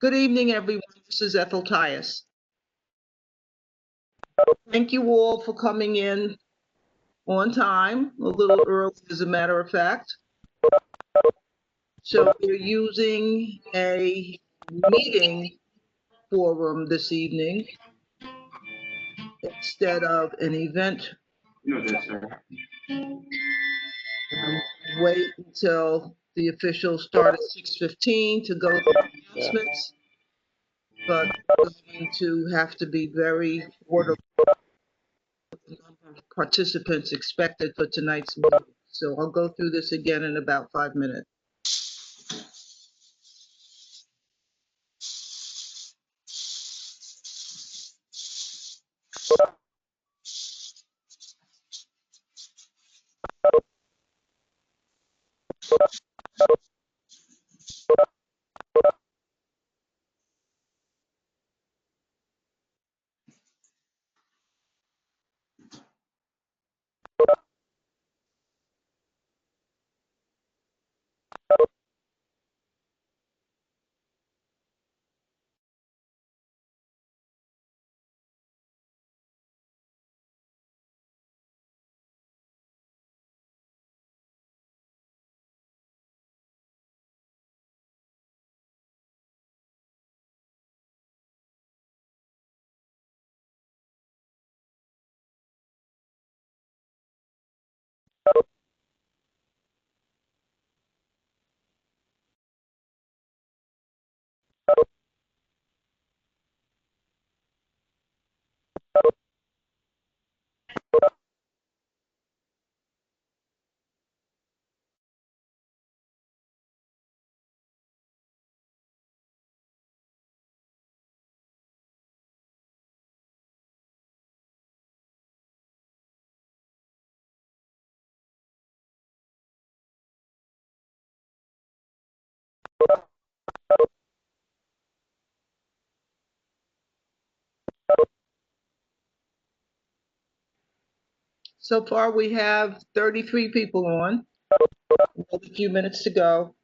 Good evening, everyone. This is Ethel Tyus. Thank you all for coming in on time, a little early, as a matter of fact. So we're using a meeting forum this evening instead of an event. Wait until the officials start at 6:15 to go through announcements. But we're going to have to be very orderly. Participants expected for tonight's meeting. So I'll go through this again in about 5 minutes. So far, we have 33 people on. Another few minutes to go.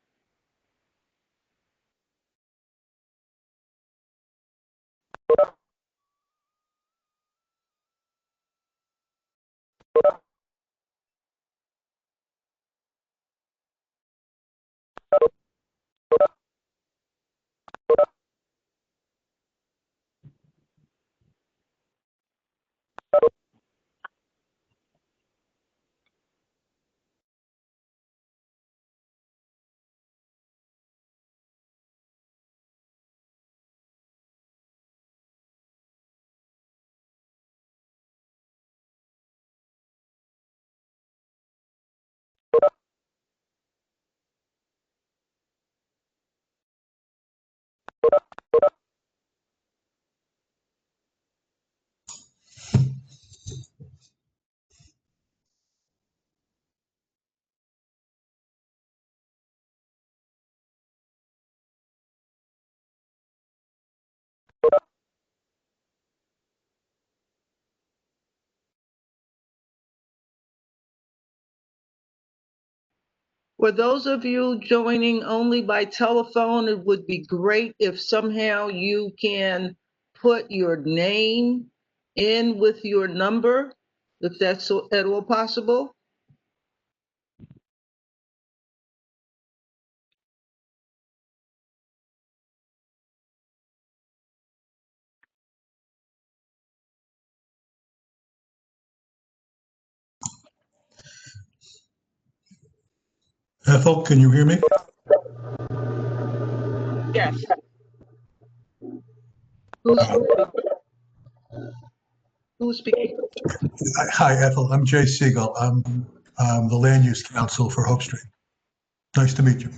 For those of you joining only by telephone, it would be great if somehow you can put your name in with your number, if that's at all possible. Ethel, can you hear me? Yes. Who's speaking? Hi, Ethel. I'm Jay Siegel. I'm the Land Use Council for Hope Street. Nice to meet you.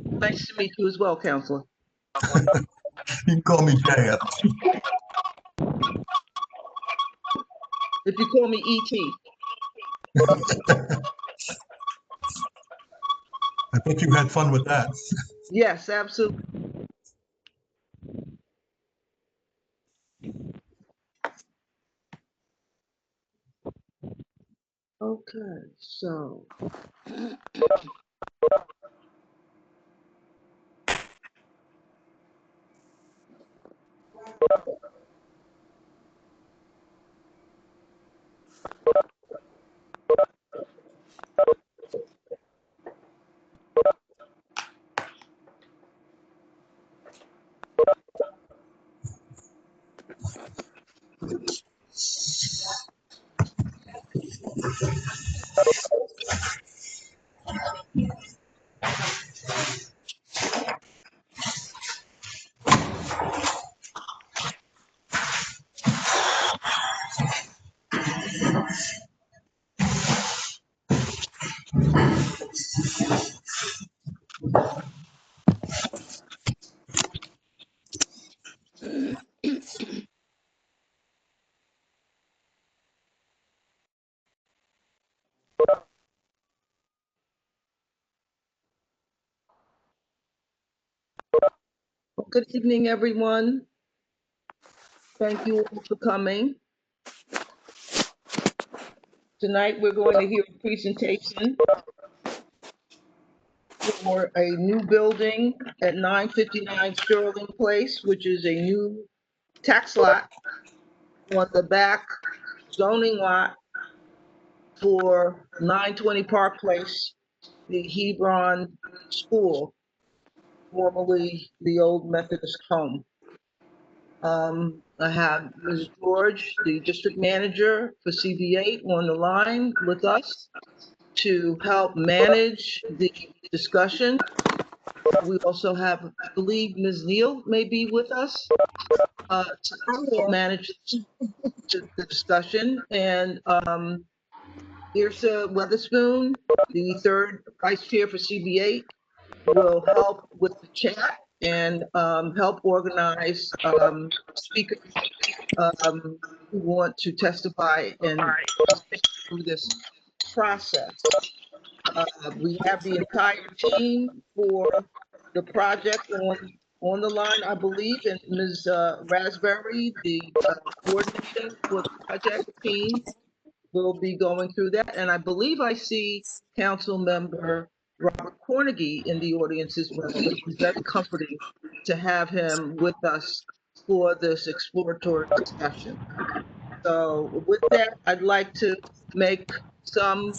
Nice to meet you as well, Counselor. You can call me Jay, Ethel. If you call me E.T. I bet you had fun with that. Yes, absolutely. Okay, so. Good evening, everyone. Thank you all for coming. Tonight, we're going to hear a presentation for a new building at 959 Sterling Place, which is a new tax lot on the back zoning lot for 920 Park Place, the Hebron School, formerly the old Methodist home. I have Ms. George, the district manager for CB8, on the line with us to help manage the discussion. We also have, I believe, Ms. Neal may be with us to help manage the discussion. And Irsa Weatherspoon, the third vice chair for CB8, will help with the chat and help organize speakers who want to testify and through this process. We have the entire team for the project on the line, I believe, and Ms. Raspberry, the coordinator for the project team, will be going through that. And I believe I see Council Member Robert Cornegy in the audience as well. It's very comforting to have him with us for this exploratory discussion. So with that, I'd like to make some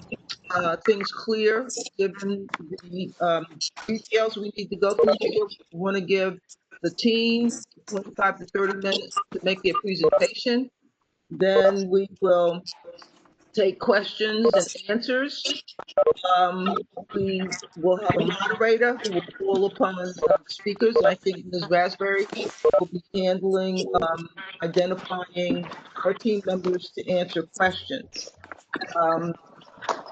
things clear, given the details we need to go through here. We want to give the team 25 to 30 minutes to make their presentation. Then we will take questions and answers. We will have a moderator who will call upon speakers. I think Ms. Raspberry will be handling identifying our team members to answer questions. I'm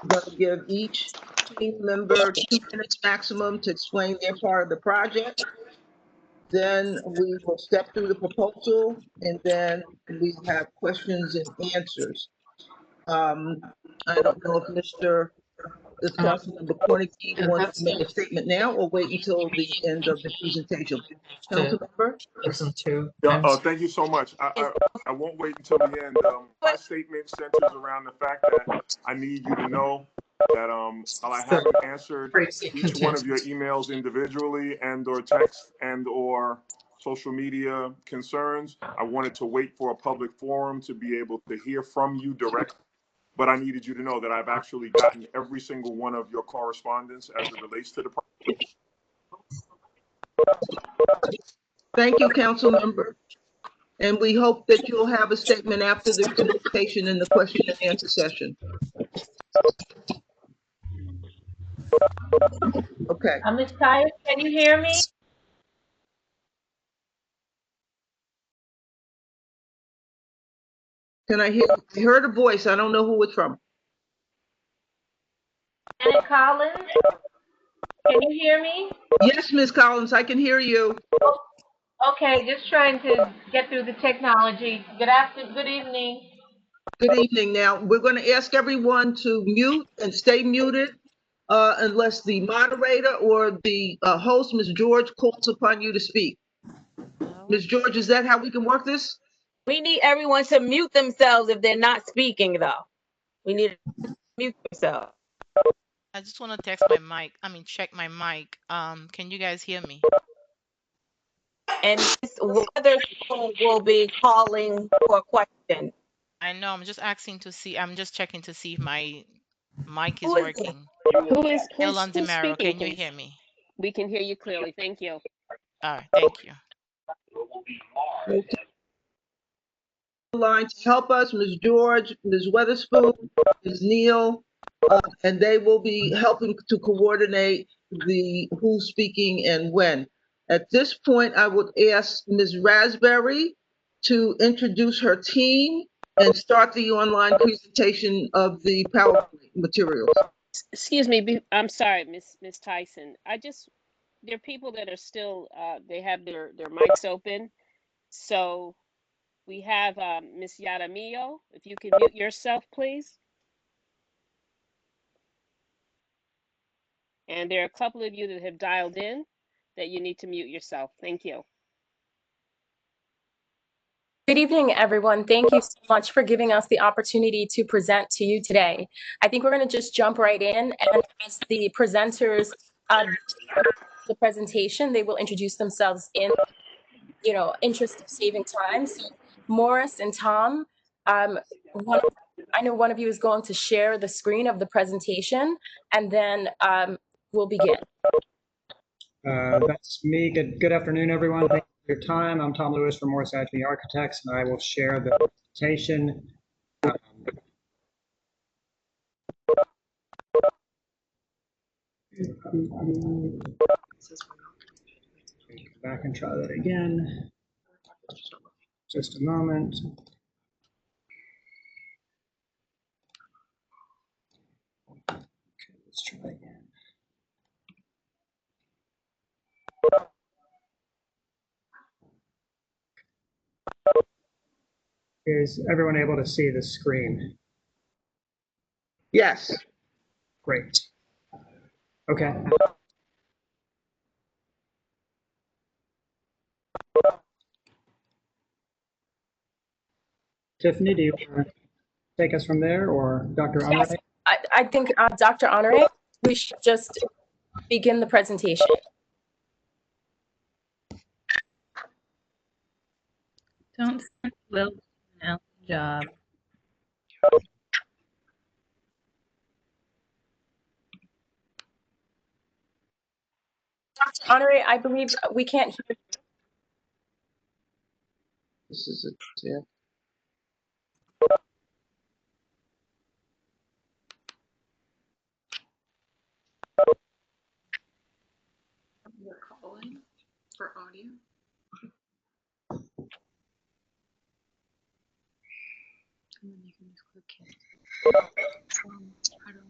going to give each team member 2 minutes maximum to explain their part of the project. Then we will step through the proposal, and then we have questions and answers. I don't know if Councilmember Cornegy wants to make a statement now or wait until the end of the presentation. Councilmember? Listen to. Yeah, thank you so much. I won't wait until the end. My statement centers around the fact that I need you to know while I haven't answered each one of your emails individually and/or text and/or social media concerns, I wanted to wait for a public forum to be able to hear from you directly. But I needed you to know that I've actually gotten every single one of your correspondence as it relates to the project. Thank you, council member. And we hope that you'll have a statement after the presentation in the question and answer session. Okay. Ms. Tyus, can you hear me? I heard a voice. I don't know who it's from. Janet Collins, can you hear me? Yes, Ms. Collins, I can hear you. Okay, just trying to get through the technology. Good evening. Good evening. Now, we're going to ask everyone to mute and stay muted unless the moderator or the host, Ms. George, calls upon you to speak. Ms. George, is that how we can work this? We need everyone to mute themselves if they're not speaking, though. We need to mute themselves. I just want to text my mic. Check my mic. Can you guys hear me? And Ms. Weatherspoon will be calling for a question. I know. I'm just asking to see. I'm just checking to see if my mic is Who is working. Who's Yolanda Demaro, speaking, can you please? hear me? We can hear you clearly. Thank you. All right. Thank you. Line to help us, Ms. George, Ms. Weatherspoon, Ms. Neal, and they will be helping to coordinate the who's speaking and when. At this point, I would ask Ms. Raspberry to introduce her team and start the online presentation of the PowerPoint materials. Excuse me. I'm sorry, Miss Tyson. There are people that are still, they have their mics open. So we have Miss Yaramillo. If you can mute yourself, please. And there are a couple of you that have dialed in that you need to mute yourself. Thank you. Good evening, everyone. Thank you so much for giving us the opportunity to present to you today. I think we're going to just jump right in, and as the presenters of the presentation, they will introduce themselves in, interest of saving time. So Morris and Tom, I know one of you is going to share the screen of the presentation, and then we'll begin. That's me. Good afternoon, everyone. Thank you for your time. I'm Tom Lewis from Morris Adjmi Architects, and I will share the presentation. Back and try that again. Just a moment. Okay, let's try again. Is everyone able to see the screen? Yes. Great. Okay. Tiffany, do you want to take us from there, or Dr. Honore? Yes, I think Dr. Honore, we should just begin the presentation. Don't send Will an job. Dr. Honore, I believe we can't hear you. This is it. Yeah. We're calling for audio. And then you can just click cancel. I don't.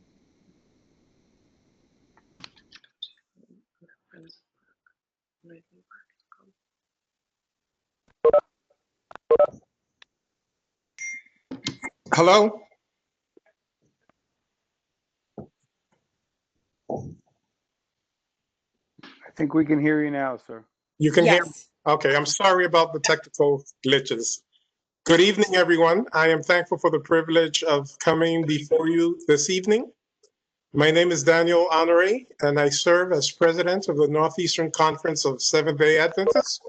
Hello? I think we can hear you now, sir. You can hear me? Yes. Okay, I'm sorry about the technical glitches. Good evening, everyone. I am thankful for the privilege of coming before you this evening. My name is Daniel Honore, and I serve as president of the Northeastern Conference of Seventh-day Adventists,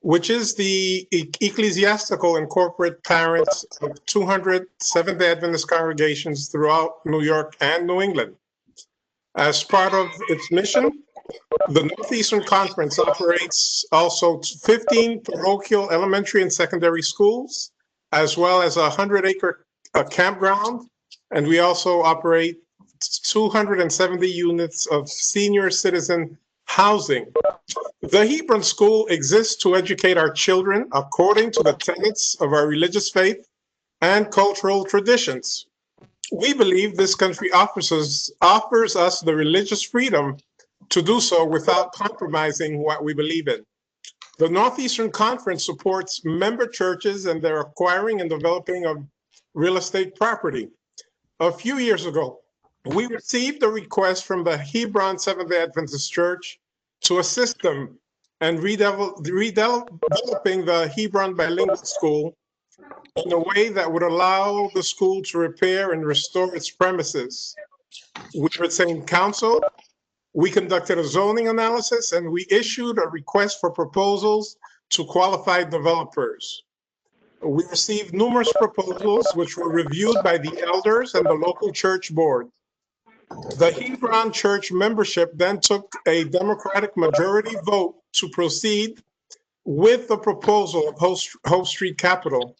which is the ecclesiastical and corporate parents of 200 Seventh-day Adventist congregations throughout New York and New England. As part of its mission, the Northeastern Conference operates also 15 parochial elementary and secondary schools, as well as a 100-acre campground, and we also operate 270 units of senior citizen housing. The Hebron School exists to educate our children according to the tenets of our religious faith and cultural traditions. We believe this country offers us the religious freedom to do so without compromising what we believe in. The Northeastern Conference supports member churches and their acquiring and developing of real estate property. A few years ago, we received a request from the Hebron Seventh-day Adventist Church to assist them in redeveloping the Hebron Bilingual School in a way that would allow the school to repair and restore its premises. We retained counsel, we conducted a zoning analysis, and we issued a request for proposals to qualified developers. We received numerous proposals which were reviewed by the elders and the local church board. The Hebron Church membership then took a democratic majority vote to proceed with the proposal of Hope Street Capital.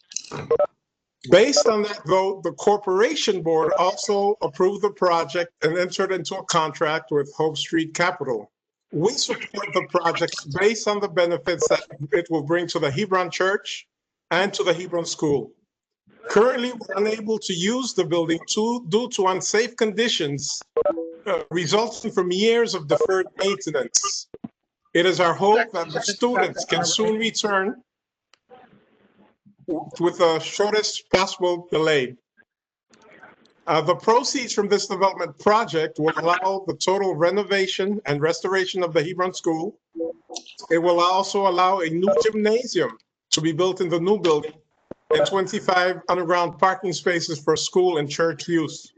Based on that vote, the corporation board also approved the project and entered into a contract with Hope Street Capital. We support the project based on the benefits that it will bring to the Hebron Church and to the Hebron School. Currently, we're unable to use the building due to unsafe conditions resulting from years of deferred maintenance. It is our hope that the students can soon return with the shortest possible delay. The proceeds from this development project will allow the total renovation and restoration of the Hebron School. It will also allow a new gymnasium to be built in the new building and 25 underground parking spaces for school and church use.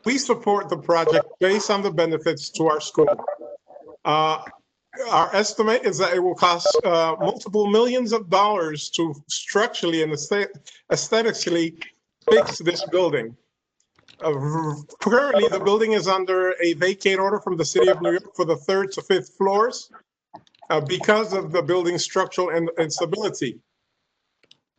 We support the project based on the benefits to our school. Our estimate is that it will cost multiple millions of dollars to structurally and aesthetically fix this building. Currently, the building is under a vacate order from the City of New York for the 3rd to 5th floors because of the building's structural instability.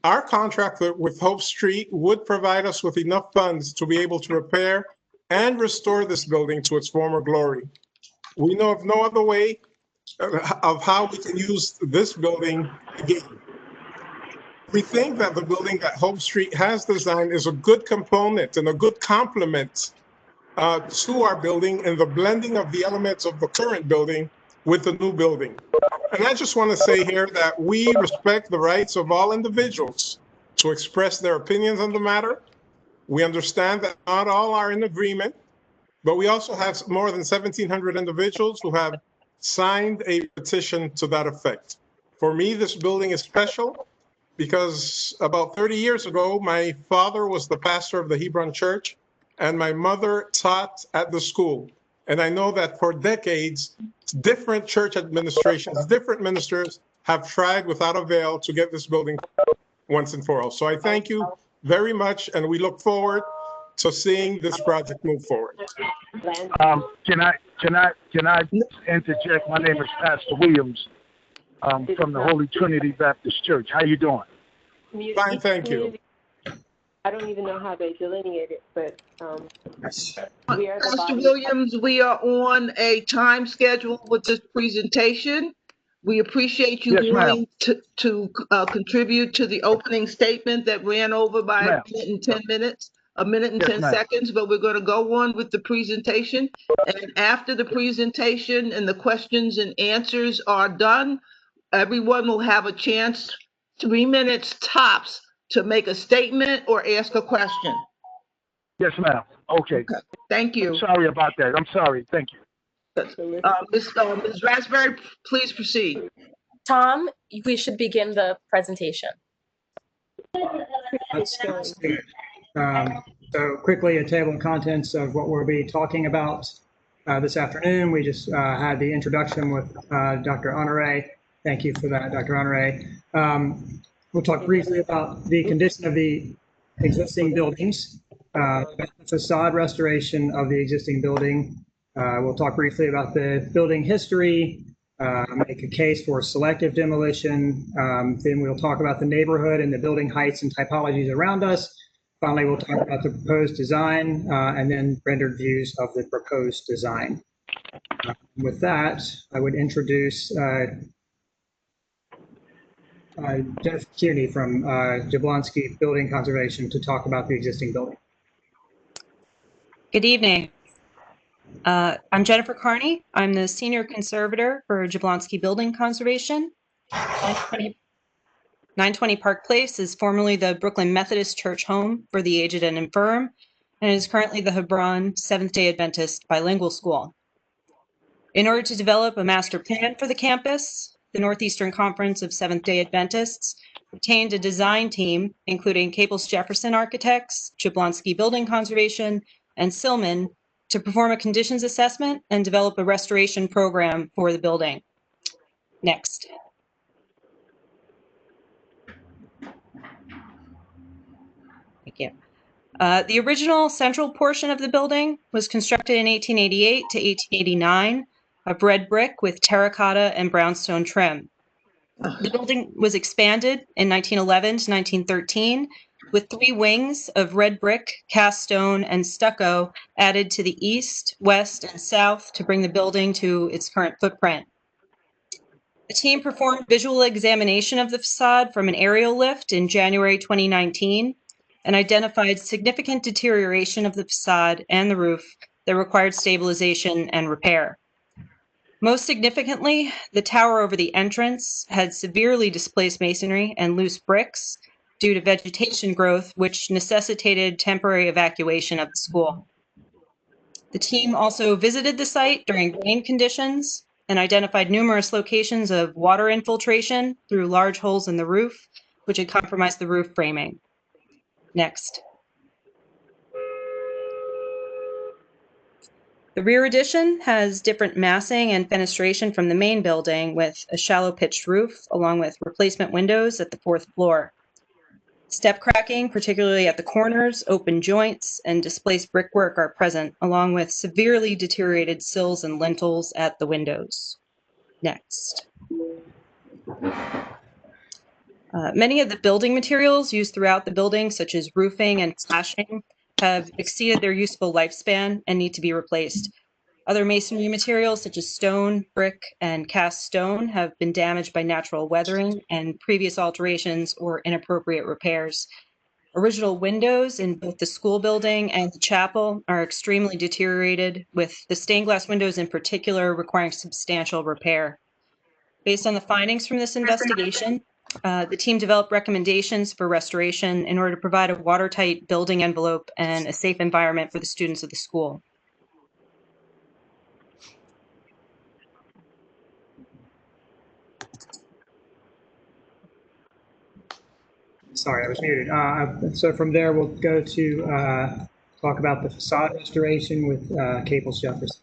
Our contract with Hope Street would provide us with enough funds to be able to repair and restore this building to its former glory. We know of no other way of how we can use this building again. We think that the building that Hope Street has designed is a good component and a good complement to our building and the blending of the elements of the current building with the new building. And I just want to say here that we respect the rights of all individuals to express their opinions on the matter. We understand that not all are in agreement, but we also have more than 1,700 individuals who have signed a petition to that effect. For me, this building is special because about 30 years ago, my father was the pastor of the Hebron Church and my mother taught at the school. And I know that for decades, different church administrations, different ministers have tried without avail to get this building once and for all. So I thank you very much, and we look forward to seeing this project move forward. Can I interject? My name is Pastor Williams from the Holy Trinity Baptist Church. How you doing? Fine, thank you. I don't even know how they delineate it, but we are the Mr. body. Williams, we are on a time schedule with this presentation. We appreciate you Yes, willing to contribute to the opening statement that ran over by a minute and 10 minutes, a minute and 10 seconds, but we're going to go on with the presentation. And after the presentation and the questions and answers are done, everyone will have a chance, 3 minutes tops, to make a statement or ask a question. Yes, ma'am. Okay. Thank you. Sorry about that. I'm sorry. Thank you. Ms. Raspberry, please proceed. Tom, we should begin the presentation. So quickly, a table of contents of what we'll be talking about this afternoon. We just had the introduction with Dr. Honore. Thank you for that, Dr. Honore. We'll talk briefly about the condition of the existing buildings, facade restoration of the existing building. We'll talk briefly about the building history, make a case for selective demolition. Then we'll talk about the neighborhood and the building heights and typologies around us. Finally, we'll talk about the proposed design and then rendered views of the proposed design. With that, I would introduce Jennifer Kearney from Jablonski Building Conservation to talk about the existing building. Good evening. I'm Jennifer Kearney. I'm the senior conservator for Jablonski Building Conservation. 920 Park Place is formerly the Brooklyn Methodist Church home for the aged and infirm, and is currently the Hebron Seventh-day Adventist bilingual school. In order to develop a master plan for the campus, the Northeastern Conference of Seventh-day Adventists retained a design team, including Capels Jefferson Architects, Jablonski Building Conservation, and Silman, to perform a conditions assessment and develop a restoration program for the building. Next. Thank you. The original central portion of the building was constructed in 1888 to 1889 of red brick with terracotta and brownstone trim. The building was expanded in 1911 to 1913 with 3 wings of red brick, cast stone, and stucco added to the east, west, and south to bring the building to its current footprint. The team performed visual examination of the facade from an aerial lift in January 2019 and identified significant deterioration of the facade and the roof that required stabilization and repair. Most significantly, the tower over the entrance had severely displaced masonry and loose bricks due to vegetation growth, which necessitated temporary evacuation of the school. The team also visited the site during rain conditions and identified numerous locations of water infiltration through large holes in the roof, which had compromised the roof framing. Next. The rear addition has different massing and fenestration from the main building with a shallow pitched roof along with replacement windows at the 4th floor. Step cracking, particularly at the corners, open joints, and displaced brickwork are present, along with severely deteriorated sills and lintels at the windows. Next. Many of the building materials used throughout the building, such as roofing and flashing, have exceeded their useful lifespan and need to be replaced. Other masonry materials, such as stone, brick, and cast stone, have been damaged by natural weathering and previous alterations or inappropriate repairs. Original windows in both the school building and the chapel are extremely deteriorated, with the stained glass windows in particular requiring substantial repair. Based on the findings from this investigation, the team developed recommendations for restoration in order to provide a watertight building envelope and a safe environment for the students of the school. Sorry, I was muted. So from there, we'll go to talk about the facade restoration with Capels Jefferson.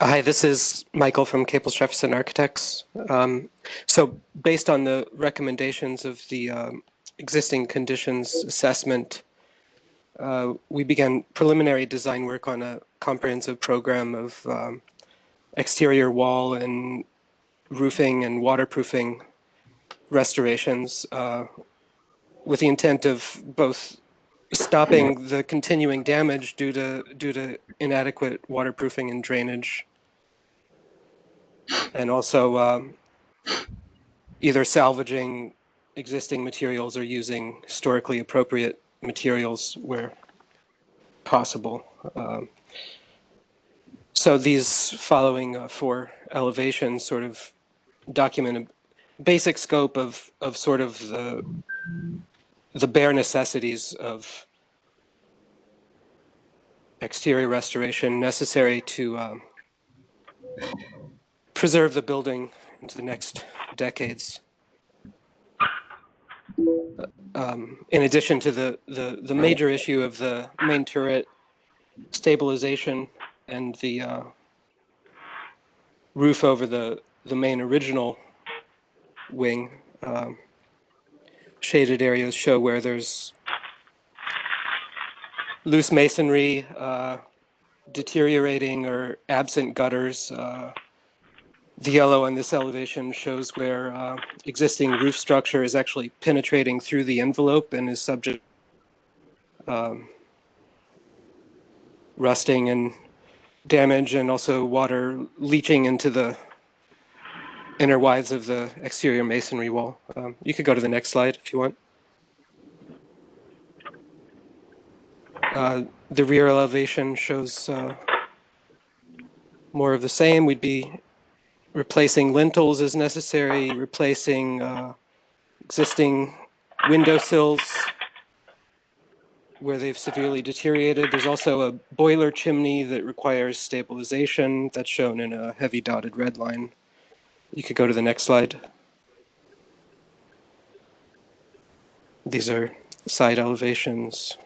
Hi, this is Michael from Capels Jefferson Architects. So based on the recommendations of the existing conditions assessment, we began preliminary design work on a comprehensive program of exterior wall and roofing and waterproofing restorations with the intent of both stopping the continuing damage due to inadequate waterproofing and drainage, and also either salvaging existing materials or using historically appropriate materials where possible. So these following 4 elevations sort of document a basic scope of sort of the bare necessities of exterior restoration necessary to preserve the building into the next decades. in addition to the major issue of the main turret stabilization and the roof over the main original wing, shaded areas show where there's loose masonry, deteriorating or absent gutters. The yellow on this elevation shows where existing roof structure is actually penetrating through the envelope and is subject rusting and damage, and also water leaching into the inner wides of the exterior masonry wall. You could go to the next slide if you want. The rear elevation shows more of the same. We'd be replacing lintels as necessary, replacing existing windowsills where they've severely deteriorated. There's also a boiler chimney that requires stabilization that's shown in a heavy dotted red line. You could go to the next slide. These are side elevations.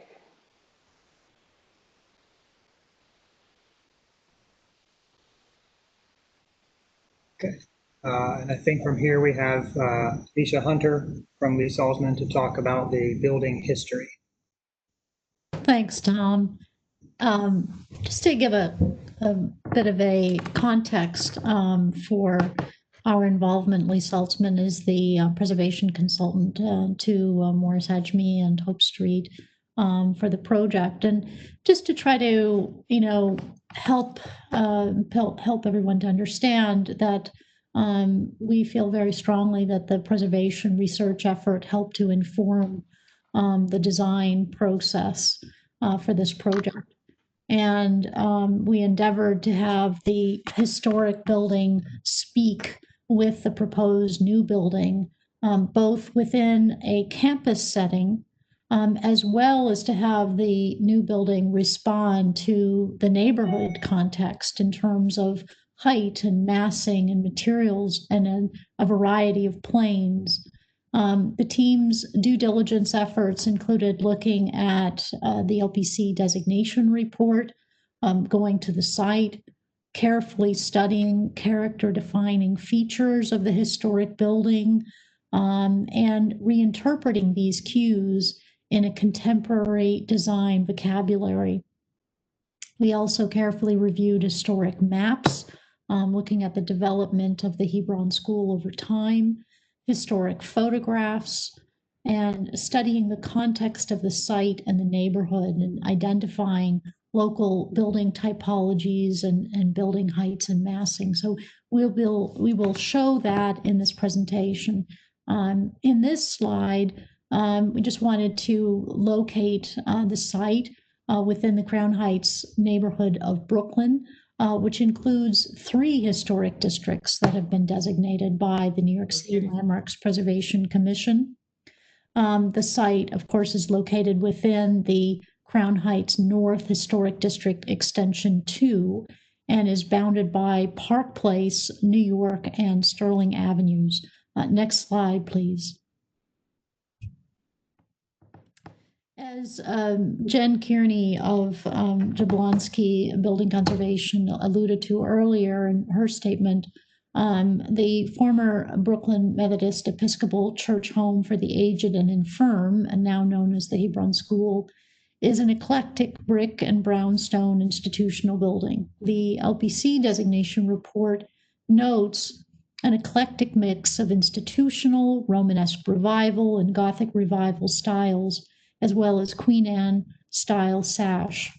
Okay. And I think from here we have Lisa Hunter from Lee Salzman to talk about the building history. Thanks, Tom. Just to give a bit of a context for our involvement, Lee Salzman is the preservation consultant to Morris Hajmi and Hope Street for the project. And just to try to, help everyone to understand that we feel very strongly that the preservation research effort helped to inform the design process for this project. And we endeavored to have the historic building speak with the proposed new building, both within a campus setting, as well as to have the new building respond to the neighborhood context in terms of height and massing and materials and a variety of planes. The team's due diligence efforts included looking at the LPC designation report, going to the site, carefully studying character-defining features of the historic building, and reinterpreting these cues in a contemporary design vocabulary. We also carefully reviewed historic maps, looking at the development of the Hebron School over time, historic photographs, and studying the context of the site and the neighborhood and identifying local building typologies and building heights and massing. So we will show that in this presentation. In this slide, we just wanted to locate the site within the Crown Heights neighborhood of Brooklyn, which includes 3 historic districts that have been designated by the New York City Landmarks Preservation Commission. The site, of course, is located within the Crown Heights North Historic District Extension 2 and is bounded by Park Place, New York, and Sterling Avenues. Next slide, please. As Jen Kearney of Jablonski Building Conservation alluded to earlier in her statement, the former Brooklyn Methodist Episcopal Church Home for the Aged and Infirm, and now known as the Hebron School, is an eclectic brick and brownstone institutional building. The LPC designation report notes an eclectic mix of institutional, Romanesque revival, and Gothic revival styles, as well as Queen Anne style sash.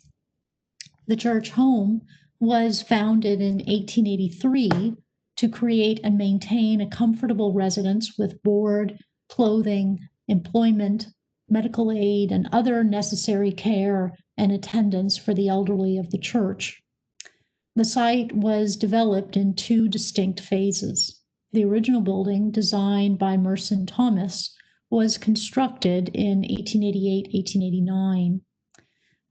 The church home was founded in 1883 to create and maintain a comfortable residence with board, clothing, employment, medical aid, and other necessary care and attendance for the elderly of the church. The site was developed in 2 distinct phases. The original building, designed by Merson Thomas, was constructed in 1888-1889.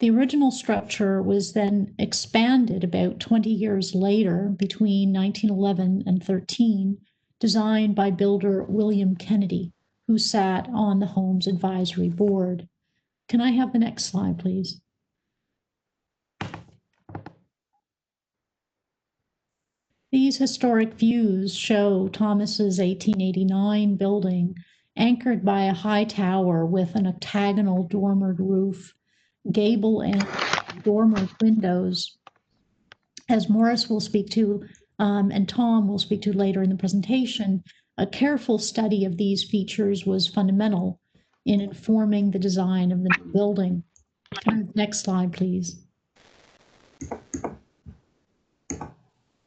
The original structure was then expanded about 20 years later, between 1911 and 13, designed by builder William Kennedy, who sat on the Homes Advisory Board. Can I have the next slide, please? These historic views show Thomas's 1889 building anchored by a high tower with an octagonal dormered roof, gable and dormered windows. As Morris will speak to, and Tom will speak to later in the presentation, a careful study of these features was fundamental in informing the design of the new building. Next slide, please.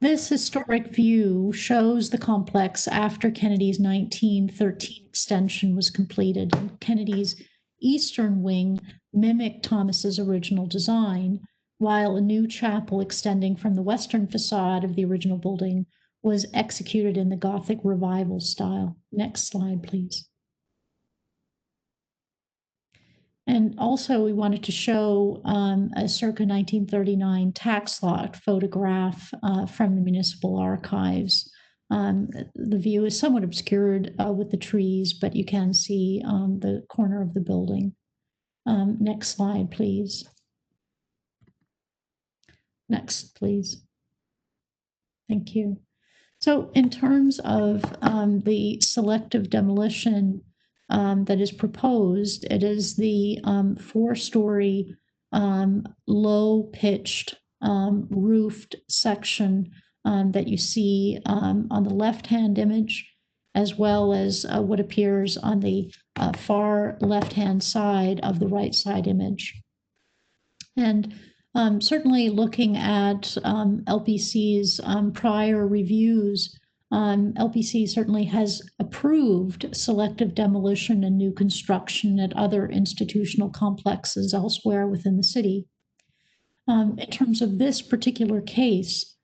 This historic view shows the complex after Kennedy's 1913 extension was completed. Kennedy's eastern wing mimicked Thomas's original design, while a new chapel extending from the western facade of the original building was executed in the Gothic Revival style. Next slide, please. And also we wanted to show a circa 1939 tax lot photograph from the municipal archives. The view is somewhat obscured with the trees, but you can see the corner of the building. Next slide, please. Next, please. Thank you. So in terms of the selective demolition that is proposed, it is the 4-story low-pitched roofed section that you see on the left-hand image, as well as what appears on the far left-hand side of the right side image. And certainly looking at LPC's prior reviews, LPC certainly has approved selective demolition and new construction at other institutional complexes elsewhere within the city. In terms of this particular case,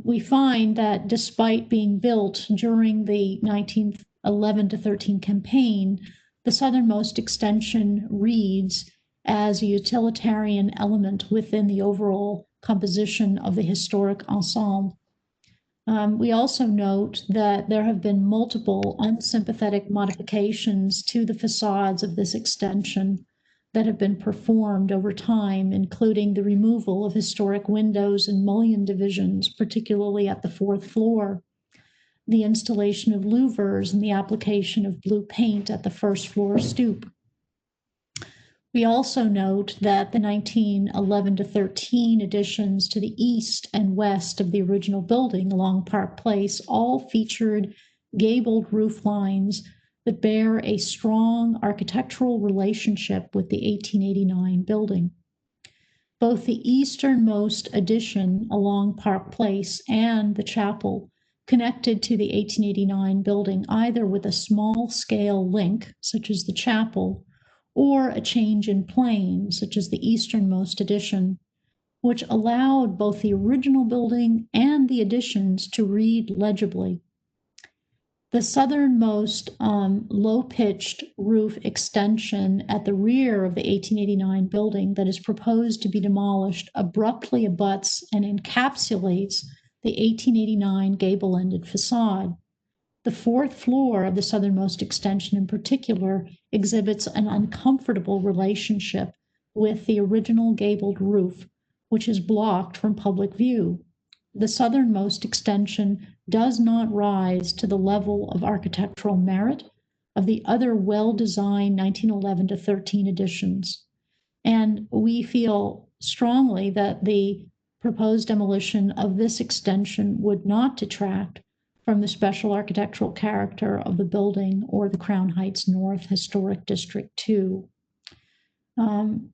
we find that despite being built during the 1911 to 13 campaign, the southernmost extension reads as a utilitarian element within the overall composition of the historic ensemble. We also note that there have been multiple unsympathetic modifications to the facades of this extension that have been performed over time, including the removal of historic windows and mullion divisions, particularly at the 4th floor, the installation of louvers and the application of blue paint at the 1st floor stoop. We also note that the 1911 to 13 additions to the east and west of the original building along Park Place all featured gabled roof lines that bear a strong architectural relationship with the 1889 building. Both the easternmost addition along Park Place and the chapel connected to the 1889 building either with a small-scale link, such as the chapel, or a change in plane, such as the easternmost addition, which allowed both the original building and the additions to read legibly. The southernmost low-pitched roof extension at the rear of the 1889 building that is proposed to be demolished abruptly abuts and encapsulates the 1889 gable-ended facade. The 4th floor of the southernmost extension in particular exhibits an uncomfortable relationship with the original gabled roof, which is blocked from public view. The southernmost extension does not rise to the level of architectural merit of the other well-designed 1911 to 13 additions. And we feel strongly that the proposed demolition of this extension would not detract from the special architectural character of the building or the Crown Heights North Historic District 2. Can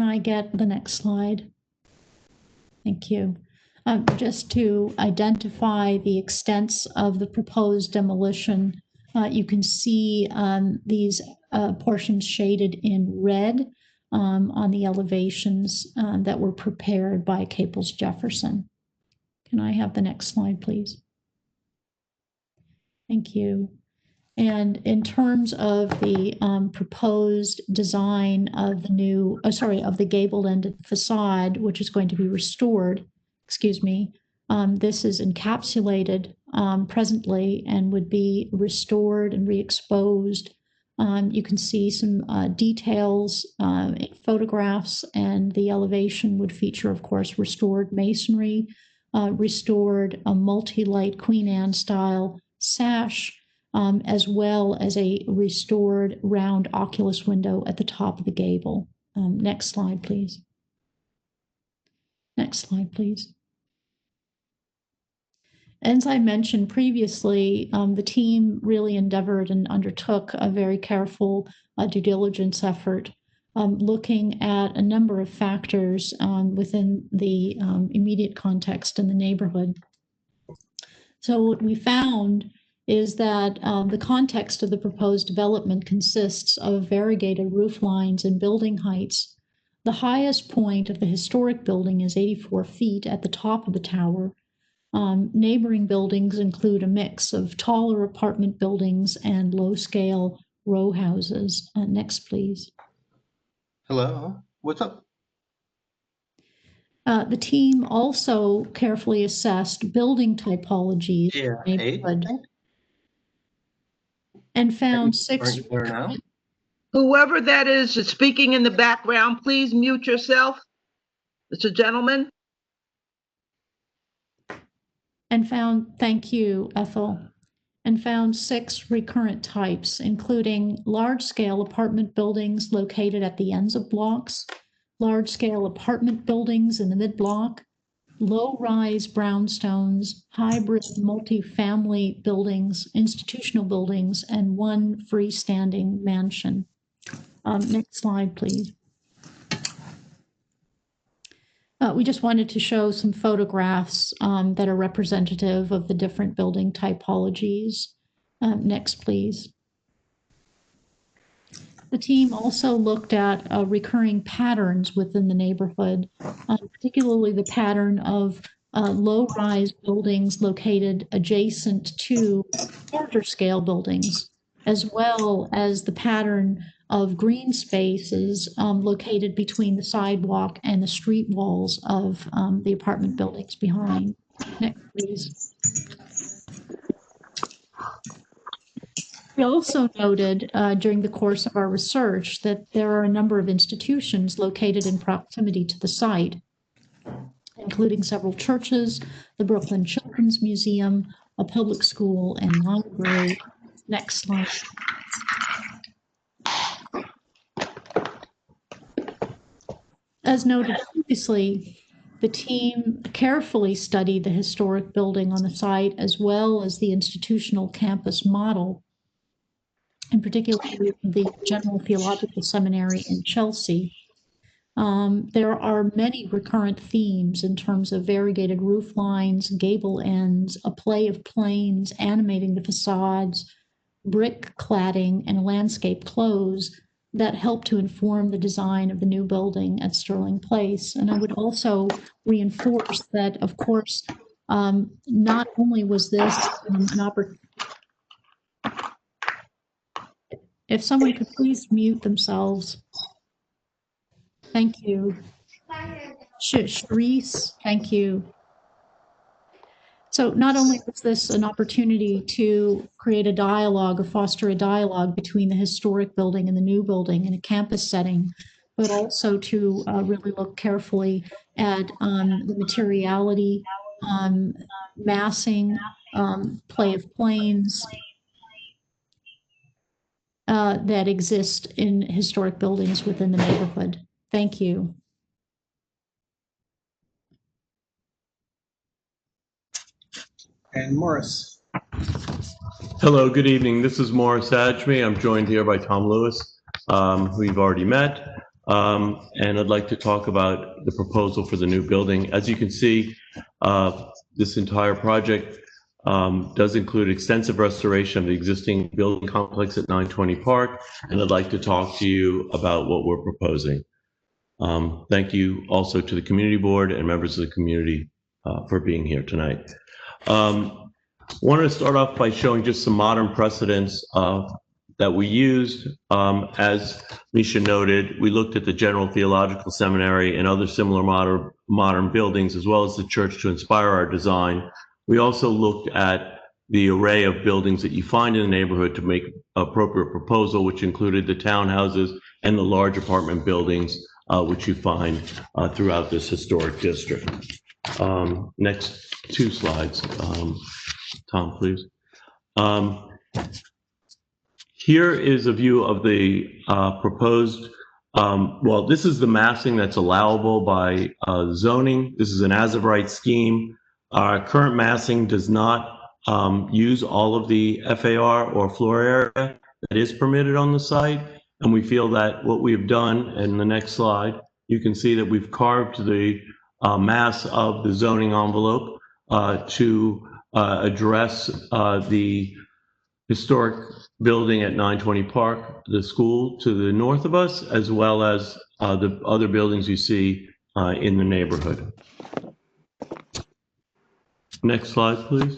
I get the next slide? Thank you. Just to identify the extents of the proposed demolition, you can see these portions shaded in red on the elevations that were prepared by Caples Jefferson. Can I have the next slide, please? Thank you. And in terms of the proposed design of the new, of the gable-ended facade, which is going to be restored, this is encapsulated presently and would be restored and re-exposed. You can see some details, photographs, and the elevation would feature, of course, restored masonry, restored a multi-light Queen Anne style sash, as well as a restored round oculus window at the top of the gable. Next slide, please. Next slide, please. As I mentioned previously, the team really endeavored and undertook a very careful due diligence effort, looking at a number of factors within the immediate context in the neighborhood. So what we found is that the context of the proposed development consists of variegated roof lines and building heights. The highest point of the historic building is 84 feet at the top of the tower. Neighboring buildings include a mix of taller apartment buildings and low-scale row houses. Next, please. Hello, what's up? The team also carefully assessed building typologies in the neighborhood and found six. Whoever that is speaking in the background, please mute yourself. Mr. Gentleman. And found, thank you, Ethel, and found 6 recurrent types, including large-scale apartment buildings located at the ends of blocks, large-scale apartment buildings in the mid-block, low-rise brownstones, hybrid multi-family buildings, institutional buildings, and 1 freestanding mansion. Next slide, please. We just wanted to show some photographs that are representative of the different building typologies. Next, please. The team also looked at recurring patterns within the neighborhood, particularly the pattern of low-rise buildings located adjacent to larger scale buildings, as well as the pattern of green spaces located between the sidewalk and the street walls of the apartment buildings behind. Next, please. We also noted during the course of our research that there are a number of institutions located in proximity to the site, including several churches, the Brooklyn Children's Museum, a public school, and library. Next slide. As noted previously, the team carefully studied the historic building on the site as well as the institutional campus model, in particular the General Theological Seminary in Chelsea. There are many recurrent themes in terms of variegated roof lines, gable ends, a play of planes animating the facades, brick cladding, and a landscape close that help to inform the design of the new building at Sterling Place. And I would also reinforce that, of course, not only was this an opportunity. If someone could please mute themselves. Thank you. Sharice, thank you. So not only was this an opportunity to create a dialogue or foster a dialogue between the historic building and the new building in a campus setting, but also to really look carefully at the materiality, massing, play of planes that exist in historic buildings within the neighborhood. Thank you. And Morris. Hello, good evening. This is Morris Ajmi. I'm joined here by Tom Lewis, who you've already met. And I'd like to talk about the proposal for the new building. As you can see, this entire project does include extensive restoration of the existing building complex at 920 Park. And I'd like to talk to you about what we're proposing. Thank you also to the community board and members of the community for being here tonight. Wanted to start off by showing just some modern precedents that we used. As Misha noted, we looked at the General Theological Seminary and other similar modern buildings, as well as the church to inspire our design. We also looked at the array of buildings that you find in the neighborhood to make appropriate proposal, which included the townhouses and the large apartment buildings, which you find throughout this historic district. Next 2 slides, Tom, please. Here is a view of the proposed, well, this is the massing that's allowable by zoning. This is an as-of-right scheme. Our current massing does not use all of the FAR or floor area that is permitted on the site. And we feel that what we have done, in the next slide, you can see that we've carved the mass of the zoning envelope to address the historic building at 920 Park, the school to the north of us, as well as the other buildings you see in the neighborhood. Next slide, please.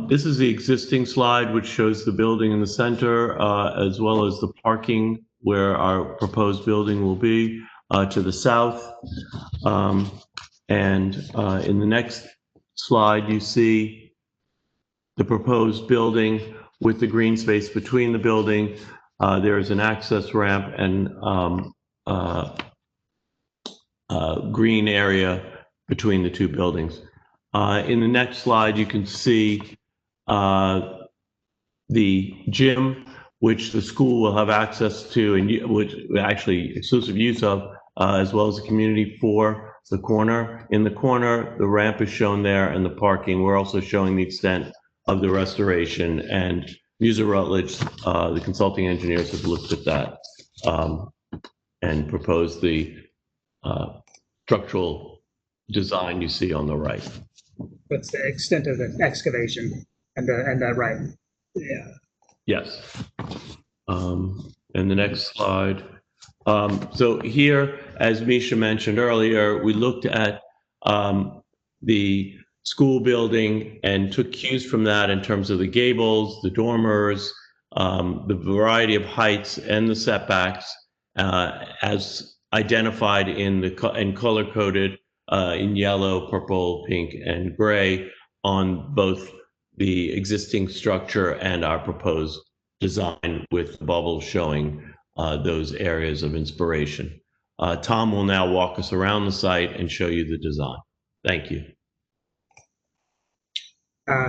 This is the existing slide, which shows the building in the center, as well as the parking where our proposed building will be to the south. In the next slide, you see the proposed building with the green space between the building. There is an access ramp and green area between the 2 buildings. In the next slide, you can see the gym, which the school will have access to, and which actually exclusive use of, as well as the community for the corner. In the corner, the ramp is shown there and the parking. We're also showing the extent of the restoration, and Muser Rutledge, the consulting engineers, have looked at that and proposed the structural design you see on the right. What's the extent of the excavation and that right? Yeah. Yes. And the next slide. So here, as Misha mentioned earlier, we looked at the school building and took cues from that in terms of the gables, the dormers, the variety of heights and the setbacks as identified in the and color-coded in yellow, purple, pink, and gray on both the existing structure and our proposed design, with bubbles showing those areas of inspiration. Tom will now walk us around the site and show you the design. Thank you.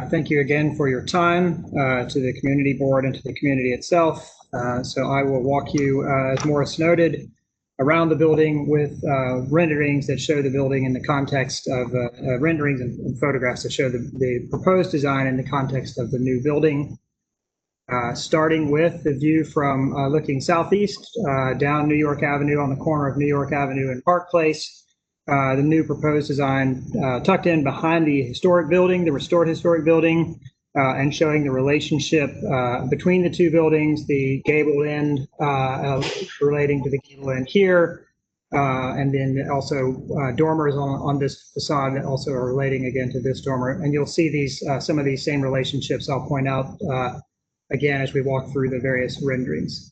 Thank you again for your time, to the community board and to the community itself. So I will walk you, as Morris noted, around the building with renderings that show the building in the context of renderings and photographs that show the proposed design in the context of the new building. Starting with the view from looking southeast down New York Avenue on the corner of New York Avenue and Park Place. The new proposed design tucked in behind the historic building, the restored historic building, and showing the relationship between the 2 buildings, the gable end relating to the gable end here, and then also dormers on this facade that also are relating again to this dormer. And you'll see these some of these same relationships I'll point out again as we walk through the various renderings.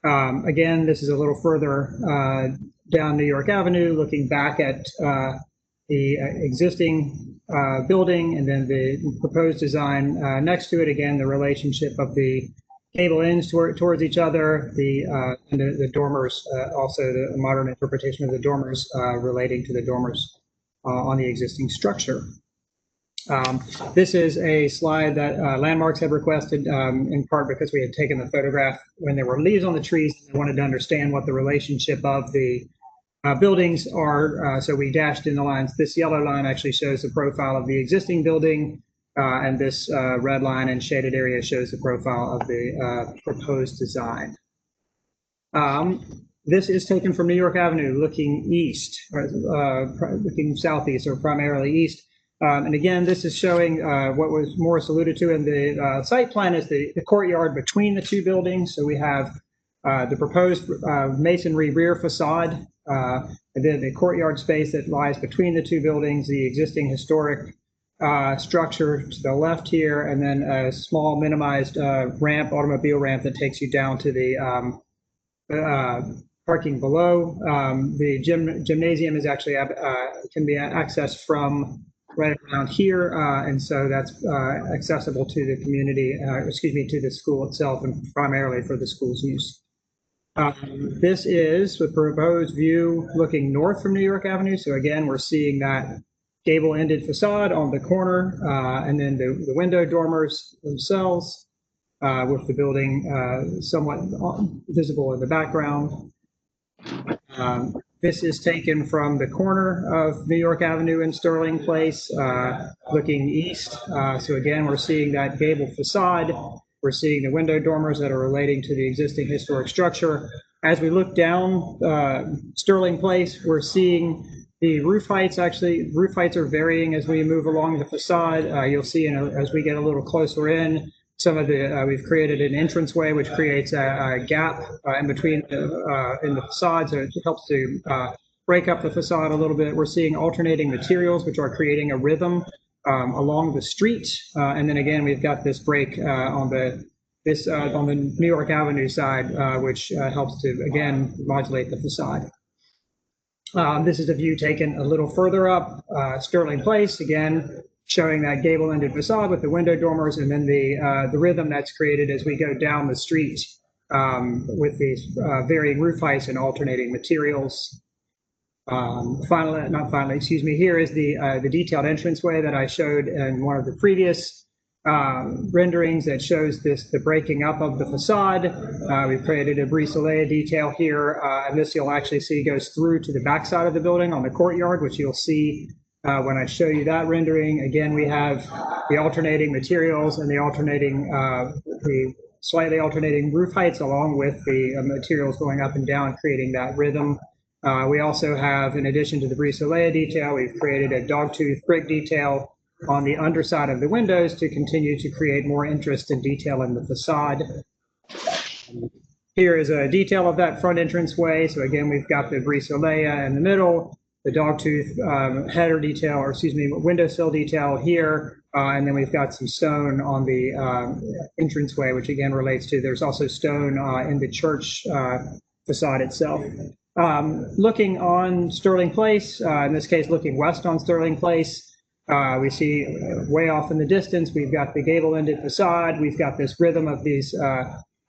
Again, this is a little further down New York Avenue, looking back at the existing building and then the proposed design next to it. Again, the relationship of the gable ends towards each other, and the dormers, also the modern interpretation of the dormers relating to the dormers on the existing structure. This is a slide that Landmarks had requested, in part because we had taken the photograph when there were leaves on the trees and wanted to understand what the relationship of the buildings are. So we dashed in the lines. This yellow line actually shows the profile of the existing building, and this red line and shaded area shows the profile of the proposed design. This is taken from New York Avenue looking east, or looking southeast, or primarily east. And again, this is showing what was Morris alluded to in the site plan is the courtyard between the 2 buildings. So we have the proposed masonry rear facade, and then the courtyard space that lies between the 2 buildings, the existing historic structure to the left here, and then a small minimized ramp, automobile ramp that takes you down to the parking below. The gymnasium is actually can be accessed from right around here, and so that's accessible to the community, to the school itself, and primarily for the school's use. This is the proposed view looking north from New York Avenue. So again, we're seeing that gable-ended facade on the corner, and then the window dormers themselves, with the building somewhat visible in the background. This is taken from the corner of New York Avenue and Sterling Place, looking east. So again, we're seeing that gable facade. We're seeing the window dormers that are relating to the existing historic structure. As we look down Sterling Place, we're seeing the roof heights. Actually, roof heights are varying as we move along the facade. You'll see as we get a little closer in, some of the, we've created an entranceway which creates a gap in between in the facade, so it helps to break up the facade a little bit. We're seeing alternating materials which are creating a rhythm along the street, and then again we've got this break on the New York Avenue side, which helps to again modulate the facade. This is a view taken a little further up Sterling Place, again showing that gable-ended facade with the window dormers, and then the rhythm that's created as we go down the street with these varying roof heights and alternating materials. Here is the detailed entranceway that I showed in one of the previous renderings that shows the breaking up of the facade. We've created a brise-soleil detail here, and this you'll actually see goes through to the backside of the building on the courtyard, which you'll see when I show you that rendering. Again, we have the alternating materials and the slightly alternating roof heights along with the materials going up and down, creating that rhythm. We also have, in addition to the brise-soleil detail, we've created a dogtooth brick detail on the underside of the windows to continue to create more interest and detail in the facade. Here is a detail of that front entranceway. So again, we've got the brise-soleil in the middle, the dogtooth header detail, or excuse me, windowsill detail here, and then we've got some stone on the entranceway, which again relates to, there's also stone in the church facade itself. Looking on Sterling Place, in this case looking west on Sterling Place, we see way off in the distance, we've got the gable-ended facade, we've got this rhythm of these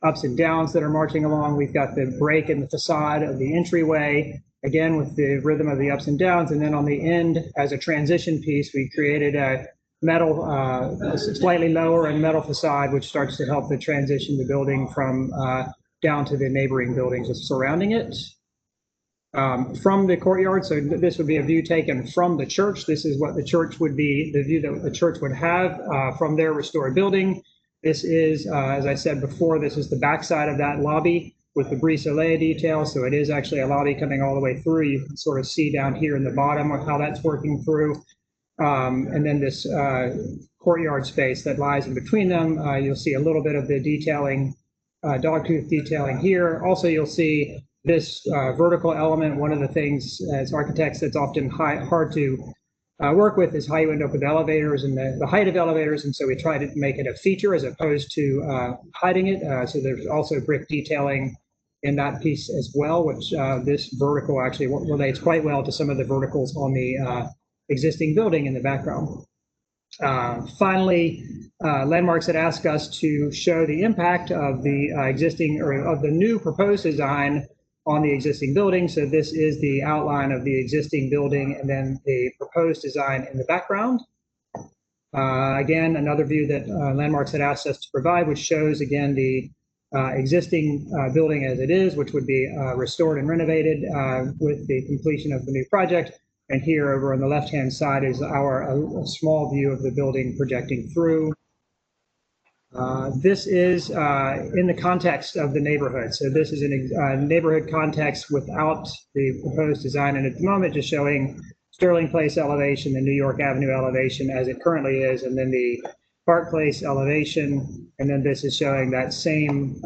ups and downs that are marching along, we've got the break in the facade of the entryway, again with the rhythm of the ups and downs, and then on the end, as a transition piece, we created a metal, slightly lower and metal facade, which starts to help to transition the building from down to the neighboring buildings surrounding it. From the courtyard, so this would be a view taken from the church. This is what the church would be, the view that the church would have from their restored building. This is, as I said before, this is the backside of that lobby with the brise-soleil detail. So it is actually a lobby coming all the way through. You can sort of see down here in the bottom of how that's working through. And then this courtyard space that lies in between them, you'll see a little bit of the detailing, dogtooth detailing here. Also, you'll see this vertical element. One of the things as architects that's often hard to work with is how you end up with elevators and the height of elevators. And so we try to make it a feature as opposed to hiding it. So there's also brick detailing in that piece as well, which this vertical actually relates quite well to some of the verticals on the existing building in the background. Finally, Landmarks had asked us to show the impact of the existing or of the new proposed design on the existing building. So this is the outline of the existing building and then the proposed design in the background. Again, another view that Landmarks had asked us to provide, which shows again the existing building as it is, which would be restored and renovated with the completion of the new project. And here over on the left-hand side is a small view of the building projecting through. This is in the context of the neighborhood. So this is in a neighborhood context without the proposed design. And at the moment, just showing Sterling Place elevation, the New York Avenue elevation as it currently is, and then the Park Place elevation. And then this is showing that same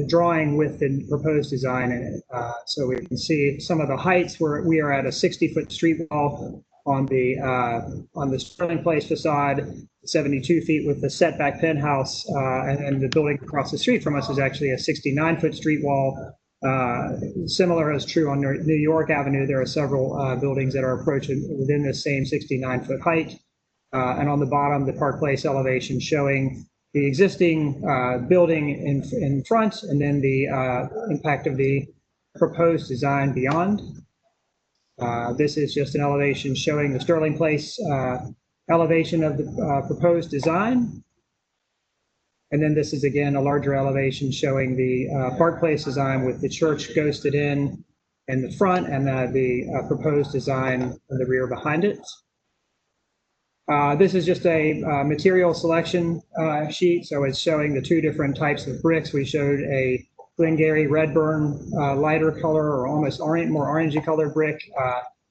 drawing with the proposed design in it. So we can see some of the heights where we are at a 60-foot street wall on the Sterling Place facade, 72 feet with the setback penthouse, and the building across the street from us is actually a 69-foot street wall. Similar is true on New York Avenue. There are several buildings that are approaching within the same 69-foot height. And on the bottom, the Park Place elevation showing the existing building in front, and then the impact of the proposed design beyond. This is just an elevation showing the Sterling Place elevation of the proposed design. And then this is again a larger elevation showing the Park Place design with the church ghosted in the front, and the proposed design in the rear behind it. This is just a material selection sheet, so it's showing the two different types of bricks. We showed a Glengarry Redburn lighter color, or almost orange, more orangey colored brick,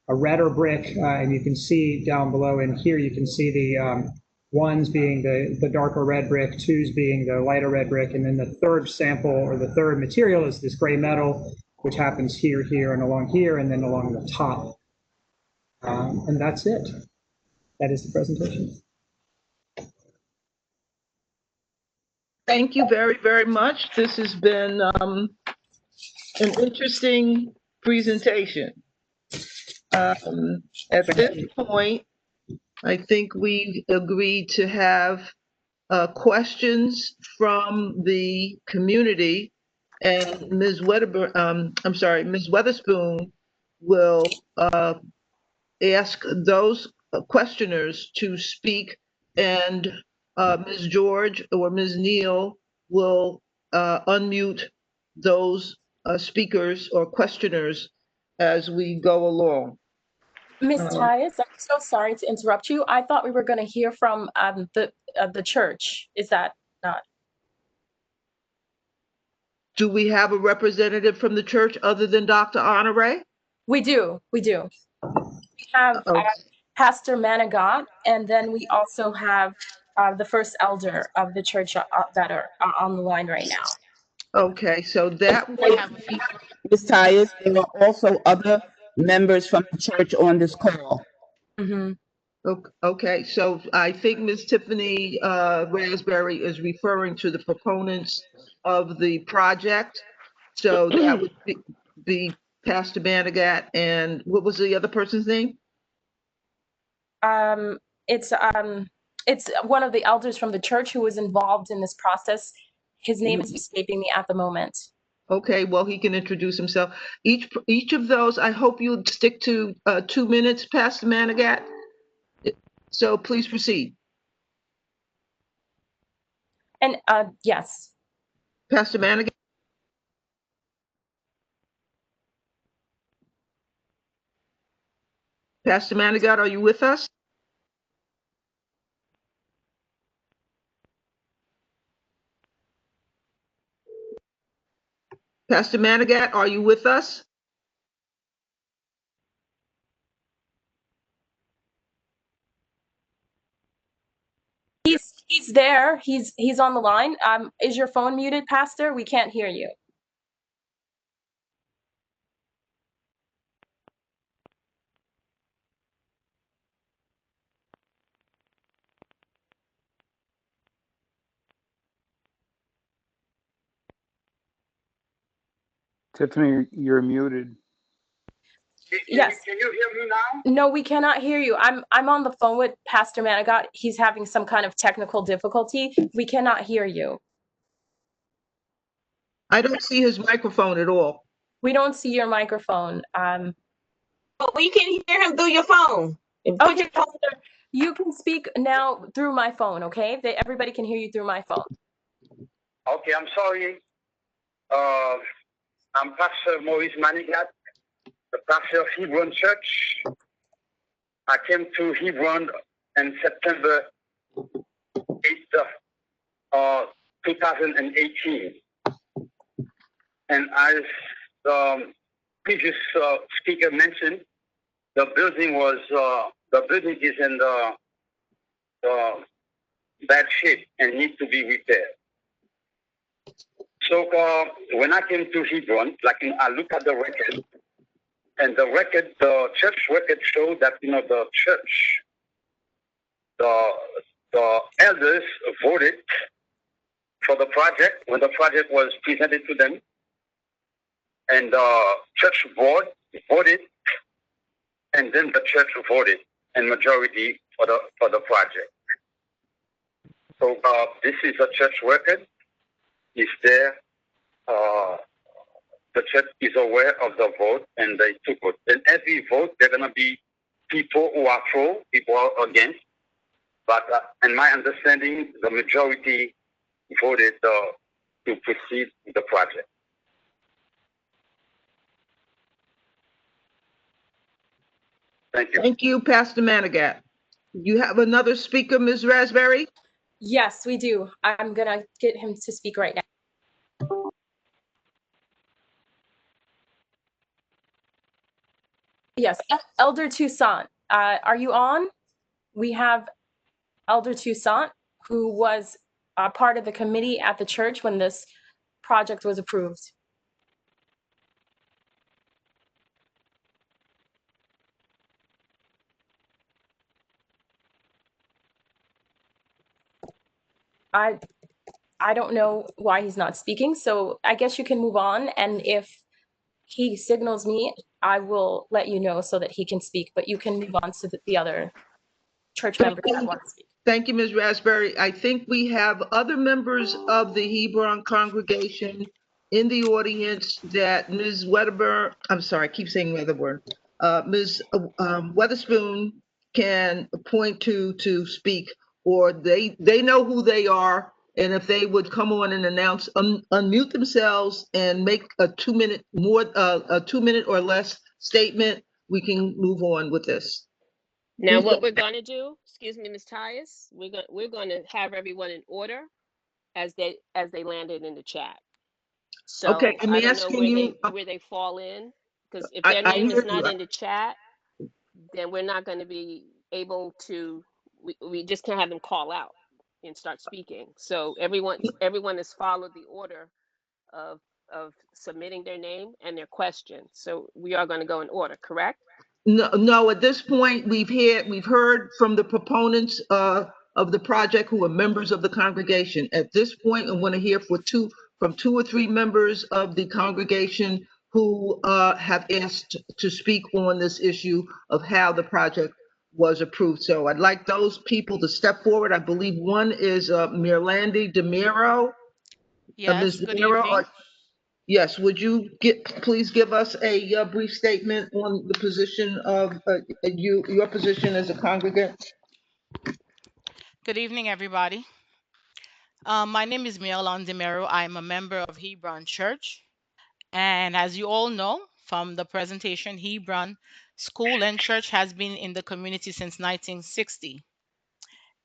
a redder brick, and you can see down below in here, you can see the ones being the darker red brick, twos being the lighter red brick, and then the third sample, or the third material, is this gray metal, which happens here, here, and along here, and then along the top. And that's it. That is the presentation. Thank you very, very much. This has been an interesting presentation. At this point, I think we agreed to have questions from the community, and Ms. Ms. Weatherspoon will ask those questioners to speak, and Ms. George or Ms. Neal will unmute those speakers or questioners as we go along. Ms. Tyus, I'm so sorry to interrupt you. I thought we were going to hear from the church. Is that not? Do we have a representative from the church other than Dr. Honore? We do. We do. We have Pastor Manigat, and then we also have the first elder of the church that are on the line right now. Okay, so that would be Ms. Tyus, there are also other members from the church on this call. Mm-hmm. Okay, so I think Ms. Tiffany Raspberry is referring to the proponents of the project. So that would be Pastor Manigat, and what was the other person's name? It's one of the elders from the church who was involved in this process. His name is escaping me at the moment. Okay, well, he can introduce himself. Each of those, I hope you stick to 2 minutes, Pastor Manigat. So please proceed. And yes. Pastor Manigat. Pastor Manigat, are you with us? Pastor Manigat, are you with us? He's there. He's on the line. Is your phone muted, Pastor? We can't hear you. Tiffany, you're muted. Yes. Can you hear me now? No, we cannot hear you. I'm on the phone with Pastor Manigat. He's having some kind of technical difficulty. We cannot hear you. I don't see his microphone at all. We don't see your microphone. But we can hear him through your phone. Okay, Pastor, you can speak now through my phone, okay? Everybody can hear you through my phone. Okay, I'm sorry. I'm Pastor Maurice Manigat, the pastor of Hebron Church. I came to Hebron in September 8th, 2018. And as the previous speaker mentioned, the building is in the bad shape and needs to be repaired. So when I came to Hebron, I looked at the record, and the church record showed that the church, the elders voted for the project when the project was presented to them. and the church board voted, and then the church voted in majority for the project. So this is a church record. It's there. The church is aware of the vote, and they took it. In every vote, there are going to be people who are for, people who are against. But in my understanding, the majority voted to proceed with the project. Thank you. Thank you, Pastor Manigat. You have another speaker, Ms. Raspberry? Yes, we do. I'm gonna get him to speak right now. Yes, Elder Toussaint, are you on? We have Elder Toussaint, who was part of the committee at the church when this project was approved. I don't know why he's not speaking, so I guess you can move on, and if he signals me, I will let you know so that he can speak, but you can move on to the other church members that want to speak. Thank you, Ms. Raspberry. I think we have other members of the Hebron congregation in the audience that Ms. Wedderburn, I'm sorry, I keep saying Wedderburn, Ms. Weatherspoon can point to speak, or they know who they are, and if they would come on and announce, unmute themselves and make a 2-minute a 2-minute or less statement, we can move on with this. Now, what we're going to do, excuse me, Ms. Tyus, we're going to have everyone in order as they landed in the chat. So Okay, I'm I don't know asking where they fall in, because if I their name hear is not you. in the chat, then we're not going to be able to. We just can't have them call out and start speaking. So everyone has followed the order of submitting their name and their question. So we are going to go in order, correct? No, at this point, we've heard from the proponents of the project who are members of the congregation. At this point, I want to hear from 2 or 3 members of the congregation who have asked to speak on this issue of how the project was approved. So I'd like those people to step forward. I believe one is Mirlandi DeMiro. Yes, Ms. good DeMiro, evening. yes, would you please give us a brief statement on the position of your position as a congregant? Good evening, everybody. My name is Mirlandi DeMiro. I'm a member of Hebron Church. And as you all know from the presentation, Hebron School and Church has been in the community since 1960.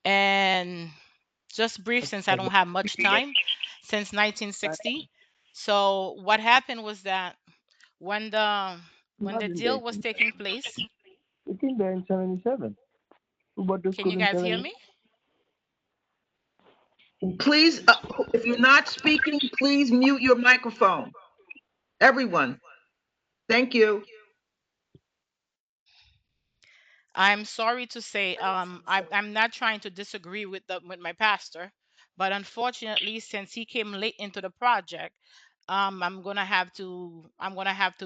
And just brief, since I don't have much time, since 1960. So what happened was that when the deal was taking place, It came there in 77. But the can you school in guys hear 70. me? Please, if you're not speaking, please mute your microphone. Everyone, thank you. I'm sorry to say, I'm not trying to disagree with my pastor, but unfortunately, since he came late into the project, I'm gonna have to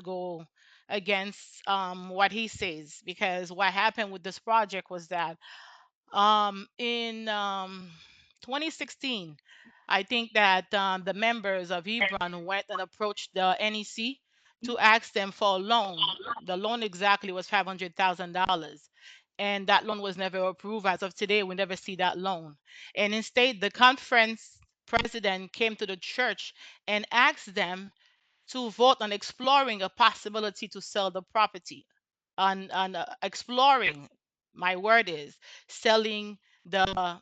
go against what he says, because what happened with this project was that in 2016, I think that the members of Hebron went and approached the NEC to ask them for a loan. The loan exactly was $500,000. And that loan was never approved. As of today, we never see that loan. And instead, the conference president came to the church and asked them to vote on exploring a possibility to sell the property, on exploring, my word is, selling the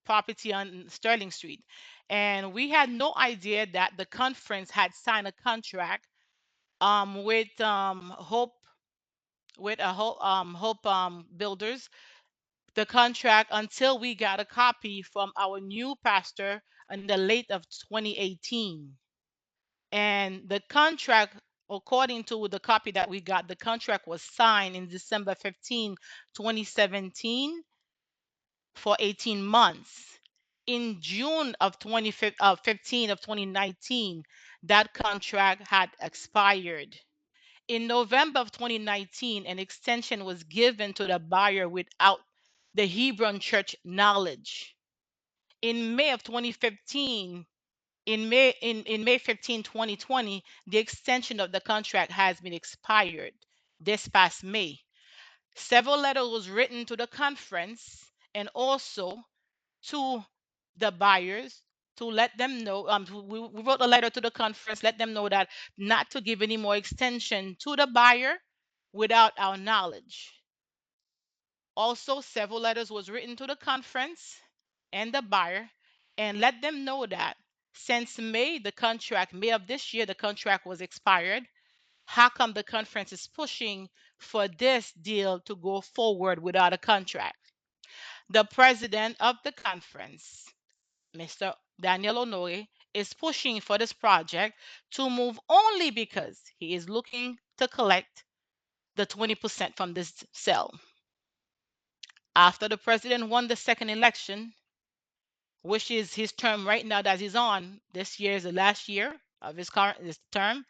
property on Sterling Street. And we had no idea that the conference had signed a contract with Hope Builders, the contract, until we got a copy from our new pastor in the late of 2018. And the contract, according to the copy that we got, the contract was signed in December 15, 2017 for 18 months. In June of 2015 of 2019, that contract had expired. In November of 2019, an extension was given to the buyer without the Hebron Church knowledge. In May of 2015, in May 15, 2020, the extension of the contract has been expired this past May. Several letters was written to the conference and also to the buyers to let them know. We wrote a letter to the conference, let them know that not to give any more extension to the buyer without our knowledge. Also, several letters was written to the conference and the buyer and let them know that since May of this year, the contract was expired. How come the conference is pushing for this deal to go forward without a contract? The president of the conference, Mr. Daniel Honore, is pushing for this project to move only because he is looking to collect the 20% from this sale. After the president won the second election, which is his term right now that he's on, this year is the last year of his term,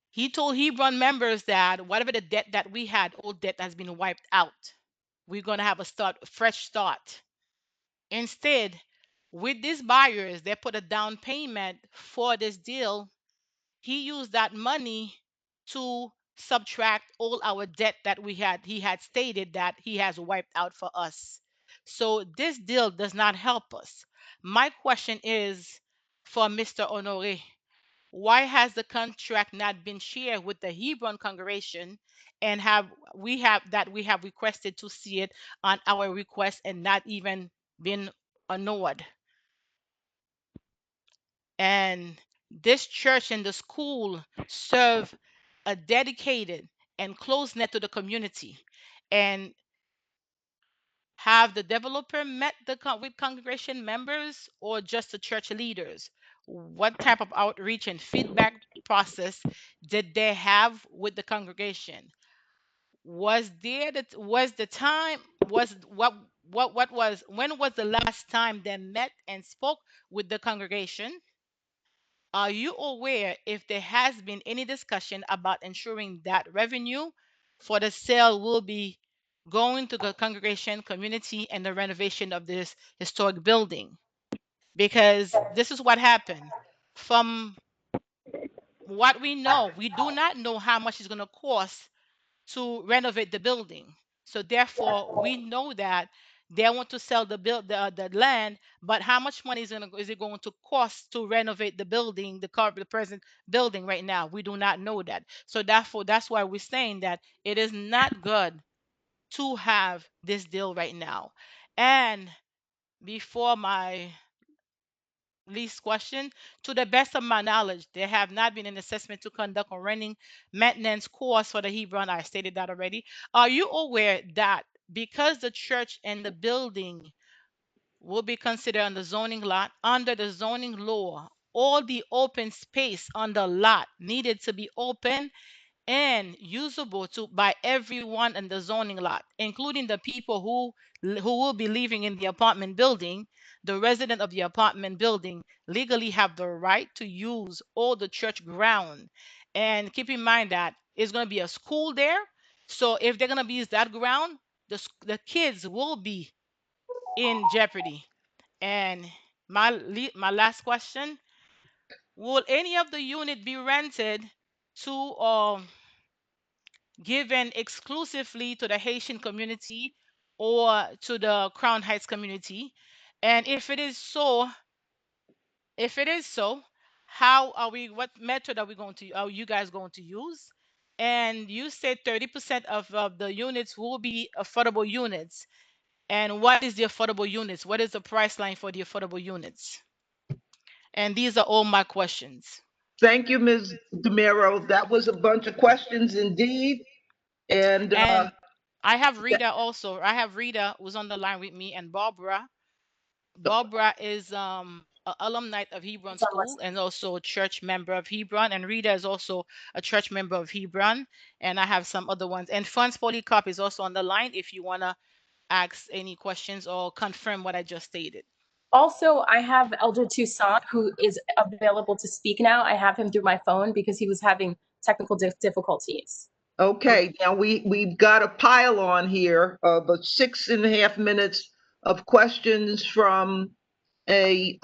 he told Hebron members that whatever the debt that we had, old debt has been wiped out. We're going to have a fresh start. Instead, with these buyers, they put a down payment for this deal. He used that money to subtract all our debt that we had. He had stated that he has wiped out for us. So this deal does not help us. My question is for Mr. Honore. Why has the contract not been shared with the Hebron congregation and we have requested to see it on our request and not even been honored? And this church and the school serve a dedicated and close net to the community. And have the developer met with congregation members or just the church leaders? What type of outreach and feedback process did they have with the congregation? Was there that was the time was what was when was the last time they met and spoke with the congregation? Are you aware if there has been any discussion about ensuring that revenue for the sale will be going to the congregation, community, and the renovation of this historic building? Because this is what happened. From what we know, we do not know how much it's going to cost to renovate the building. So therefore, we know that they want to sell the land, but how much money is it going to cost to renovate the building, the present building right now? We do not know that. So therefore, that's why we're saying that it is not good to have this deal right now. And before my least question, to the best of my knowledge, there have not been an assessment to conduct a running maintenance course for the Hebron. I stated that already. Are you aware that because the church and the building will be considered on the zoning lot, under the zoning law, all the open space on the lot needed to be open and usable by everyone in the zoning lot, including the people who will be living in the apartment building? The resident of the apartment building legally have the right to use all the church ground. And keep in mind that it's going to be a school there. So if they're going to use that ground, the kids will be in jeopardy. And my last question, will any of the unit be rented to given exclusively to the Haitian community or to the Crown Heights community? And if it is so, what method are you guys going to use? And you said 30% of the units will be affordable units. And what is the affordable units? What is the price line for the affordable units? And these are all my questions. Thank you, Ms. DeMiro. That was a bunch of questions indeed. And I have Rita also. I have Rita who's on the line with me, and Barbara. Barbara is an alumni of Hebron School and also a church member of Hebron. And Rita is also a church member of Hebron. And I have some other ones. And Franz Polycarp is also on the line if you want to ask any questions or confirm what I just stated. Also, I have Elder Toussaint, who is available to speak now. I have him through my phone because he was having technical difficulties. Okay, now we've got a pile on here of 6.5 minutes of questions from a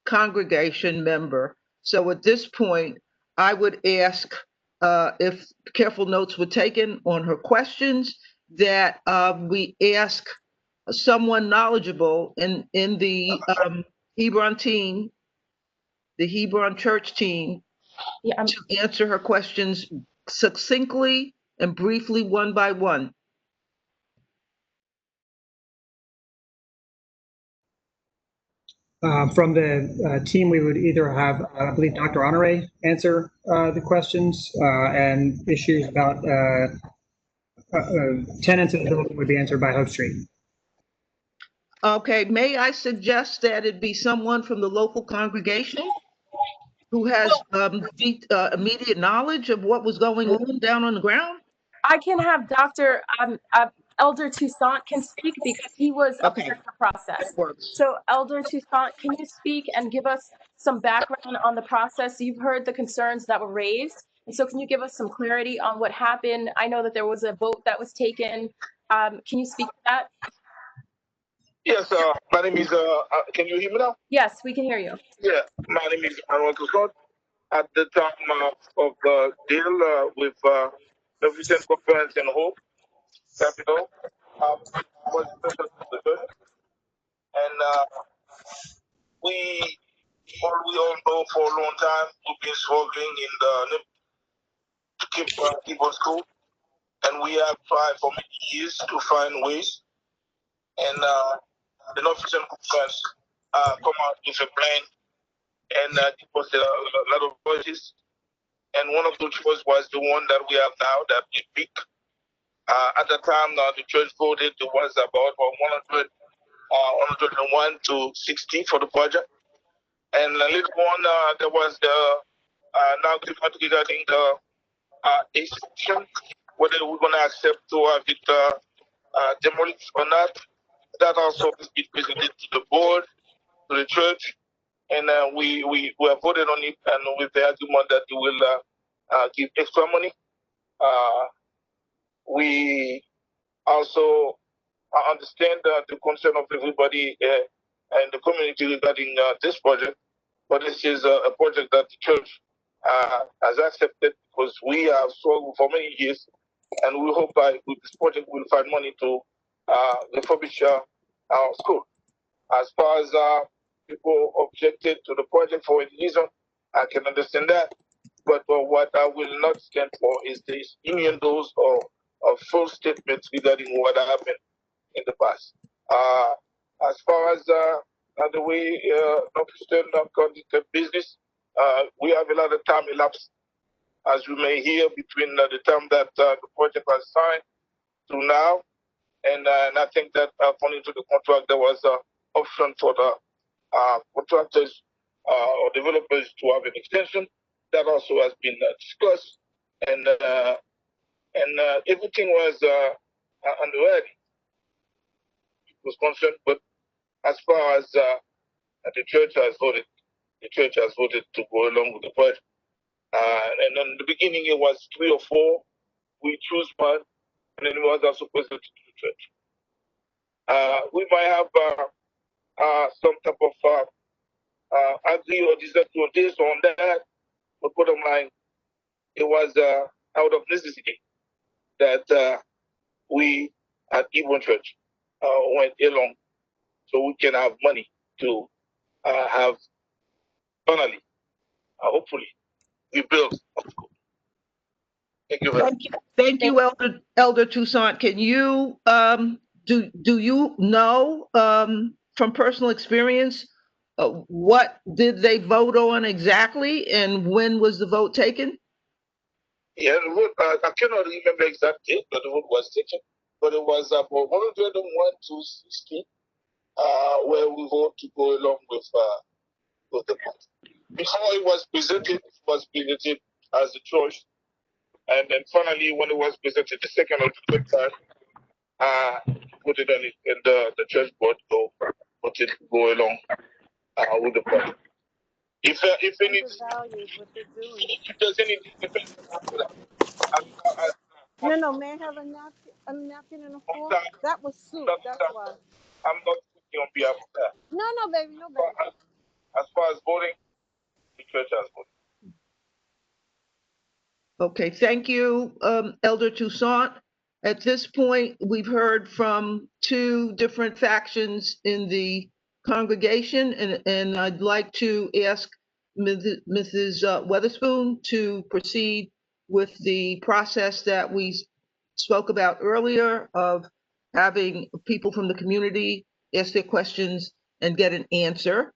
congregation member. So at this point, I would ask if careful notes were taken on her questions, that we ask someone knowledgeable in the Hebron team, the Hebron church team, to answer her questions succinctly and briefly, one by one. From the team, we would either have, I believe, Dr. Honore answer the questions, and issues about tenants in the building would be answered by Hope Street. Okay, may I suggest that it be someone from the local congregation who has deep, immediate knowledge of what was going on down on the ground? I can have Elder Toussaint can speak because he was a part of the process. So Elder Toussaint, can you speak and give us some background on the process? You've heard the concerns that were raised. And so can you give us some clarity on what happened? I know that there was a vote that was taken. Can you speak to that? Yes, my name is, can you hear me now? Yes, we can hear you. Yeah, my name is Manuel Toussaint. At the time of the deal with the recent conference in Hope Capital, was present at the church. And we all know for a long time we've been struggling to keep on school. And we have tried for many years to find ways. And the North-Eastern Conference come out with a plan, and it was a lot of choices. And one of those choices was the one that we have now, that we pick. At the time, the church voted, it was about 101 to 60 for the project. And later on, there was the now regarding the exception, whether we're going to accept to have it demolished or not. That also has been presented to the board, to the church, and we have voted on it, and with the argument that we will give extra money. We also understand the concern of everybody in the community regarding this project, but this is a project that the church has accepted because we have struggled for many years, and we hope with this project we'll find money to refurbish our school. As far as people objected to the project for a reason, I can understand that. But what I will not stand for is this innuendos or false statements regarding what happened in the past. As far as the way Northeastern conducted business, we have a lot of time elapsed, as you may hear, between the time that the project was signed to now. And I think that according to the contract, there was an option for the contractors or developers to have an extension. That also has been discussed, and everything was on the ready. It was concerned, but as far as the church has voted, to go along with the project. And in the beginning, it was 3 or 4. We choose one, and then it was also presented to the church. We might have some type of agree or disagree on this or on that, but bottom line, it was out of necessity that we at Hebron Church went along so we can have money to have finally, hopefully, rebuild our school. Thank you very much. Thank you, Elder Toussaint. Can you do you know from personal experience what did they vote on exactly, and when was the vote taken? Yeah, the vote, I cannot remember exactly, but the vote was taken. But it was about 101 to 60, where we voted to go along with the plan. Before it was presented as a choice, and then finally, when it was presented the second or third time, put it on it, and the church board go continue to go along with the project. If any, if there's any independent after that, No, may I have a napkin and a fork? That was soup, that's why. I'm not speaking on behalf of that. No, baby, no, baby. As far as voting, the church has voted. Okay, thank you, Elder Toussaint. At this point, we've heard from two different factions in the congregation, and I'd like to ask Mrs. Weatherspoon to proceed with the process that we spoke about earlier of having people from the community ask their questions and get an answer,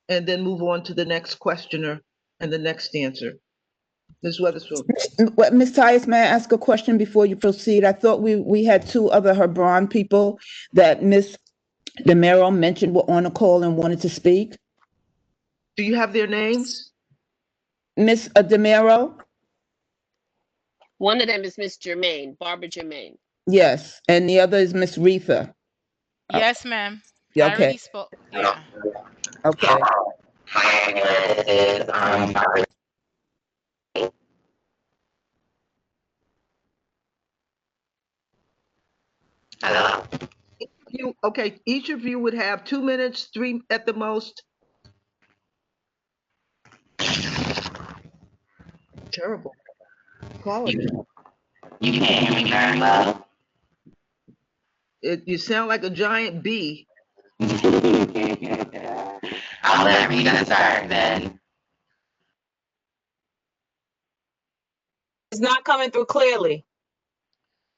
and then move on to the next questioner and the next answer. Ms. Weatherspoon. Ms. Tice, may I ask a question before you proceed? I thought we had two other Hebron people that Ms. DeMero mentioned were on a call and wanted to speak. Do you have their names? Ms. DeMero? One of them is Miss Germain, Barbara Germain. Yes, and the other is Miss Retha. Yes, ma'am. Yeah, I already okay. spoke. Yeah. Okay. Okay, each of you would have 2 minutes, 3 at the most. Terrible quality. You can't hear me very well. You sound like a giant bee. I'll let Rita start then. It's not coming through clearly.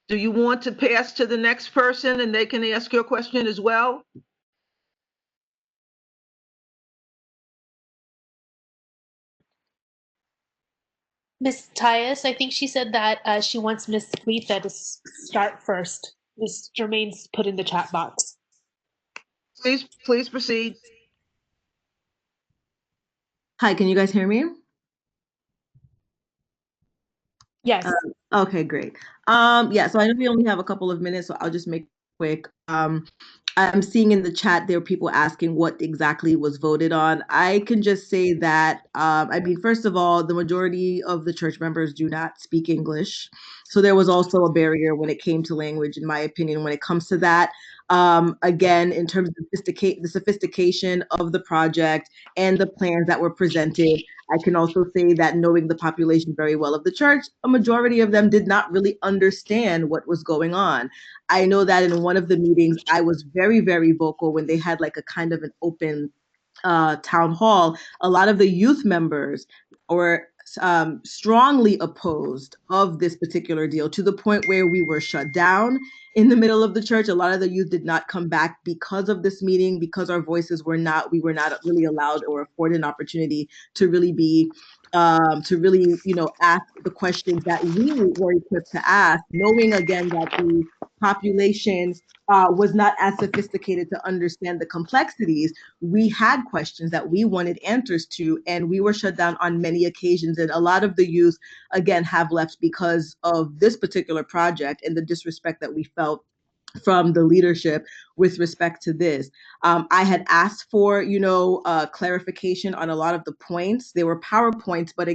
Do you want to pass to the next person and they can ask your question as well? Miss Tyus, I think she said that she wants Miss Letha to start first. Miss Germain's put in the chat box. Please proceed. Hi, can you guys hear me? Yes. Okay, great. Yeah, so I know we only have a couple of minutes, so I'll just make it quick. I'm seeing in the chat there are people asking what exactly was voted on. I can just say that, I mean, first of all, the majority of the church members do not speak English. So there was also a barrier when it came to language, in my opinion, when it comes to that. Again, in terms of the sophistication of the project and the plans that were presented, I can also say that knowing the population very well of the church, a majority of them did not really understand what was going on. I know that in one of the meetings, I was very, very vocal when they had like a kind of an open town hall. A lot of the youth members were strongly opposed of this particular deal, to the point where we were shut down in the middle of the church. A lot of the youth did not come back because of this meeting, because our voices we were not really allowed or afforded an opportunity to really be ask the questions that we were equipped to ask, knowing again that the population was not as sophisticated to understand the complexities. We had questions that we wanted answers to, and we were shut down on many occasions. And a lot of the youth, again, have left because of this particular project and the disrespect that we felt from the leadership with respect to this. I had asked for, clarification on a lot of the points. They were PowerPoints, but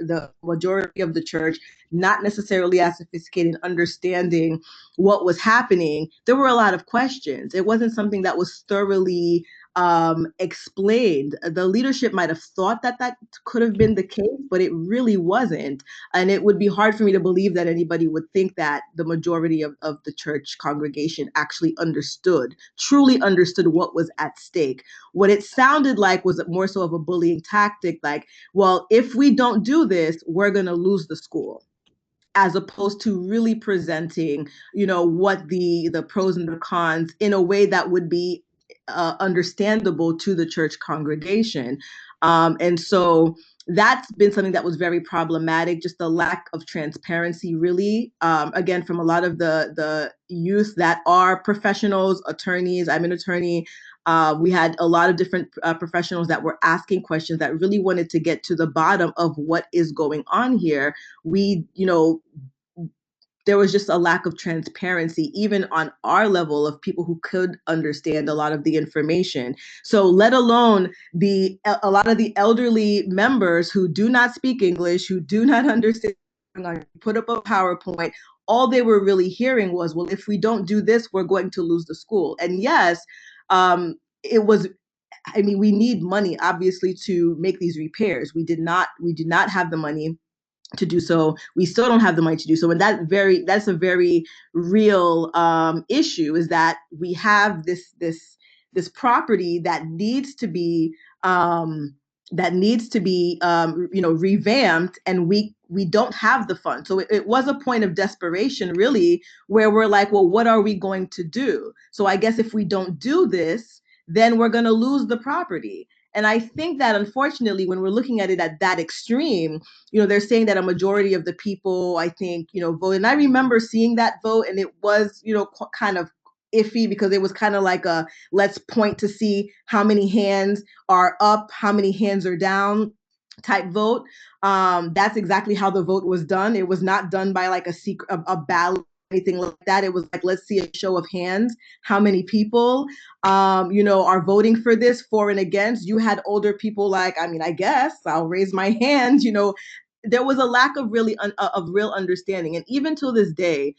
the majority of the church, not necessarily as sophisticated in understanding what was happening. There were a lot of questions. It wasn't something that was thoroughly explained. The leadership might have thought that could have been the case, but it really wasn't. And it would be hard for me to believe that anybody would think that the majority of the church congregation actually truly understood what was at stake. What it sounded like was more so of a bullying tactic, like, well, if we don't do this, we're going to lose the school, as opposed to really presenting, what the pros and the cons in a way that would be understandable to the church congregation. And so that's been something that was very problematic, just the lack of transparency, really, again, from a lot of the youth that are professionals, attorneys. I'm an attorney. We had a lot of different professionals that were asking questions that really wanted to get to the bottom of what is going on here. We, there was just a lack of transparency, even on our level of people who could understand a lot of the information. So let alone a lot of the elderly members who do not speak English, who do not understand, put up a PowerPoint. All they were really hearing was, well, if we don't do this, we're going to lose the school. And yes, it was, I mean, we need money, obviously, to make these repairs. We did not have the money to do so. We still don't have the money to do so. And that's a very real issue, is that we have this property that needs to be revamped, and we don't have the funds. So it was a point of desperation, really, where we're like, well, what are we going to do? So I guess if we don't do this, then we're going to lose the property. And I think that, unfortunately, when we're looking at it at that extreme, they're saying that a majority of the people, I think, voted. And I remember seeing that vote, and it was, kind of iffy, because it was kind of like a, let's point to see how many hands are up, how many hands are down type vote. That's exactly how the vote was done. It was not done by like a ballot, anything like that. It was like, let's see a show of hands. How many people, are voting for this, for and against? You had older people like, I guess I'll raise my hand. There was a lack of real understanding. And even till this day,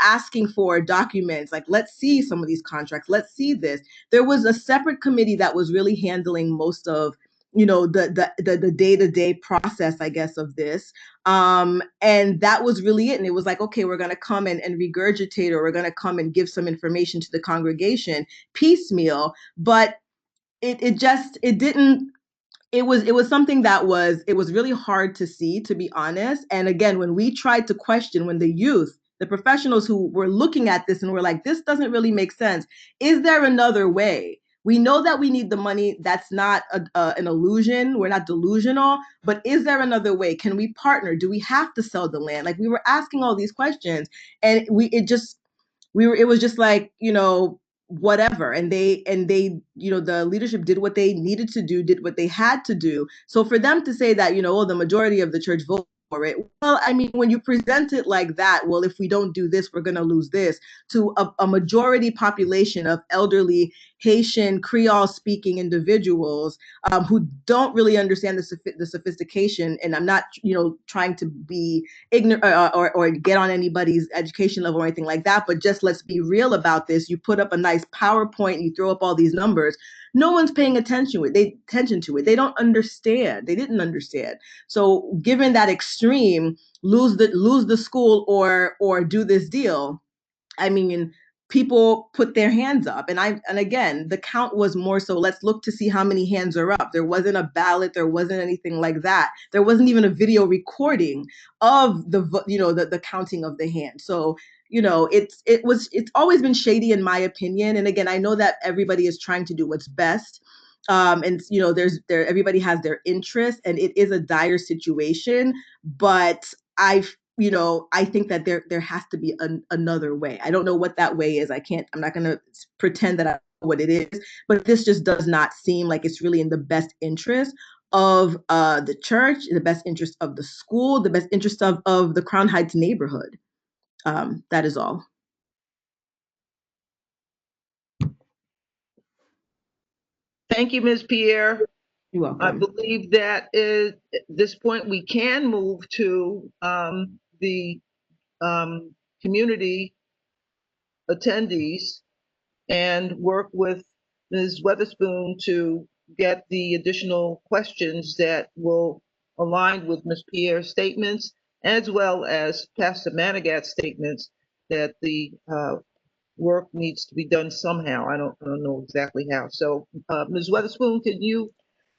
asking for documents, like, let's see some of these contracts, let's see this. There was a separate committee that was really handling most of the day-to-day process, I guess, of this. And that was really it. And it was like, okay, we're going to come and regurgitate, or we're going to come and give some information to the congregation piecemeal. But it was something that it was really hard to see, to be honest. And again, when we tried to question, when the professionals who were looking at this and were like, this doesn't really make sense. Is there another way? We know that we need the money. That's not an illusion. We're not delusional. But is there another way? Can we partner? Do we have to sell the land? Like, we were asking all these questions, and it was just like, whatever. And they, the leadership did what they needed to do, did what they had to do. So for them to say that, the majority of the church voted for it. Well, when you present it like that, well, if we don't do this, we're going to lose this, to a majority population of elderly Haitian Creole speaking individuals who don't really understand the sophistication. And I'm not, trying to be ignorant or get on anybody's education level or anything like that, but just let's be real about this. You put up a nice PowerPoint and you throw up all these numbers. No one's paying attention to it. They don't understand. They didn't understand. So given that extreme, lose the school or do this deal, people put their hands up. And again, the count was more so, let's look to see how many hands are up. There wasn't a ballot. There wasn't anything like that. There wasn't even a video recording of the counting of the hands. So, it's always been shady, in my opinion. And again, I know that everybody is trying to do what's best. And everybody has their interests, and it is a dire situation, but I think that there has to be another way. I don't know what that way is. I'm not going to pretend that I know what it is, but this just does not seem like it's really in the best interest of the church, the best interest of the school, the best interest of the Crown Heights neighborhood. That is all. Thank you, Ms. Pierre. You're welcome. I believe that at this point we can move to the community attendees and work with Ms. Weatherspoon to get the additional questions that will align with Ms. Pierre's statements, as well as Pastor Manigat's statements that the work needs to be done somehow. I don't know exactly how. So Ms. Weatherspoon, can you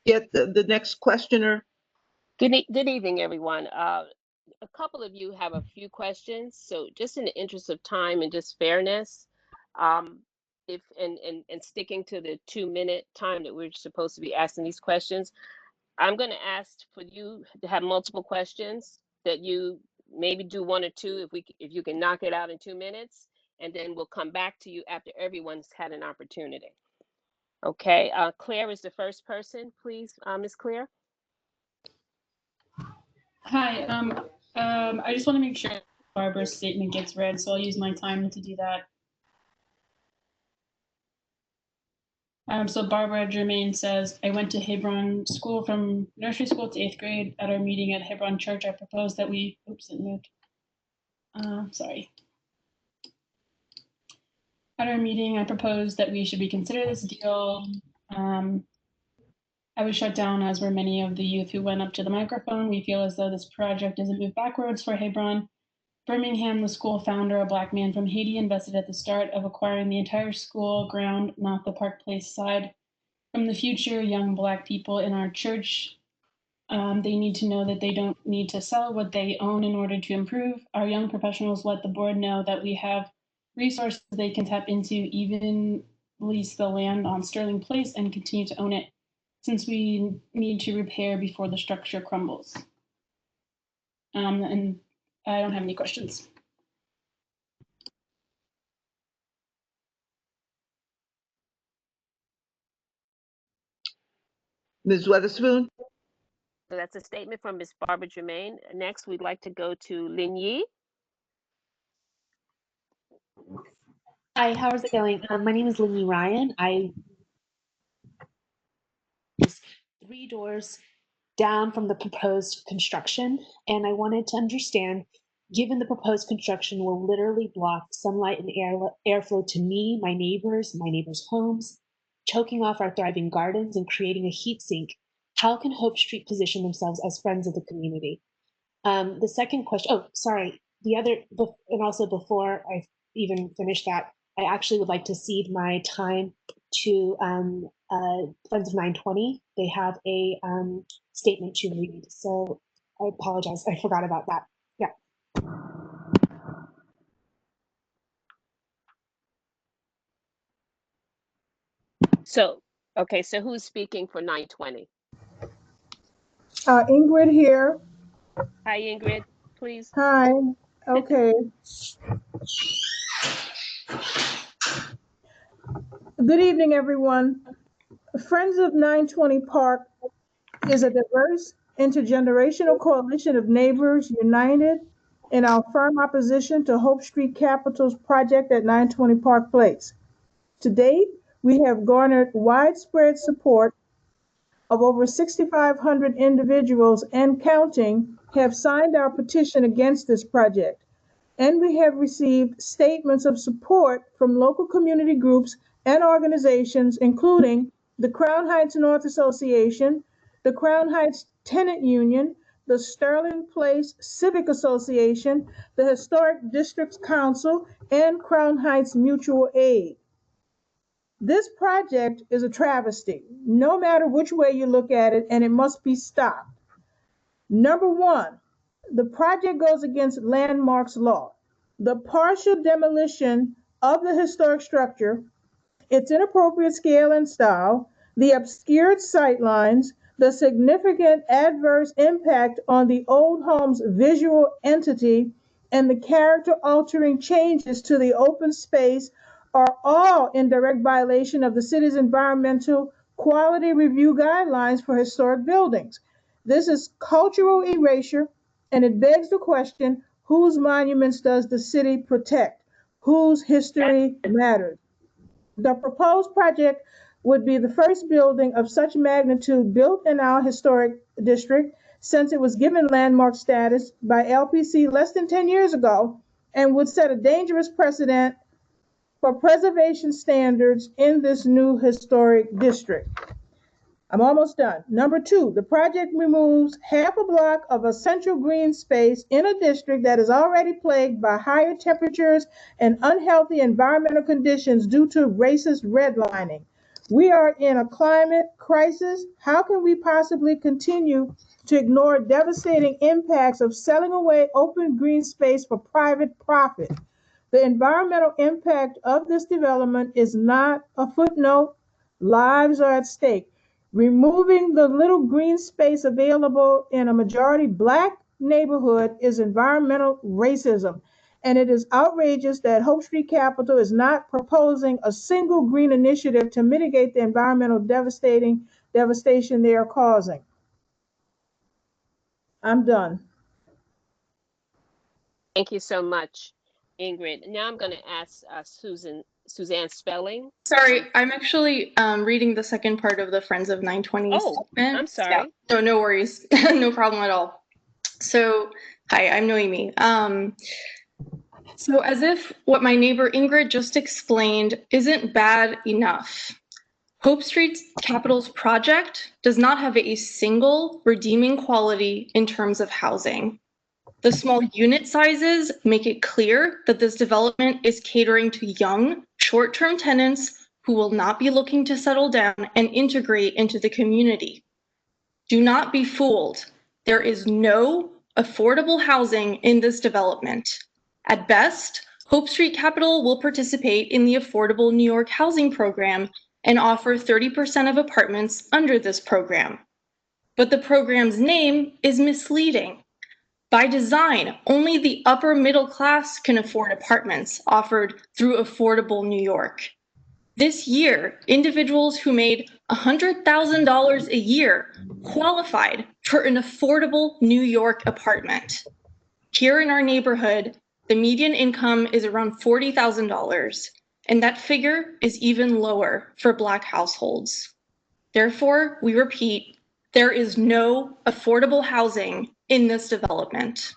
get the next questioner? Good evening, everyone. A couple of you have a few questions, so just in the interest of time and just fairness, if and sticking to the 2-minute time that we're supposed to be asking these questions, I'm going to ask for you to have multiple questions, that you maybe do 1 or 2 if you can knock it out in 2 minutes, and then we'll come back to you after everyone's had an opportunity. Okay, Claire is the first person, please, Ms. Claire. Hi, I just want to make sure Barbara's statement gets read, so I'll use my time to do that. So Barbara Germain says, I went to Hebron School from nursery school to 8th grade. At our meeting at Hebron Church, I proposed that we, oops, it moved. Sorry. At our meeting, I proposed that we should reconsider this deal. I was shut down, as were many of the youth who went up to the microphone. We feel as though this project doesn't move backwards for Hebron. Birmingham, the school founder, a Black man from Haiti, invested at the start of acquiring the entire school ground, not the Park Place side. From the future young Black people in our church, they need to know that they don't need to sell what they own in order to improve. Our young professionals let the board know that we have resources they can tap into, even lease the land on Sterling Place and continue to own it, since we need to repair before the structure crumbles. And I don't have any questions. Ms. Weatherspoon? So that's a statement from Ms. Barbara Germain. Next, we'd like to go to Lin Yi. Hi, how's it going? My name is Lindsay Ryan. I was 3 doors down from the proposed construction, and I wanted to understand, given the proposed construction will literally block sunlight and airflow to me, my neighbors' homes, choking off our thriving gardens and creating a heat sink, how can Hope Street position themselves as friends of the community? The second question, oh, sorry, and also before I even finish that, I actually would like to cede my time to Friends of 920. They have a statement to read, so I apologize, I forgot about that. Yeah. So, okay, so who's speaking for 920? Ingrid here. Hi, Ingrid, please. Hi. Okay. Good evening, everyone. Friends of 920 Park is a diverse, intergenerational coalition of neighbors united in our firm opposition to Hope Street Capital's project at 920 Park Place. To date, we have garnered widespread support of over 6,500 individuals and counting have signed our petition against this project. And we have received statements of support from local community groups and organizations, including the Crown Heights North Association, the Crown Heights Tenant Union, the Sterling Place Civic Association, the Historic Districts Council, and Crown Heights Mutual Aid. This project is a travesty, no matter which way you look at it, and it must be stopped. Number one, the project goes against landmarks law. The partial demolition of the historic structure, its inappropriate scale and style, the obscured sightlines, the significant adverse impact on the old home's visual entity, and the character-altering changes to the open space are all in direct violation of the city's environmental quality review guidelines for historic buildings. This is cultural erasure, and it begs the question, whose monuments does the city protect? Whose history matters? The proposed project would be the first building of such magnitude built in our historic district since it was given landmark status by LPC less than 10 years ago, and would set a dangerous precedent for preservation standards in this new historic district. I'm almost done. Number two, the project removes half a block of a central green space in a district that is already plagued by higher temperatures and unhealthy environmental conditions due to racist redlining. We are in a climate crisis. How can we possibly continue to ignore devastating impacts of selling away open green space for private profit? The environmental impact of this development is not a footnote. Lives are at stake. Removing the little green space available in a majority Black neighborhood is environmental racism. And it is outrageous that Hope Street Capital is not proposing a single green initiative to mitigate the environmental devastation they are causing. I'm done. Thank you so much, Ingrid. Now I'm going to ask Suzanne Spelling. Sorry, I'm actually reading the second part of the Friends of 920 Oh, statement. I'm sorry. Yeah, no worries. No problem at all. So, hi, I'm Noemi. So as if what my neighbor Ingrid just explained isn't bad enough, Hope Street Capital's project does not have a single redeeming quality in terms of housing. The small unit sizes make it clear that this development is catering to young, short-term tenants who will not be looking to settle down and integrate into the community. Do not be fooled. There is no affordable housing in this development. At best, Hope Street Capital will participate in the Affordable New York Housing Program and offer 30% of apartments under this program. But the program's name is misleading. By design, only the upper middle class can afford apartments offered through Affordable New York. This year, individuals who made $100,000 a year qualified for an affordable New York apartment. Here in our neighborhood, the median income is around $40,000, and that figure is even lower for Black households. Therefore, we repeat, there is no affordable housing in this development.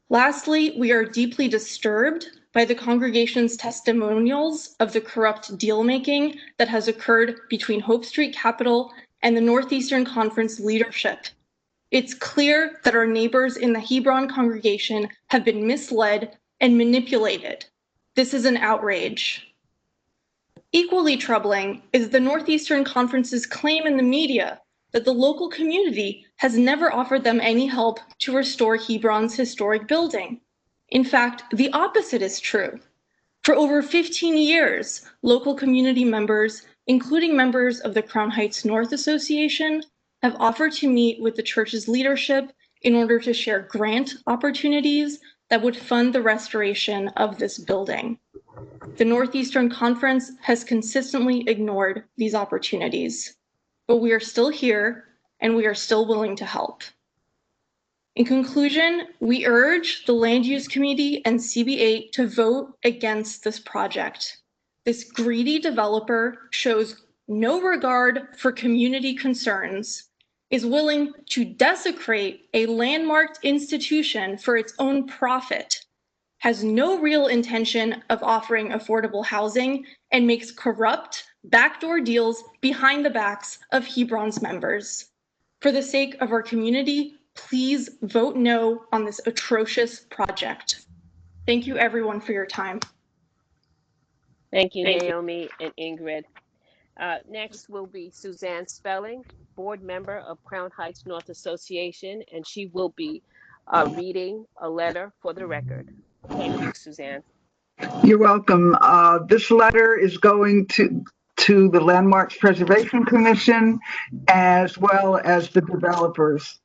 Lastly, we are deeply disturbed by the congregation's testimonials of the corrupt deal-making that has occurred between Hope Street Capital and the Northeastern Conference leadership. It's clear that our neighbors in the Hebron congregation have been misled and manipulated. This is an outrage. Equally troubling is the Northeastern Conference's claim in the media that the local community has never offered them any help to restore Hebron's historic building. In fact, the opposite is true. For over 15 years, local community members, including members of the Crown Heights North Association, have offered to meet with the church's leadership in order to share grant opportunities that would fund the restoration of this building. The Northeastern Conference has consistently ignored these opportunities, but we are still here and we are still willing to help. In conclusion, we urge the Land Use Committee and CB8 to vote against this project. This greedy developer shows no regard for community concerns, is willing to desecrate a landmarked institution for its own profit, has no real intention of offering affordable housing, and makes corrupt, backdoor deals behind the backs of Hebron's members. For the sake of our community, please vote no on this atrocious project. Thank you everyone for your time. Thank you, Naomi and Ingrid. Next will be Suzanne Spelling, board member of Crown Heights North Association, and she will be reading a letter for the record. Thank you, Suzanne. You're welcome. This letter is going to the Landmarks Preservation Commission as well as the developers.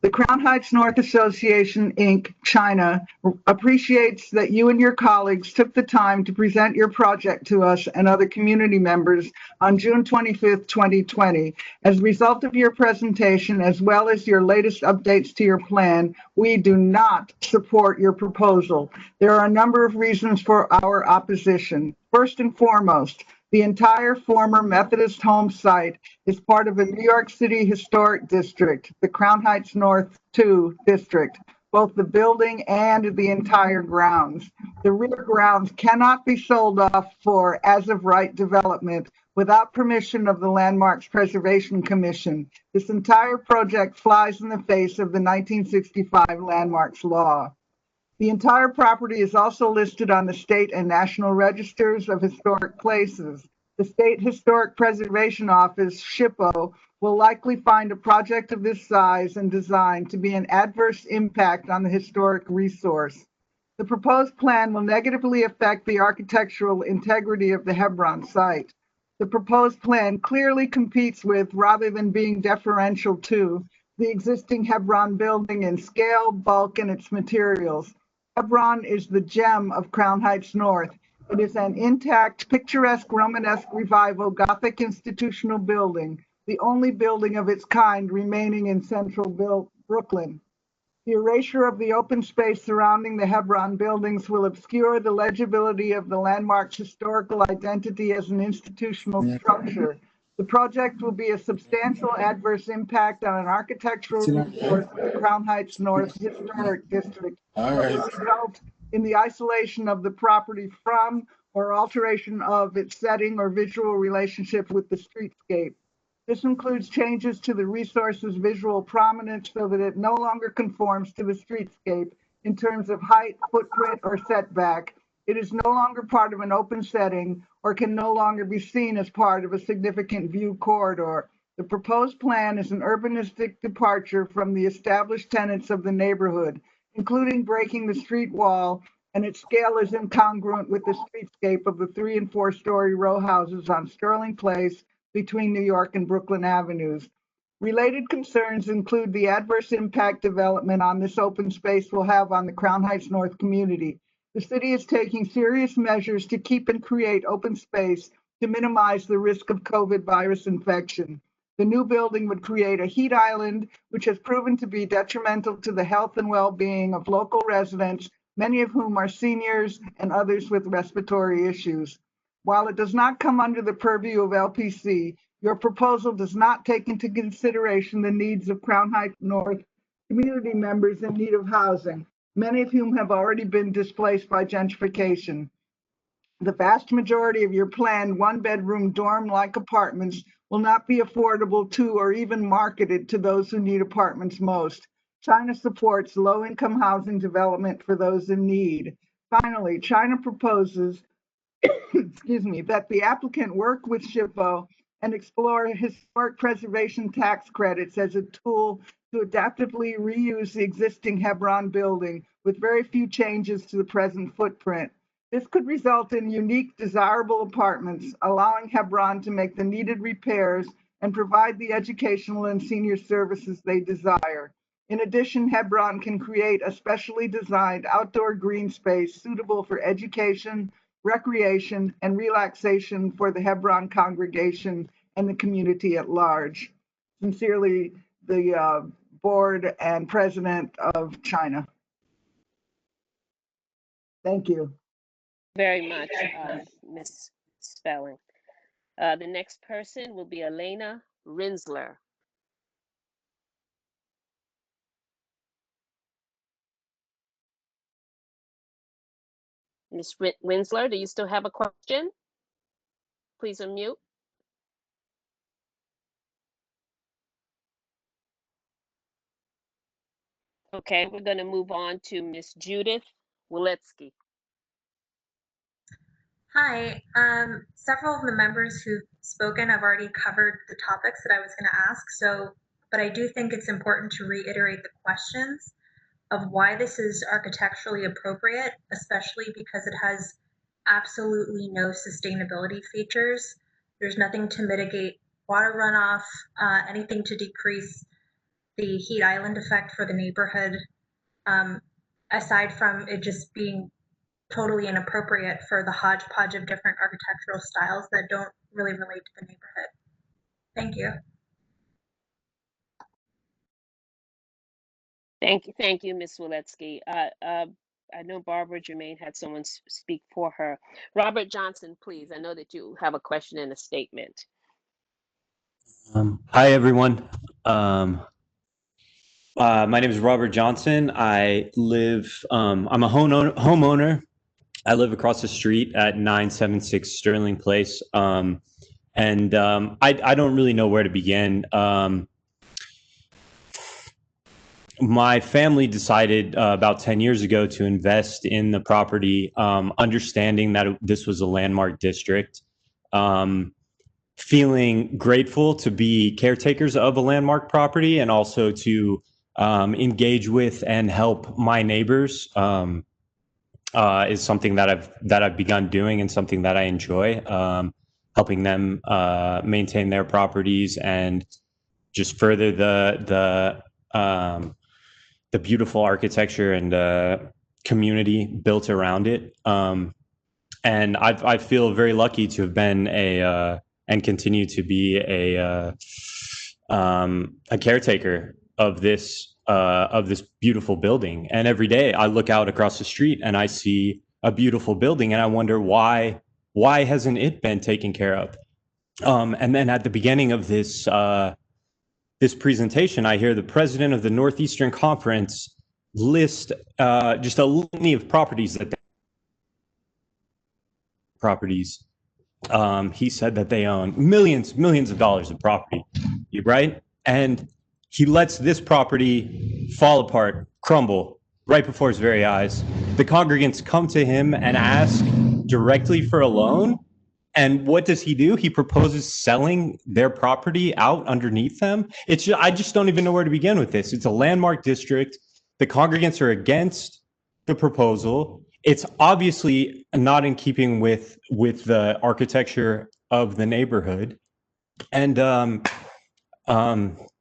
The Crown Heights North Association, Inc., China, appreciates that you and your colleagues took the time to present your project to us and other community members on June 25th, 2020. As a result of your presentation, as well as your latest updates to your plan, we do not support your proposal. There are a number of reasons for our opposition. First and foremost, the entire former Methodist home site is part of a New York City historic district, the Crown Heights North 2 district, both the building and the entire grounds. The rear grounds cannot be sold off for as-of-right development without permission of the Landmarks Preservation Commission. This entire project flies in the face of the 1965 Landmarks Law. The entire property is also listed on the state and national registers of historic places. The State Historic Preservation Office, SHPO, will likely find a project of this size and design to be an adverse impact on the historic resource. The proposed plan will negatively affect the architectural integrity of the Hebron site. The proposed plan clearly competes with, rather than being deferential to, the existing Hebron building in scale, bulk, and its materials. Hebron is the gem of Crown Heights North. It is an intact, picturesque Romanesque Revival Gothic institutional building, the only building of its kind remaining in central Brooklyn. The erasure of the open space surrounding the Hebron buildings will obscure the legibility of the landmark's historical identity as an institutional structure. The project will be a substantial adverse impact on an architectural resource of the Crown Heights North Historic District. All right. Will result in the isolation of the property from or alteration of its setting or visual relationship with the streetscape. This includes changes to the resource's visual prominence so that it no longer conforms to the streetscape in terms of height, footprint, or setback. It is no longer part of an open setting or can no longer be seen as part of a significant view corridor. The proposed plan is an urbanistic departure from the established tenets of the neighborhood, including breaking the street wall, and its scale is incongruent with the streetscape of the 3- and 4-story row houses on Sterling Place between New York and Brooklyn Avenues. Related concerns include the adverse impact development on this open space will have on the Crown Heights North community. The city is taking serious measures to keep and create open space to minimize the risk of COVID virus infection. The new building would create a heat island, which has proven to be detrimental to the health and well-being of local residents, many of whom are seniors and others with respiratory issues. While it does not come under the purview of LPC, your proposal does not take into consideration the needs of Crown Heights North community members in need of housing, many of whom have already been displaced by gentrification. The vast majority of your planned one-bedroom dorm-like apartments will not be affordable to or even marketed to those who need apartments most. China supports low-income housing development for those in need. Finally, China proposes excuse me, that the applicant work with SHPO and explore historic preservation tax credits as a tool to adaptively reuse the existing Hebron building with very few changes to the present footprint. This could result in unique, desirable apartments, allowing Hebron to make the needed repairs and provide the educational and senior services they desire. In addition, Hebron can create a specially designed outdoor green space suitable for education, recreation, and relaxation for the Hebron congregation and the community at large. Sincerely, the board and president of China. Thank you. Very much, Ms. Spelling. The next person will be Elena Rinsler. Ms. Winsler, do you still have a question? Please unmute. Okay, we're going to move on to Ms. Judith Waletsky. Hi, several of the members who've spoken have already covered the topics that I was going to ask, but I do think it's important to reiterate the questions of why this is architecturally appropriate, especially because it has absolutely no sustainability features. There's nothing to mitigate water runoff, anything to decrease the heat island effect for the neighborhood, aside from it just being totally inappropriate for the hodgepodge of different architectural styles that don't really relate to the neighborhood. Thank you. Thank you, Ms. Waletsky. I know Barbara Jermaine had someone speak for her. Robert Johnson, please. I know that you have a question and a statement. Hi, everyone. My name is Robert Johnson. I live, I'm a homeowner. I live across the street at 976 Sterling Place. I don't really know where to begin. My family decided about 10 years ago to invest in the property, understanding that this was a landmark district, feeling grateful to be caretakers of a landmark property and also to engage with and help my neighbors is something that I've begun doing and something that I enjoy, helping them maintain their properties and just further the beautiful architecture and community built around it. And I feel very lucky to have been and continue to be a caretaker of this of this beautiful building. And every day I look out across the street and I see a beautiful building, and I wonder why hasn't it been taken care of? And then at the beginning of this this presentation, I hear the president of the Northeastern Conference list just a litany of properties that he said that they own millions of dollars of property, right? And he lets this property fall apart, crumble right before his very eyes. The congregants come to him and ask directly for a loan. And what does he do? He proposes selling their property out underneath them. I just don't even know where to begin with this. It's a landmark district. The congregants are against the proposal. It's obviously not in keeping with the architecture of the neighborhood. And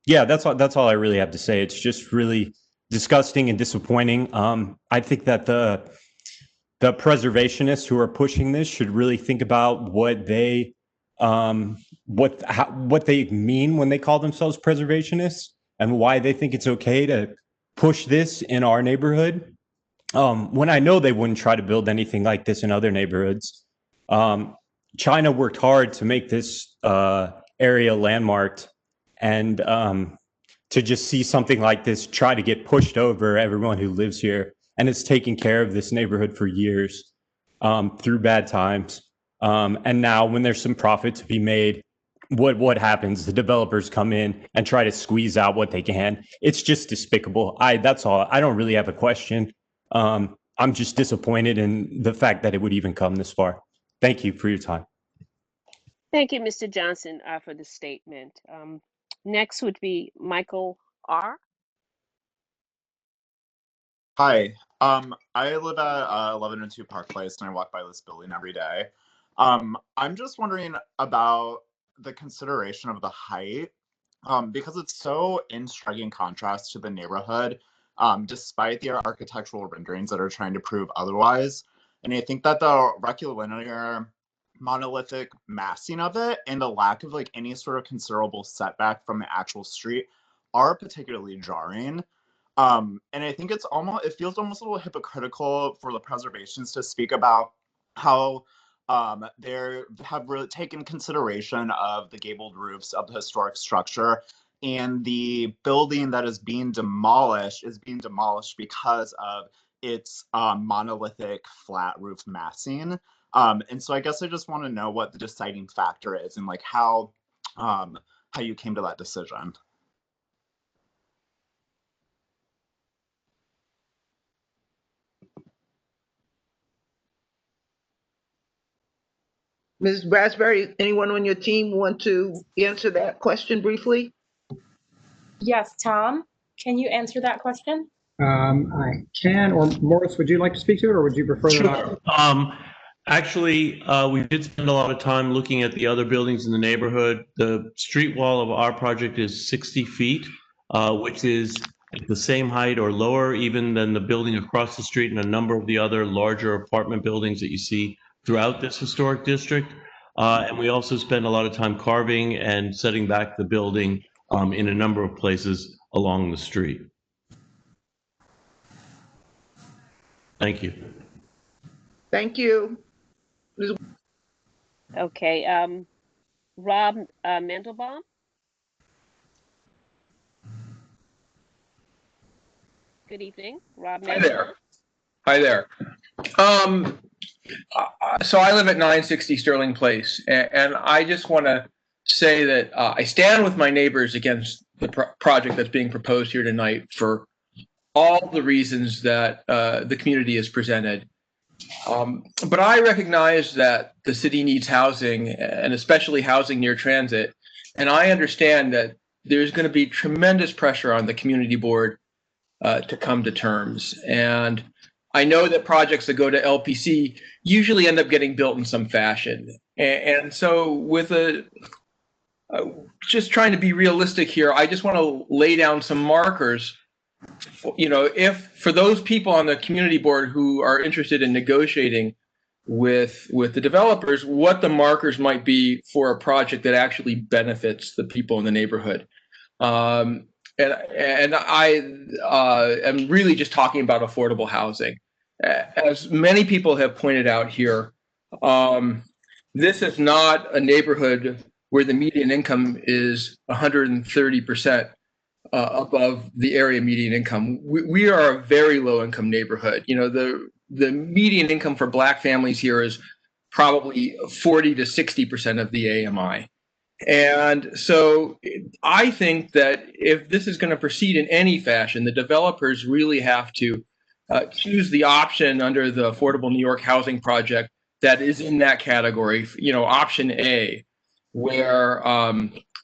yeah, that's all I really have to say. It's just really disgusting and disappointing. I think that the preservationists who are pushing this should really think about what they mean when they call themselves preservationists, and why they think it's okay to push this in our neighborhood, when I know they wouldn't try to build anything like this in other neighborhoods. China worked hard to make this area landmarked, and to just see something like this try to get pushed over everyone who lives here and has taken care of this neighborhood for years through bad times. And now when there's some profit to be made, what happens? The developers come in and try to squeeze out what they can. It's just despicable. That's all. I don't really have a question. I'm just disappointed in the fact that it would even come this far. Thank you for your time. Thank you, Mr. Johnson, for the statement. Next would be Michael R. Hi, I live at 1102 Park Place, and I walk by this building every day. I'm just wondering about the consideration of the height, because it's so in striking contrast to the neighborhood, despite the architectural renderings that are trying to prove otherwise. And I think that the rectilinear monolithic massing of it and the lack of like any sort of considerable setback from the actual street are particularly jarring. And I think it feels almost a little hypocritical for the preservationists to speak about how they have really taken consideration of the gabled roofs of the historic structure, and the building that is being demolished because of its monolithic flat roof massing. And so I guess I just want to know what the deciding factor is, and like how you came to that decision. Ms. Brasbury, anyone on your team want to answer that question briefly? Yes, Tom, can you answer that question? I can, or Morris, would you like to speak to it, or would you prefer that? Sure. Actually, we did spend a lot of time looking at the other buildings in the neighborhood. The street wall of our project is 60 feet, which is the same height or lower even than the building across the street and a number of the other larger apartment buildings that you see throughout this historic district. And we also spend a lot of time carving and setting back the building in a number of places along the street. Thank you. Thank you. Okay, Rob Mandelbaum. Good evening, Rob Mandelbaum. Hi there. So I live at 960 Sterling Place, and I just want to say that I stand with my neighbors against the project that's being proposed here tonight for all the reasons that the community has presented. But I recognize that the city needs housing, and especially housing near transit. And I understand that there's going to be tremendous pressure on the community board to come to terms. And I know that projects that go to LPC usually end up getting built in some fashion. And so with just trying to be realistic here, I just want to lay down some markers. You know, if for those people on the community board who are interested in negotiating with the developers, what the markers might be for a project that actually benefits the people in the neighborhood. and I am really just talking about affordable housing. As many people have pointed out here, this is not a neighborhood where the median income is 130% above the area median income. We are a very low income neighborhood. You know, the median income for Black families here is probably 40 to 60% of the AMI. And so I think that if this is going to proceed in any fashion, the developers really have to choose the option under the Affordable New York Housing Project that is in that category, you know, option A, where,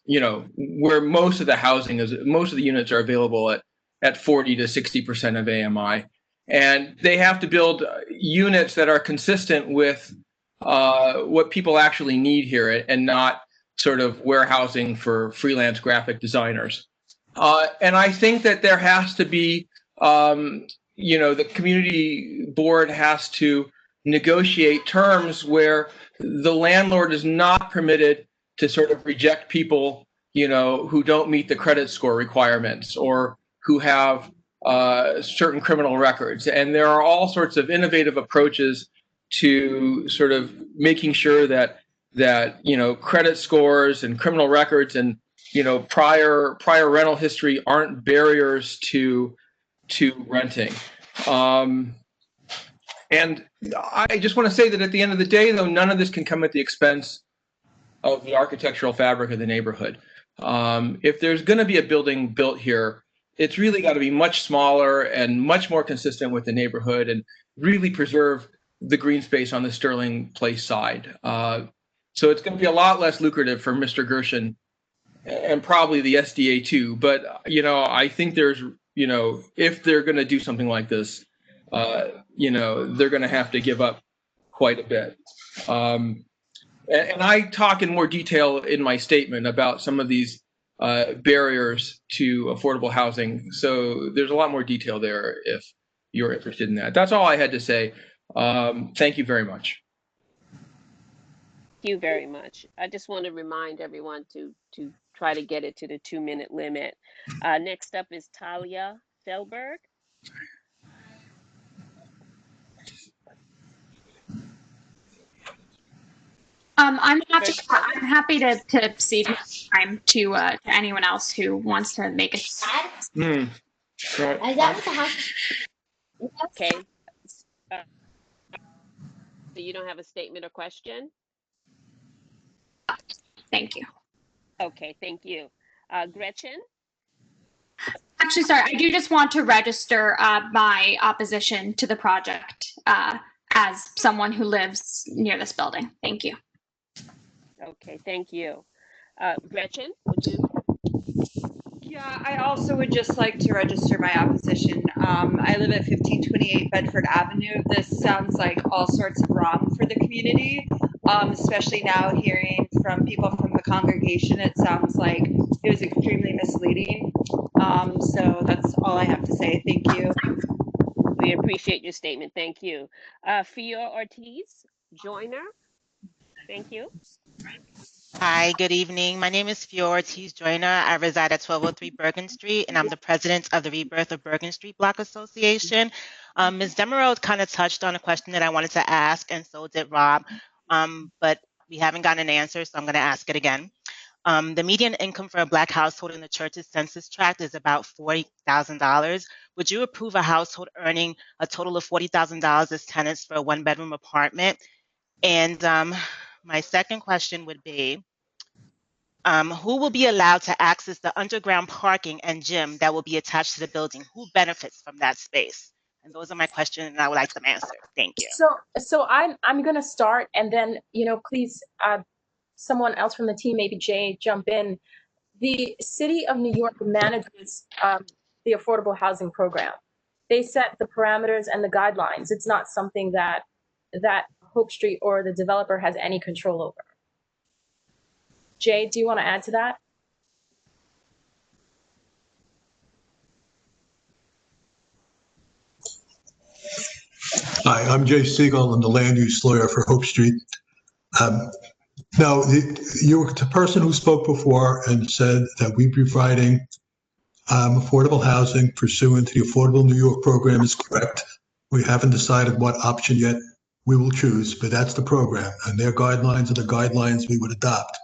you know, where most of the housing is, most of the units are available at 40 to 60% of AMI. And they have to build units that are consistent with what people actually need here and not sort of warehousing for freelance graphic designers. And I think that there has to be, you know, the community board has to negotiate terms where the landlord is not permitted to sort of reject people, you know, who don't meet the credit score requirements or who have certain criminal records. And there are all sorts of innovative approaches to sort of making sure that you know, credit scores and criminal records and, you know, prior rental history aren't barriers to renting. And I just want to say that at the end of the day, though, none of this can come at the expense of the architectural fabric of the neighborhood. If there's going to be a building built here, it's really got to be much smaller and much more consistent with the neighborhood and really preserve the green space on the Sterling Place side. So it's going to be a lot less lucrative for Mr. Gershon and probably the SDA too. But, you know, I think there's, you know, if they're going to do something like this, you know, they're going to have to give up quite a bit. And I talk in more detail in my statement about some of these barriers to affordable housing. So there's a lot more detail there if you're interested in that. That's all I had to say. Thank you very much. Thank you very much. I just want to remind everyone to try to get it to the 2-minute limit. Next up is Talia Felberg. I'm happy to cede time to anyone else who wants to make a. Okay. So you don't have a statement or question? Thank you. Okay, thank you. Gretchen? Actually, sorry, I do just want to register my opposition to the project as someone who lives near this building. Thank you. Okay, thank you. Gretchen, would you? Yeah, I also would just like to register my opposition. I live at 1528 Bedford Avenue. This sounds like all sorts of wrong for the community, especially now hearing from people from the congregation. It sounds like it was extremely misleading. So that's all I have to say. Thank you. We appreciate your statement. Thank you. Fior Ortiz, Joyner. Thank you. Hi, good evening. My name is Fior Ortiz Joyner. I reside at 1203 Bergen Street, and I'm the president of the Rebirth of Bergen Street Block Association. Ms. Demeraux kind of touched on a question that I wanted to ask, and so did Rob, but we haven't gotten an answer, so I'm going to ask it again. The median income for a Black household in the church's census tract is about $40,000. Would you approve a household earning a total of $40,000 as tenants for a one-bedroom apartment? And my second question would be, who will be allowed to access the underground parking and gym that will be attached to the building? Who benefits from that space? And those are my questions, and I would like them answered. Thank you. So I'm going to start, and then, you know, please, someone else from the team, maybe Jay, jump in. The City of New York manages the affordable housing program. They set the parameters and the guidelines. It's not something that Hope Street or the developer has any control over. Jay, do you want to add to that? Hi, I'm Jay Siegel. I'm the land use lawyer for Hope Street. Now, you were the person who spoke before and said that we'd be providing affordable housing pursuant to the Affordable New York program is correct. We haven't decided what option yet we will choose, but that's the program, and their guidelines are the guidelines we would adopt.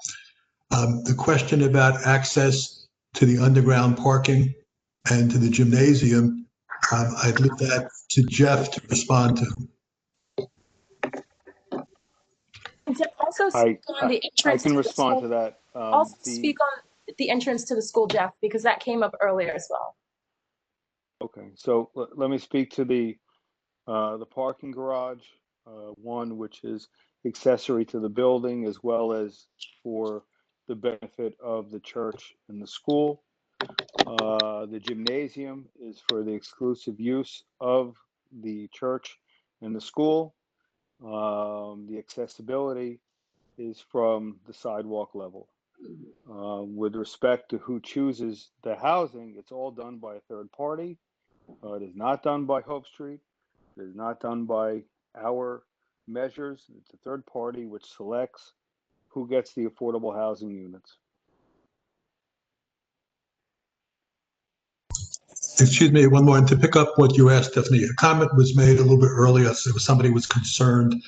The question about access to the underground parking and to the gymnasium, I'd leave that to Jeff to respond to. Also I speak on the entrance can to the respond school. to that. Also speak on the entrance to the school, Jeff, because that came up earlier as well. Okay, so let me speak to the parking garage, one which is accessory to the building as well as for the benefit of the church and the school. The gymnasium is for the exclusive use of the church and the school. The accessibility is from the sidewalk level. With respect to who chooses the housing, it's all done by a third party. It is not done by Hope Street. It is not done by our measures. It's a third party which selects who gets the affordable housing units. Excuse me, one more, and to pick up what you asked, Stephanie, a comment was made a little bit earlier. So somebody was concerned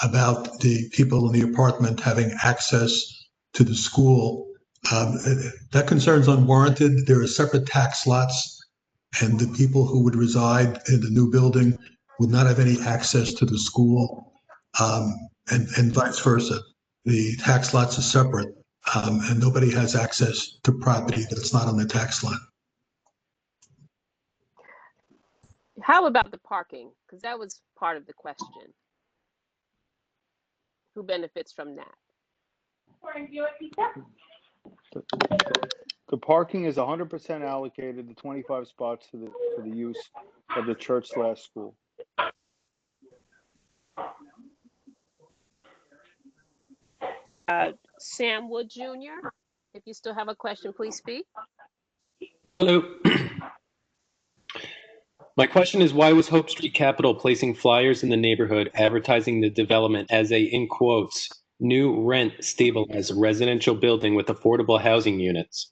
about the people in the apartment having access to the school. That concern's unwarranted. There are separate tax lots, and the people who would reside in the new building would not have any access to the school, and vice versa. The tax lots are separate, and nobody has access to property that's not on the tax lot. How about the parking? Because that was part of the question. Who benefits from that? The parking is 100% allocated, the 25 spots for the use of the church/school. Sam Wood Jr., if you still have a question, please speak. Hello. My question is, why was Hope Street Capital placing flyers in the neighborhood advertising the development as a, in quotes, new rent stabilized residential building with affordable housing units?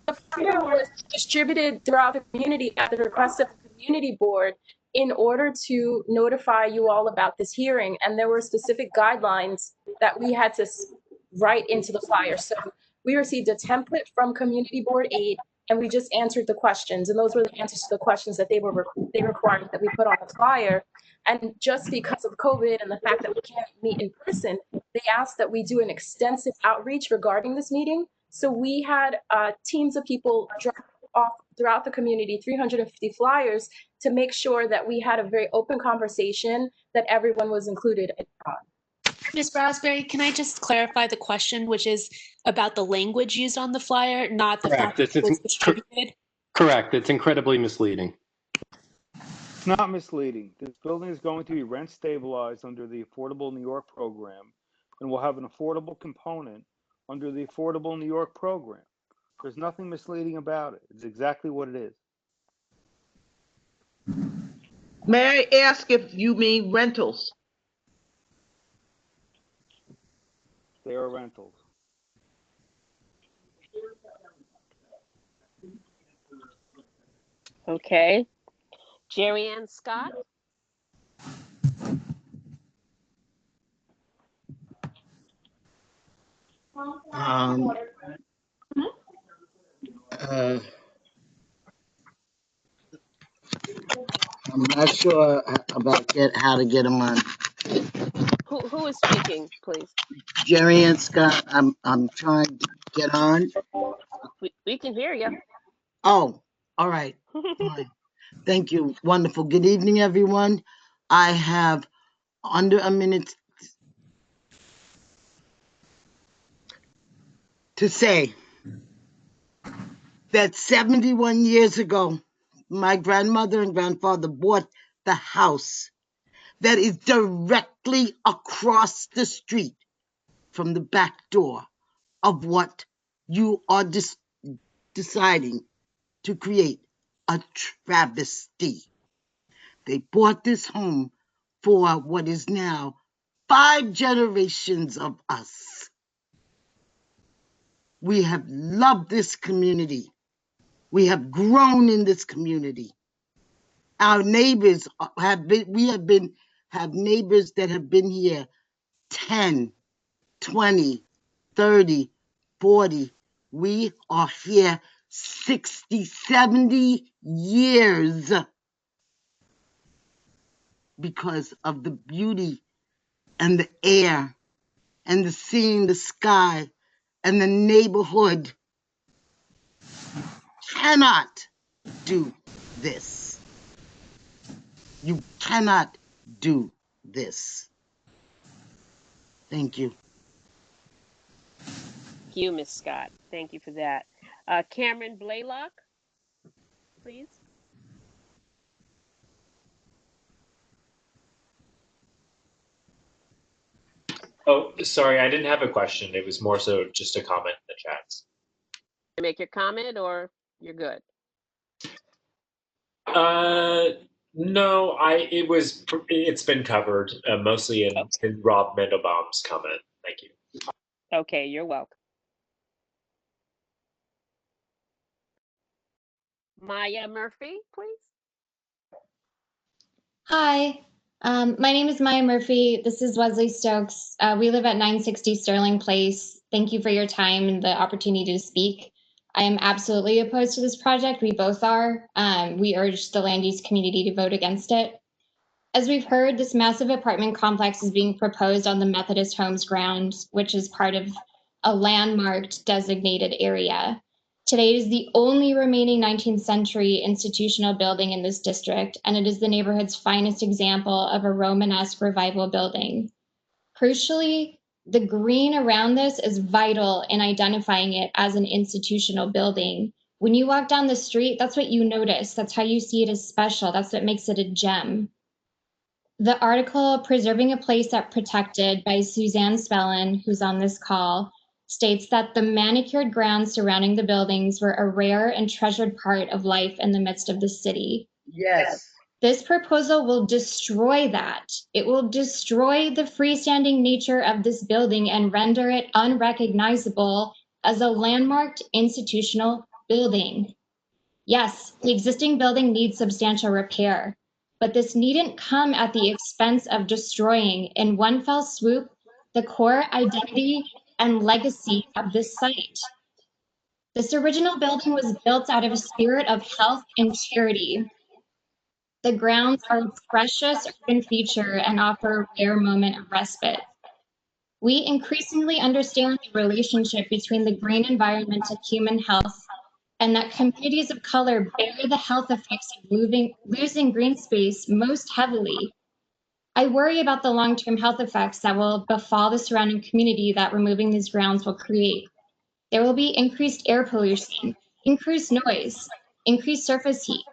The flyer was distributed throughout the community at the request of the community board in order to notify you all about this hearing. And there were specific guidelines that we had to write into the flyer. So we received a template from Community Board 8, and we just answered the questions. And those were the answers to the questions that they required that we put on the flyer. And just because of COVID and the fact that we can't meet in person, they asked that we do an extensive outreach regarding this meeting. So we had teams of people drop off throughout the community, 350 flyers, to make sure that we had a very open conversation that everyone was included in. Ms. Brasbury, can I just clarify the question, which is about the language used on the flyer, not the fact that it was distributed? Correct. It's incredibly misleading. It's not misleading. This building is going to be rent stabilized under the Affordable New York program, and will have an affordable component under the Affordable New York program. There's nothing misleading about it. It's exactly what it is. May I ask if you mean rentals? They are rentals. Okay. Jerry Ann Scott. I'm not sure about how to get them on. Who is speaking, please? Jerry and Scott, I'm trying to get on. We can hear you. Oh, all right. Fine. Thank you. Wonderful. Good evening, everyone. I have under a minute to say that 71 years ago, my grandmother and grandfather bought the house that is directly across the street from the back door of what you are deciding to create, a travesty. They bought this home for what is now 5 generations of us. We have loved this community. We have grown in this community. Our neighbors have neighbors that have been here 10, 20, 30, 40. We are here 60, 70 years because of the beauty and the air and the seeing the sky and the neighborhood. Cannot do this. You cannot do this. Thank you. Thank you, Ms. Scott. Thank you for that. Cameron Blaylock, please. Oh, sorry, I didn't have a question. It was more so just a comment in the chat. Make your comment or you're good? No, it's been covered mostly in Rob Mandelbaum's comment. Thank you. Okay, you're welcome. Maya Murphy, please. Hi, my name is Maya Murphy. This is Wesley Stokes. We live at 960 Sterling Place. Thank you for your time and the opportunity to speak. I am absolutely opposed to this project. We both are. We urge the land use community to vote against it. As we've heard, this massive apartment complex is being proposed on the Methodist Homes grounds, which is part of a landmarked designated area. Today is the only remaining 19th century institutional building in this district, and it is the neighborhood's finest example of a Romanesque revival building. Crucially, the green around this is vital in identifying it as an institutional building. When you walk down the street, that's what you notice. That's how you see it as special. That's what makes it a gem. The article, Preserving a Place That Protected by Suzanne Spellin, who's on this call, states that the manicured grounds surrounding the buildings were a rare and treasured part of life in the midst of the city. Yes. This proposal will destroy that. It will destroy the freestanding nature of this building and render it unrecognizable as a landmarked institutional building. Yes, the existing building needs substantial repair, but this needn't come at the expense of destroying in one fell swoop the core identity and legacy of this site. This original building was built out of a spirit of health and charity. The grounds are a precious urban feature and offer a rare moment of respite. We increasingly understand the relationship between the green environment and human health, and that communities of color bear the health effects of losing green space most heavily. I worry about the long-term health effects that will befall the surrounding community that removing these grounds will create. There will be increased air pollution, increased noise, increased surface heat.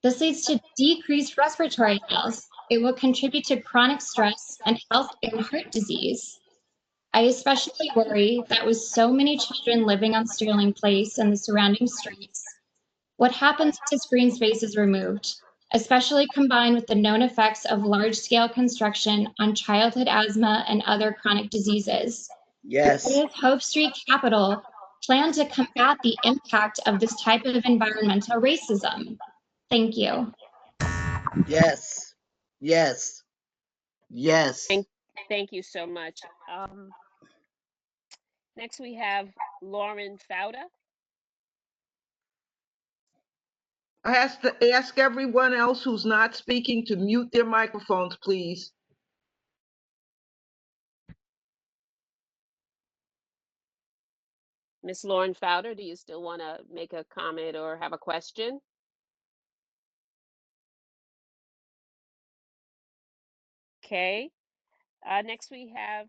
This leads to decreased respiratory health. It will contribute to chronic stress and heart disease. I especially worry that with so many children living on Sterling Place and the surrounding streets, what happens if this green space is removed, especially combined with the known effects of large-scale construction on childhood asthma and other chronic diseases? Yes. What if Hope Street Capital plan to combat the impact of this type of environmental racism? Thank you. Yes. Yes. Yes. Thank you so much. Next we have Lauren Fauda. I have to ask everyone else who's not speaking to mute their microphones, please. Ms. Lauren Fauda, do you still want to make a comment or have a question? Okay. Next we have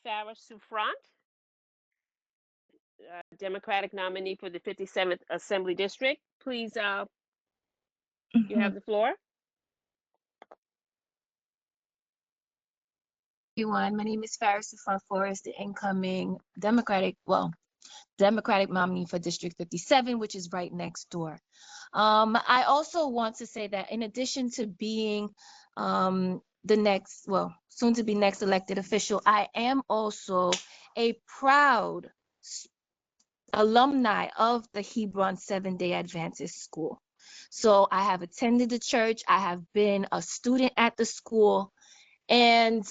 Farah Souffrant, Democratic nominee for the 57th Assembly District. Please, you have the floor. Everyone, my name is Farah Souffrant Forrest, the incoming Democratic nominee for District 57, which is right next door. I also want to say that in addition to being soon to be next elected official, I am also a proud alumni of the Hebron Seventh-day Adventist School. So I have attended the church. I have been a student at the school. And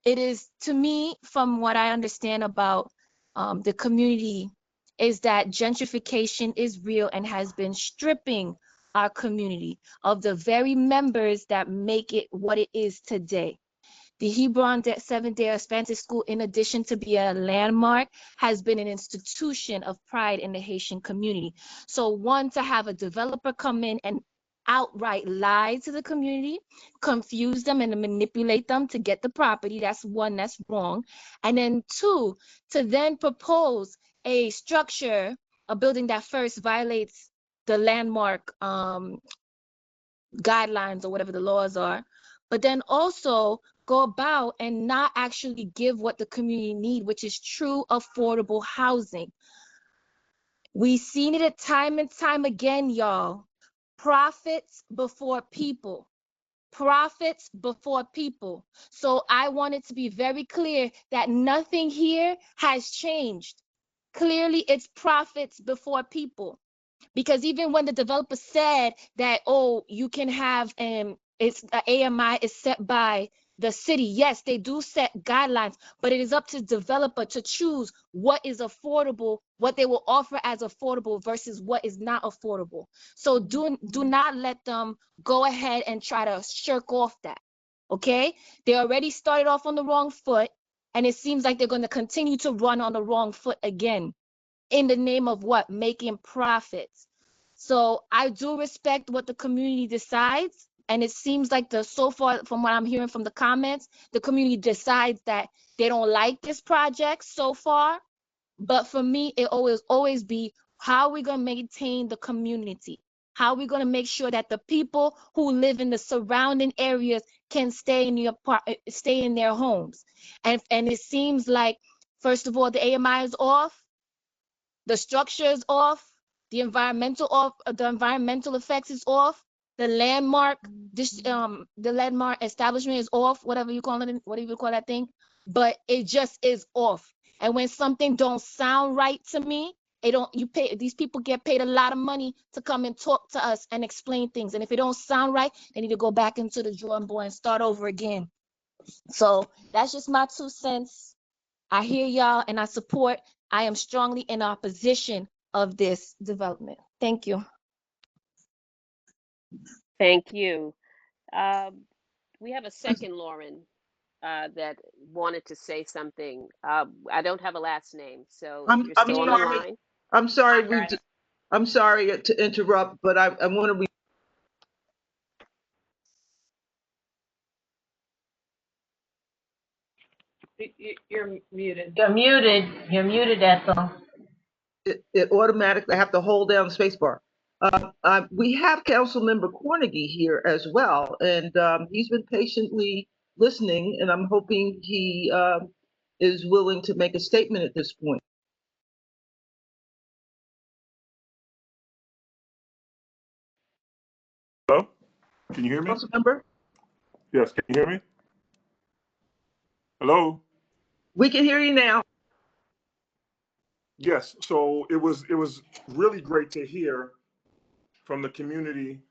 it is, to me, from what I understand about the community, is that gentrification is real and has been stripping our community of the very members that make it what it is today. The Hebron Seventh-day Adventist School, in addition to be a landmark, has been an institution of pride in the Haitian community. So one, to have a developer come in and outright lie to the community, confuse them and manipulate them to get the property, that's one, that's wrong. And then two, to then propose a structure, a building that first violates the landmark guidelines or whatever the laws are, but then also go about and not actually give what the community need, which is true affordable housing. We've seen it time and time again, y'all. Profits before people. Profits before people. So I wanted to be very clear that nothing here has changed. Clearly, it's profits before people. Because even when the developer said that, oh, you can have it's AMI is set by the city. Yes, they do set guidelines, but it is up to the developer to choose what is affordable, what they will offer as affordable versus what is not affordable. So do not let them go ahead and try to shirk off that. Okay? They already started off on the wrong foot, and it seems like they're going to continue to run on the wrong foot again. In the name of what? Making profits. So I do respect what the community decides. And it seems like so far from what I'm hearing from the comments, the community decides that they don't like this project so far. But for me, it always be, how are we going to maintain the community? How are we going to make sure that the people who live in the surrounding areas can stay in their homes? And it seems like, first of all, the AMI is off. The structure is off. The environmental effects is off. The landmark, the landmark establishment is off. Whatever you call that thing, but it just is off. And when something don't sound right to me, these people get paid a lot of money to come and talk to us and explain things. And if it don't sound right, they need to go back into the drawing board and start over again. So that's just my 2 cents. I hear y'all and I support. I am strongly in opposition of this development. Thank you. Thank you. We have a second Lauren that wanted to say something. I don't have a last name, so if you're still on the line. I'm sorry. I'm sorry to interrupt, but I want to. You're muted. You're muted. You're muted, Ethel. It automatically, I have to hold down the space bar. We have Councilmember Cornegie here as well, and he's been patiently listening, and I'm hoping he is willing to make a statement at this point. Hello? Can you hear me? Councilmember? Yes, can you hear me? Hello? We can hear you now. Yes, so it was really great to hear from the community,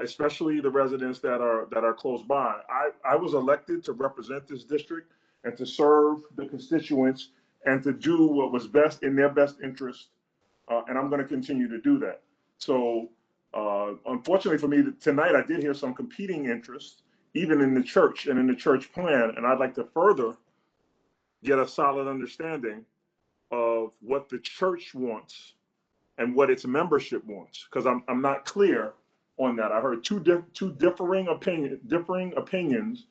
especially the residents that are close by. I was elected to represent this district and to serve the constituents and to do what was best in their best interest, and I'm going to continue to do that. So unfortunately for me tonight, I did hear some competing interests, even in the church and in the church plan, and I'd like to further get a solid understanding of what the church wants and what its membership wants, because I'm not clear on that. I heard two differing opinions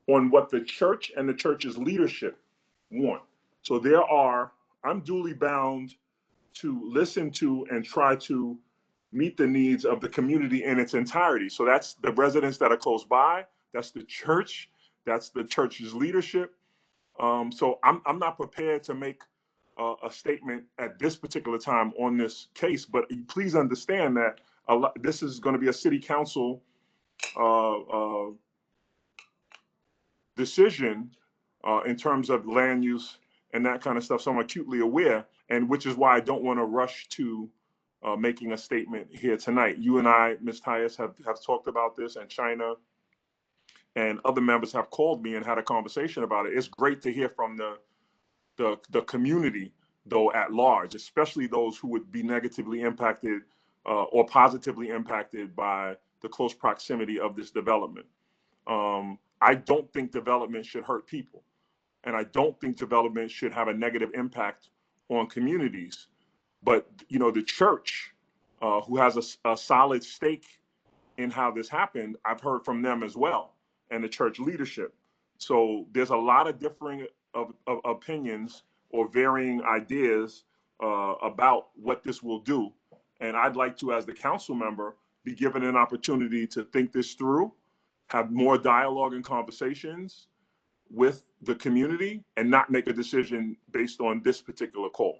on what the church and the church's leadership want. So I'm duly bound to listen to and try to meet the needs of the community in its entirety. So that's the residents that are close by, that's the church, that's the church's leadership. So I'm not prepared to make a statement at this particular time on this case, but please understand that this is going to be a city council decision in terms of land use and that kind of stuff. So I'm acutely aware, and which is why I don't want to rush to making a statement here tonight. You and I, Ms. Tyus, have talked about this, and China and other members have called me and had a conversation about it. It's great to hear from the community, though, at large, especially those who would be negatively impacted or positively impacted by the close proximity of this development. I don't think development should hurt people, and I don't think development should have a negative impact on communities. But, you know, the church, who has a solid stake in how this happened, I've heard from them as well, and the church leadership. So there's a lot of differing of opinions or varying ideas about what this will do. And I'd like to, as the council member, be given an opportunity to think this through, have more dialogue and conversations with the community, and not make a decision based on this particular call.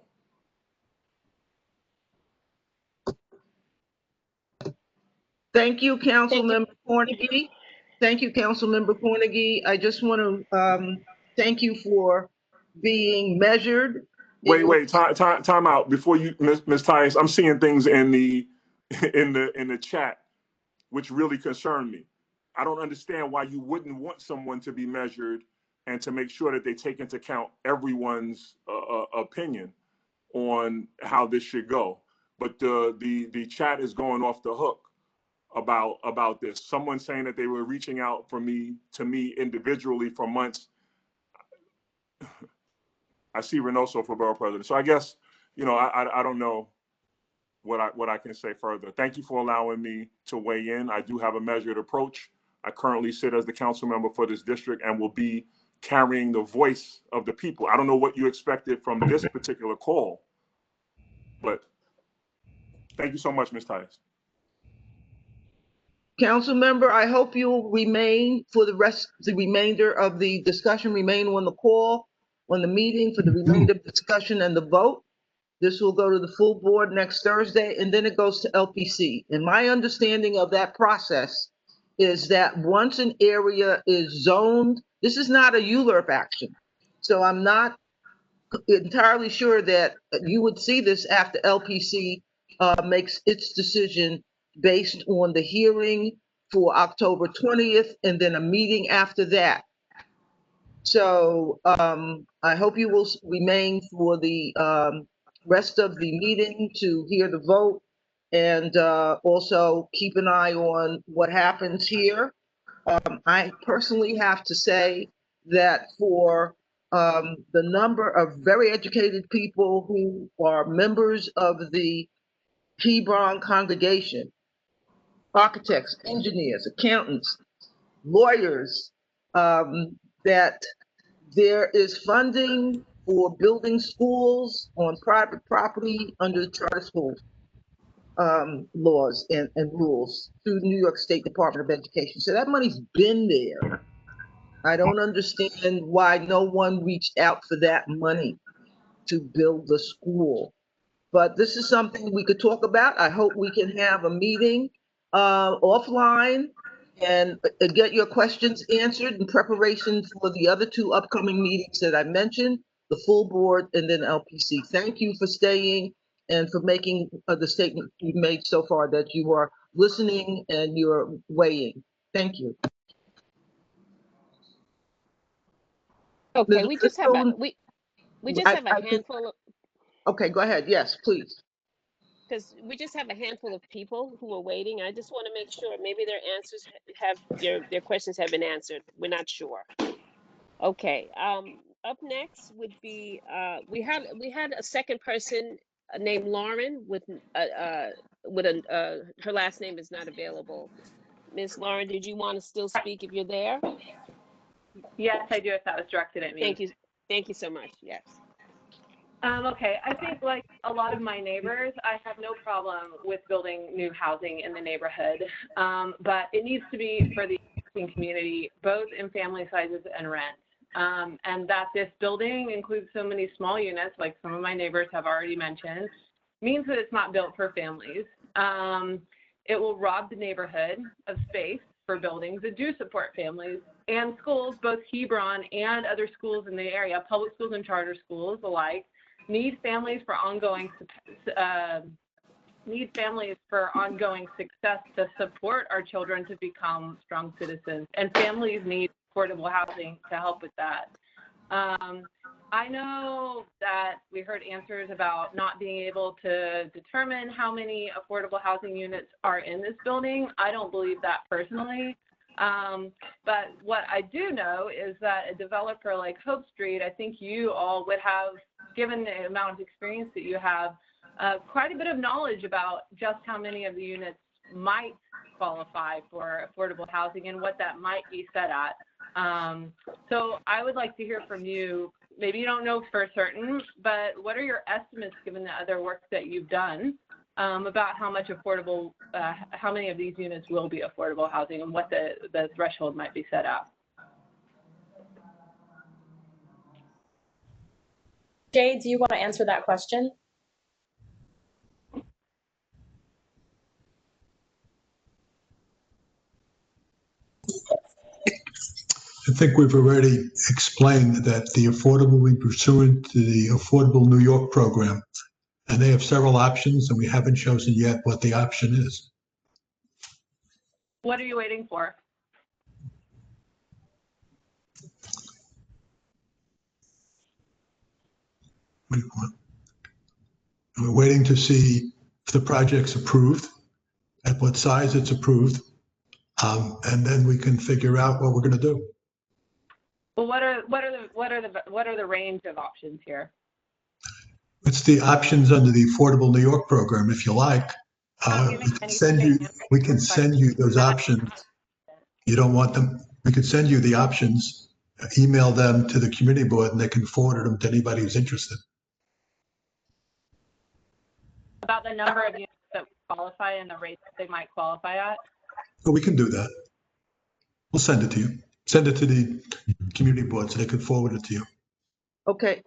Thank you, Councilmember Cornegy. Thank you, Councilmember Cornegy. I just want to thank you for being measured. Wait, time out before you, Ms. Tyus. I'm seeing things in the chat which really concern me. I don't understand why you wouldn't want someone to be measured and to make sure that they take into account everyone's opinion on how this should go. But the chat is going off the hook about this. Someone saying that they were reaching out to me individually for months. I see Reynoso for borough president. So I guess, you know, I don't know what I can say further. Thank you for allowing me to weigh in. I do have a measured approach. I currently sit as the council member for this district and will be carrying the voice of the people. I don't know what you expected from this particular call, but thank you so much, Ms. Tyus. Council member, I hope you'll remain for the remainder of the discussion, remain on the call, on the meeting for the remainder of the discussion and the vote. This will go to the full board next Thursday, and then it goes to LPC. And my understanding of that process is that once an area is zoned, this is not a ULURP action. So I'm not entirely sure that you would see this after LPC makes its decision based on the hearing for October 20th and then a meeting after that. So I hope you will remain for the rest of the meeting to hear the vote, and also keep an eye on what happens here. I personally have to say that for the number of very educated people who are members of the Hebron congregation, architects, engineers, accountants, lawyers, that there is funding for building schools on private property under the charter school laws and rules through the New York State Department of Education. So that money's been there. I don't understand why no one reached out for that money to build the school. But this is something we could talk about. I hope we can have a meeting offline and get your questions answered in preparation for the other two upcoming meetings that I mentioned, the full board and then LPC. Thank you for staying and for making the statement you've made so far that you are listening and you're weighing. Thank you. Okay, we just have a handful of. Okay, go ahead. Yes, please. Because we just have a handful of people who are waiting. I just want to make sure maybe their answers their questions have been answered. We're not sure. Okay. Up next would be we had a second person named Lauren with her last name is not available. Miss Lauren, did you want to still speak if you're there? Yes, I do, if that was directed at me. Thank you so much. Yes. Okay, I think like a lot of my neighbors, I have no problem with building new housing in the neighborhood, but it needs to be for the existing community, both in family sizes and rent. And that this building includes so many small units, like some of my neighbors have already mentioned, means that it's not built for families. It will rob the neighborhood of space for buildings that do support families and schools, both Hebron and other schools in the area, public schools and charter schools alike, need families for ongoing success to support our children to become strong citizens, and families need affordable housing to help with that. I know that we heard answers about not being able to determine how many affordable housing units are in this building. I don't believe that personally. But what I do know is that a developer like Hope Street, I think you all would have, given the amount of experience that you have, quite a bit of knowledge about just how many of the units might qualify for affordable housing and what that might be set at. So I would like to hear from you. Maybe you don't know for certain, but what are your estimates, given the other work that you've done, about how much affordable, how many of these units will be affordable housing and what the threshold might be set at? Jay, do you want to answer that question? I think we've already explained that the affordable will be pursuant to the Affordable New York program, and they have several options, and we haven't chosen yet what the option is. What are you waiting for? We're waiting to see if the project's approved, at what size it's approved, and then we can figure out what we're going to do. Well, what are the range of options here? It's the options under the Affordable New York program, if you like. We can send you those options. You don't want them? We could send you the options, email them to the community board, and they can forward them to anybody who's interested. About the number of units that qualify and the rates that they might qualify at? So we can do that. We'll send it to you. Send it to the community board so they can forward it to you. Okay,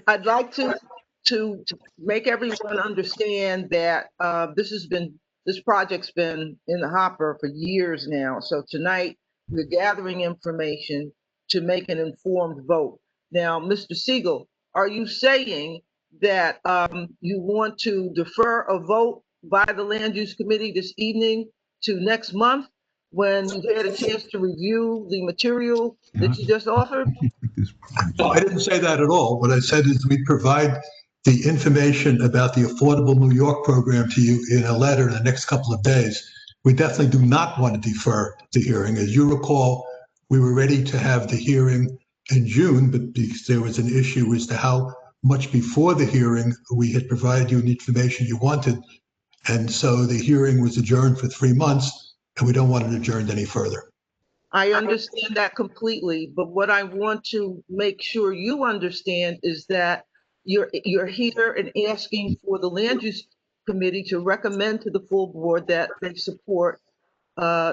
I'd like to make everyone understand that this project's been in the hopper for years now. So tonight we're gathering information to make an informed vote. Now, Mr. Siegel, are you saying that you want to defer a vote by the Land Use Committee this evening to next month, when you had a chance to review the material that you just offered? No, I didn't say that at all. What I said is we provide the information about the Affordable New York program to you in a letter in the next couple of days. We definitely do not want to defer the hearing. As you recall, we were ready to have the hearing in June, but because there was an issue as to how much before the hearing we had provided you the information you wanted. And so the hearing was adjourned for 3 months, and we don't want it adjourned any further. I understand that completely, but what I want to make sure you understand is that you're here and asking for the Land Use Committee to recommend to the full board that they support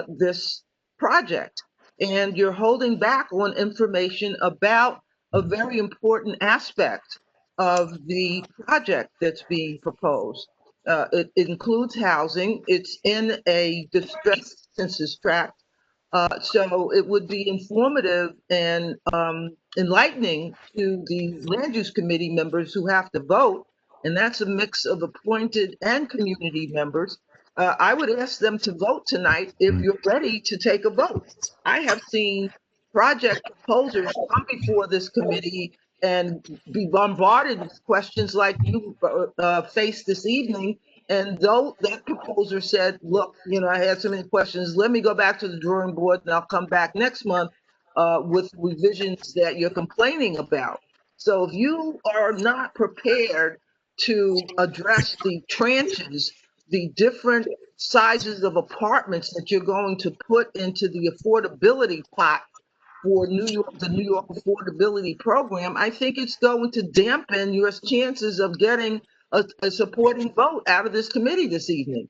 this project. And you're holding back on information about a very important aspect of the project that's being proposed. It includes housing. It's in a distressed census tract. So it would be informative and enlightening to the Land Use Committee members who have to vote, and that's a mix of appointed and community members. I would ask them to vote tonight if you're ready to take a vote. I have seen project proposers come before this committee and be bombarded with questions like you faced this evening. And though that proposer said, look, I had so many questions, let me go back to the drawing board and I'll come back next month with revisions that you're complaining about. So if you are not prepared to address the tranches, the different sizes of apartments that you're going to put into the affordability pot for the New York Affordability Program, I think it's going to dampen your chances of getting a supporting vote out of this committee this evening.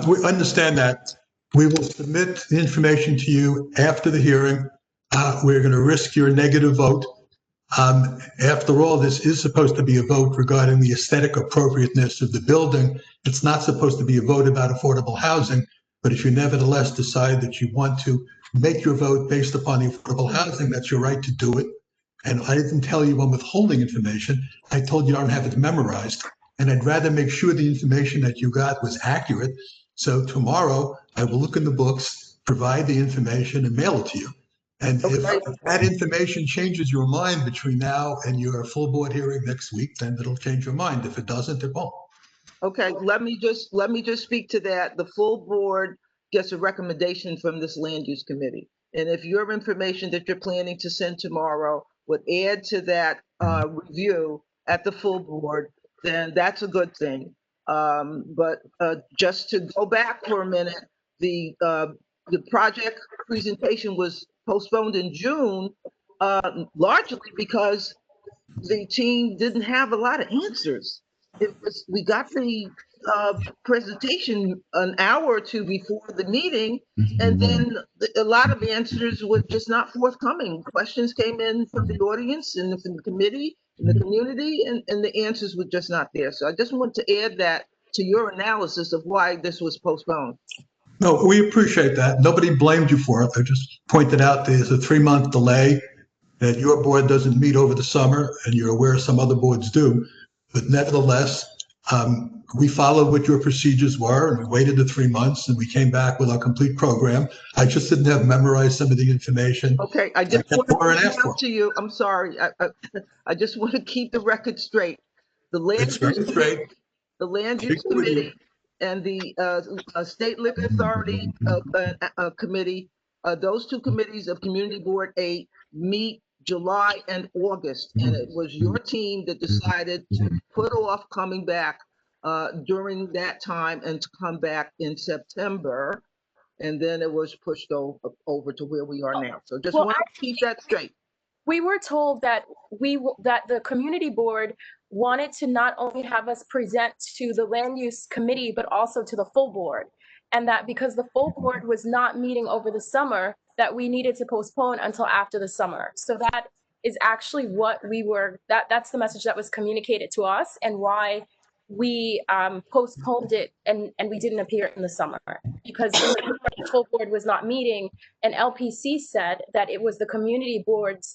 We understand that. We will submit the information to you after the hearing. We're going to risk your negative vote. After all, this is supposed to be a vote regarding the aesthetic appropriateness of the building. It's not supposed to be a vote about affordable housing, but if you nevertheless decide that you want to make your vote based upon the affordable housing, that's your right to do it. And I didn't tell you I'm withholding information. I told you I don't have it memorized. And I'd rather make sure the information that you got was accurate. So tomorrow I will look in the books, provide the information and mail it to you. And if that information changes your mind between now and your full board hearing next week, then it'll change your mind. If it doesn't, it won't. Okay, let me just speak to that. The full board gets a recommendation from this land use committee. And if your information that you're planning to send tomorrow would add to that review at the full board, then that's a good thing. But just to go back for a minute, the project presentation was postponed in June, largely because the team didn't have a lot of answers. We got the presentation an hour or two before the meeting, and then a lot of answers were just not forthcoming. Questions came in from the audience and from the committee and the community, and the answers were just not there. So I just want to add that to your analysis of why this was postponed. No, we appreciate that. Nobody blamed you for it. I just pointed out there's a 3-month delay, that your board doesn't meet over the summer, and you're aware some other boards do. But nevertheless, we followed what your procedures were, and we waited the 3 months, and we came back with our complete program. I just didn't have memorized some of the information. Okay, I just want to point out to you, I'm sorry, I just want to keep the record straight. The land use committee and the state liquor authority committee, those two committees of Community Board 8 meet July and August, and it was your team that decided to put off coming back during that time and to come back in September, and then it was pushed over to where we are now. So just want to keep that straight. We were told that that the community board wanted to not only have us present to the land use committee, but also to the full board, and that because the full board was not meeting over the summer, that we needed to postpone until after the summer. So that is actually what that's the message that was communicated to us, and why we postponed it and we didn't appear in the summer, because the full board was not meeting, and LPC said that it was the community board's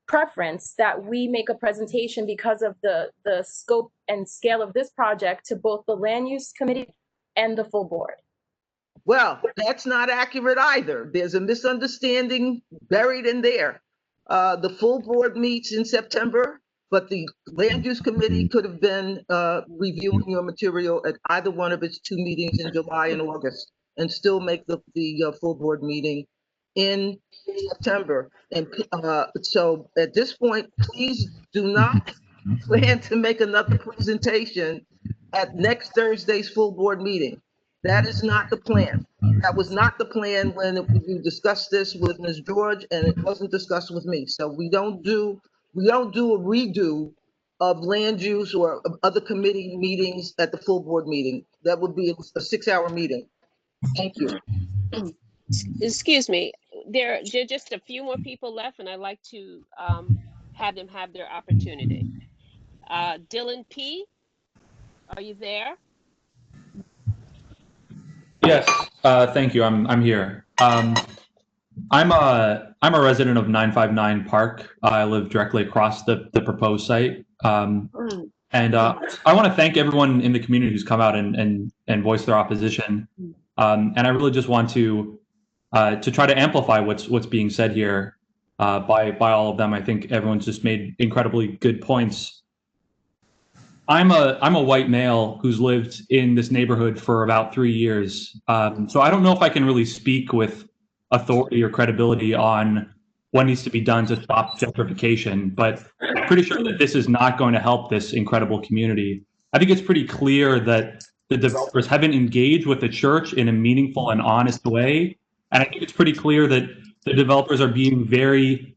preference that we make a presentation because of the scope and scale of this project to both the land use committee and the full board. Well, that's not accurate either. There's a misunderstanding buried in there. The full board meets in September, but the land use committee could have been reviewing your material at either one of its 2 meetings in July and August and still make the full board meeting in September. And so at this point, please do not plan to make another presentation at next Thursday's full board meeting. That is not the plan. That was not the plan when you discussed this with Ms. George, and it wasn't discussed with me. So we don't do a redo of land use or of other committee meetings at the full board meeting. That would be a 6-hour meeting. Thank you. Excuse me, there are just a few more people left, and I'd like to have them have their opportunity. Dylan P., are you there? Yes, thank you. I'm here. I'm a resident of 959 Park. I live directly across the proposed site. And I want to thank everyone in the community who's come out and voiced their opposition. And I really just want to try to amplify what's being said here by all of them. I think everyone's just made incredibly good points. I'm a white male who's lived in this neighborhood for about 3 years. So I don't know if I can really speak with authority or credibility on what needs to be done to stop gentrification, but I'm pretty sure that this is not going to help this incredible community. I think it's pretty clear that the developers haven't engaged with the church in a meaningful and honest way. And I think it's pretty clear that the developers are being very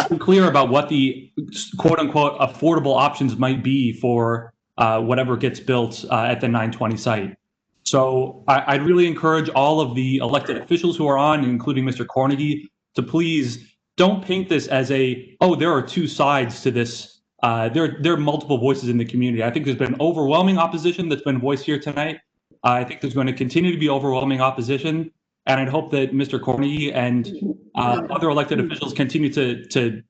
unclear about what the quote unquote affordable options might be for whatever gets built at the 920 site. So I'd really encourage all of the elected officials who are on, including Mr. Cornegy, to please don't paint this as there are two sides to this. There are multiple voices in the community. I think there's been overwhelming opposition that's been voiced here tonight. I think there's going to continue to be overwhelming opposition. And I'd hope that Mr. Cornegy and other elected officials continue to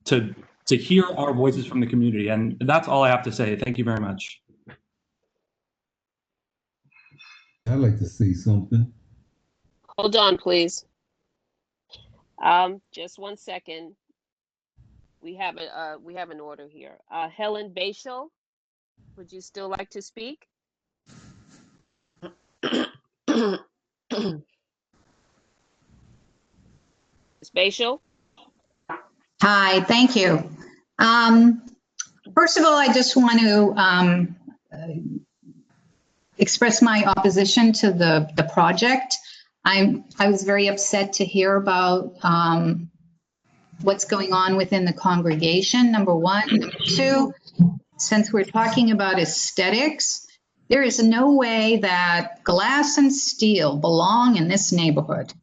to hear our voices from the community. And that's all I have to say. Thank you very much. I'd like to say something. Hold on, please. Just 1 second. We have an order here. Helen Bashel, would you still like to speak? Ms. Bashel? Hi, thank you. First of all, I just want to express my opposition to the project. I was very upset to hear about what's going on within the congregation, number one. Number two, since we're talking about aesthetics, there is no way that glass and steel belong in this neighborhood.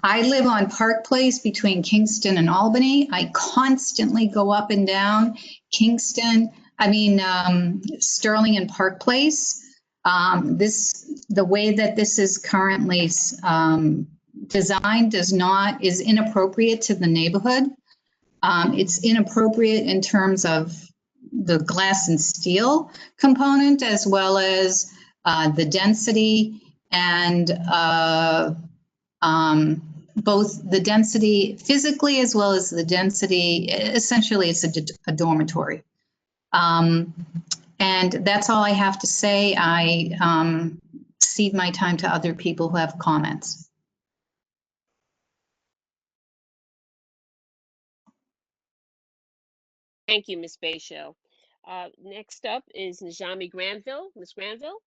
I live on Park Place between Kingston and Albany. I constantly go up and down Sterling and Park Place. The way that this is currently designed is inappropriate to the neighborhood. It's inappropriate in terms of the glass and steel component, as well as the density and both the density physically as well as the density. Essentially, it's a dormitory. And that's all I have to say. I cede my time to other people who have comments. Thank you, Ms. Bashel. Next up is Najami Granville. Ms. Granville?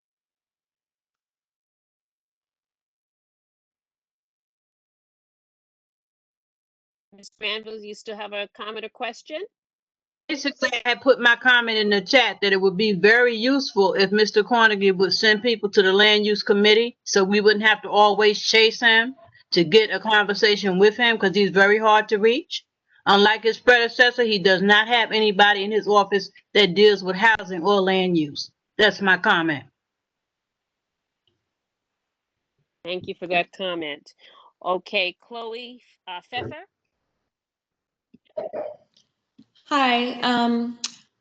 Ms. Granville, you still have a comment or question? Basically, I put my comment in the chat that it would be very useful if Mr. Cornegie would send people to the land use committee so we wouldn't have to always chase him to get a conversation with him, because he's very hard to reach. Unlike his predecessor, he does not have anybody in his office that deals with housing or land use. That's my comment. Thank you for that comment. Okay, Chloe Pfeffer? Hi,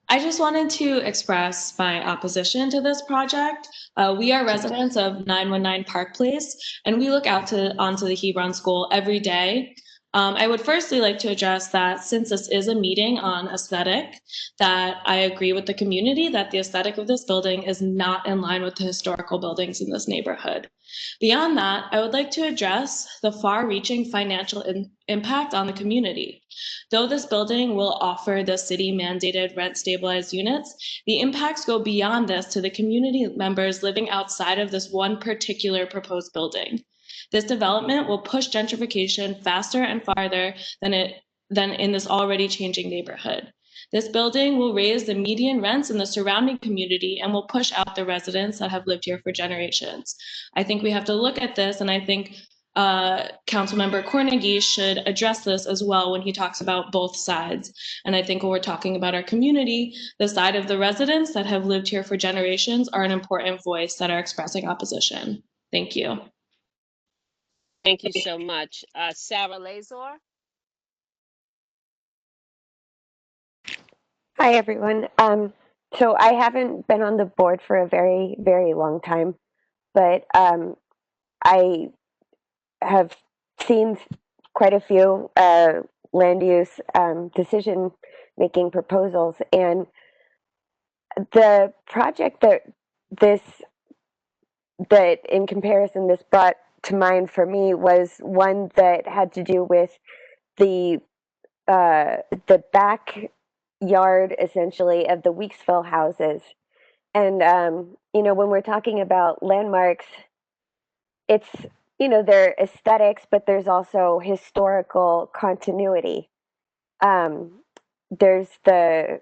I just wanted to express my opposition to this project. We are residents of 919 Park Place, and we look onto the Hebron School every day. I would firstly like to address that since this is a meeting on aesthetic, that I agree with the community that the aesthetic of this building is not in line with the historical buildings in this neighborhood. Beyond that, I would like to address the far-reaching financial impact on the community. Though this building will offer the city-mandated rent-stabilized units, the impacts go beyond this to the community members living outside of this one particular proposed building. This development will push gentrification faster and farther than in this already changing neighborhood. This building will raise the median rents in the surrounding community and will push out the residents that have lived here for generations. I think we have to look at this, and I think Councilmember Cornegie should address this as well when he talks about both sides. And I think when we're talking about our community, the side of the residents that have lived here for generations are an important voice that are expressing opposition. Thank you. Thank you so much. Sarah Lazor? Hi, everyone. So I haven't been on the board for a very, very long time, but I have seen quite a few land use decision-making proposals, and the project that in comparison this brought to mind for me was one that had to do with the backyard, essentially, of the Weeksville houses. And, when we're talking about landmarks, it's, they're aesthetics, but there's also historical continuity. There's the,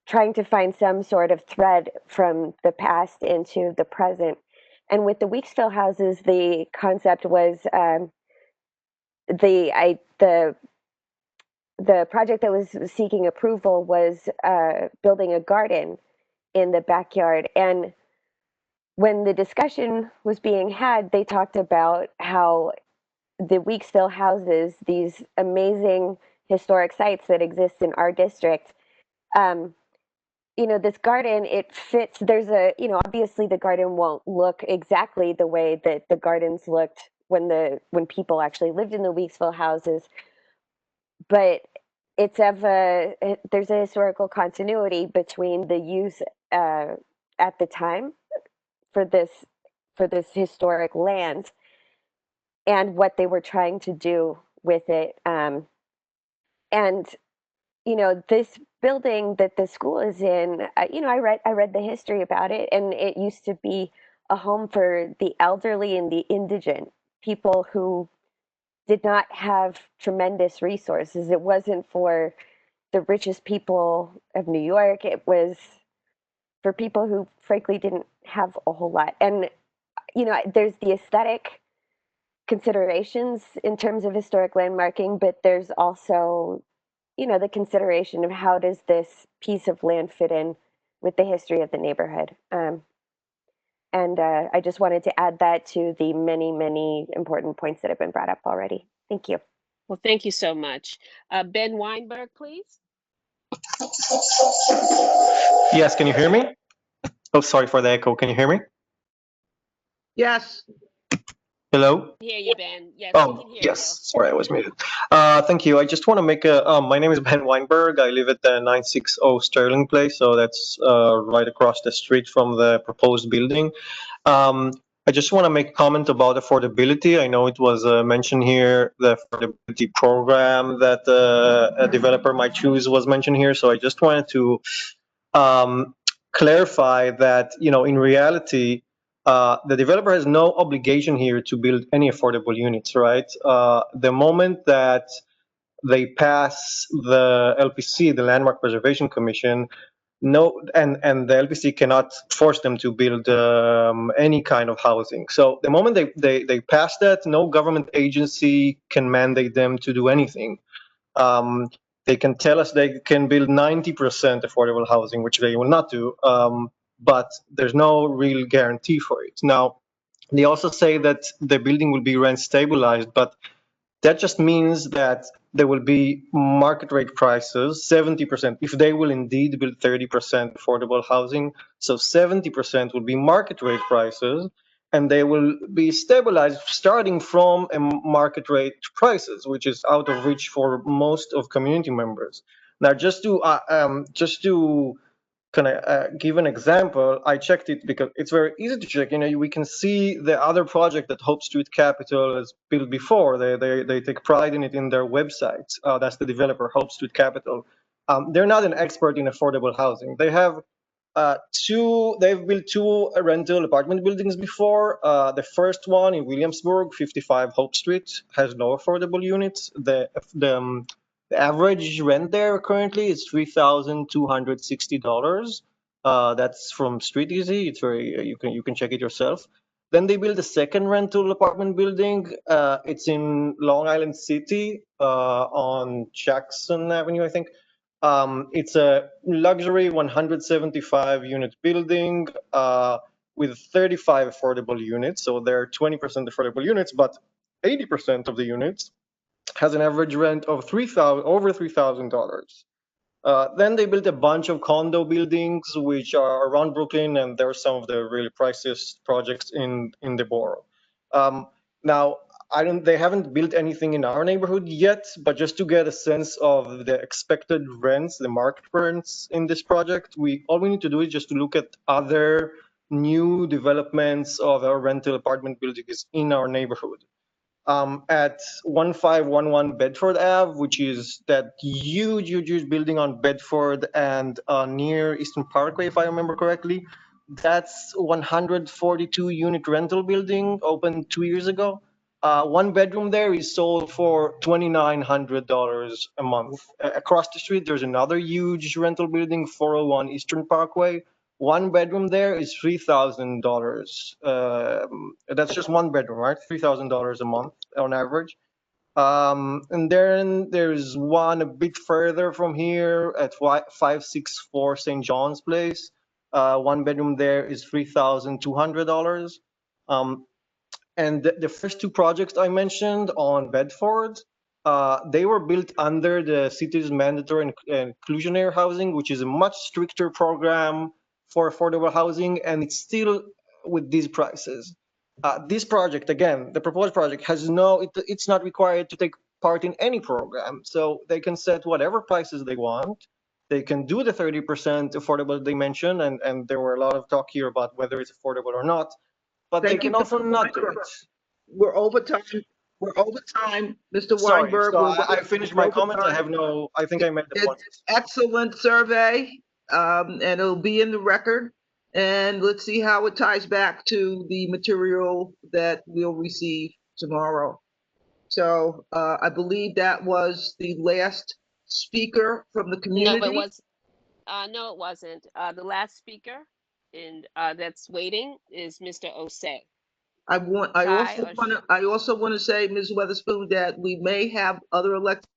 trying to find some sort of thread from the past into the present. And with the Weeksville houses, the concept was the project that was seeking approval was building a garden in the backyard. And when the discussion was being had, they talked about how the Weeksville houses, these amazing historic sites that exist in our district. You know, this garden, it fits, there's a, you know, obviously the garden won't look exactly the way that the gardens looked when people actually lived in the Weeksville houses, but it's there's a historical continuity between the use at the time for this historic land and what they were trying to do with it. And you know, this building that the school is in, you know, I read the history about it, and it used to be a home for the elderly and the indigent, people who did not have tremendous resources. It wasn't for the richest people of New York. It was for people who frankly didn't have a whole lot. And, you know, there's the aesthetic considerations in terms of historic landmarking, but there's also, you know, the consideration of how does this piece of land fit in with the history of the neighborhood. And I just wanted to add that to the many, many important points that have been brought up already. Thank you. Well, thank you so much. Ben Weinberg, please. Yes, can you hear me? Oh, sorry for the echo. Can you hear me? Yes. Hello? Hear you, Ben. Yes, we Oh, can hear yes. Sorry, I was muted. Thank you. I just want to make my name is Ben Weinberg. I live at 960 Sterling Place, so that's right across the street from the proposed building. I just want to make a comment about affordability. I know it was mentioned here, the affordability program that a developer might choose was mentioned here. So I just wanted to clarify that, you know, in reality, the developer has no obligation here to build any affordable units, right? The moment that they pass the LPC, the Landmark Preservation Commission, and the LPC cannot force them to build any kind of housing. So the moment they pass that, no government agency can mandate them to do anything. They can tell us they can build 90% affordable housing, which they will not do, but there's no real guarantee for it. Now, they also say that the building will be rent stabilized, but that just means that there will be market rate prices, 70%, if they will indeed build 30% affordable housing. So 70% will be market rate prices, and they will be stabilized starting from a market rate prices, which is out of reach for most of community members. Now, just to can I give an example? I checked it because it's very easy to check. You know, we can see the other project that Hope Street Capital has built before. They take pride in it in their website. That's the developer, Hope Street Capital. They're not an expert in affordable housing. They have they've built two rental apartment buildings before. The first one in Williamsburg, 55 Hope Street, has no affordable units. The average rent there currently is $3,260. That's from Street Easy. It's very you can check it yourself. Then they built a second rental apartment building. It's in Long Island City on Jackson Avenue, I think. It's a luxury 175 unit building with 35 affordable units. So there are 20% affordable units, but 80% of the units has an average rent of over $3,000. Then they built a bunch of condo buildings which are around Brooklyn, and they're some of the really priciest projects in the borough. Now, they haven't built anything in our neighborhood yet, but just to get a sense of the expected rents, the market rents in this project, all we need to do is just to look at other new developments of our rental apartment buildings in our neighborhood. At 1511 Bedford Ave, which is that huge building on Bedford and near Eastern Parkway, if I remember correctly. That's 142 unit rental building, opened 2 years ago. One bedroom there is sold for $2,900 a month. Across the street, there's another huge rental building, 401 Eastern Parkway. One bedroom there is $3,000. That's just one bedroom, right? $3,000 a month on average. And then there's one a bit further from here at 564 St. John's Place. One bedroom there is $3,200. And the first two projects I mentioned on Bedford, they were built under the city's mandatory and inclusionary housing, which is a much stricter program for affordable housing, and it's still with these prices. This project, again, the proposed project has it's not required to take part in any program. So they can set whatever prices they want. They can do the 30% affordable they mentioned, and there were a lot of talk here about whether it's affordable or not, but they can also not do it. We're over time. We're over time, Mr. Sorry, Weinberg. so We're I finished my over comments. I time. think I made the point. It's excellent survey, and it'll be in the record. And let's see how it ties back to the material that we'll receive tomorrow. So I believe that was the last speaker from the community. No, it wasn't. The last speaker that's waiting is Mr. Osei. I also want to say, Ms. Weatherspoon, that we may have other elected.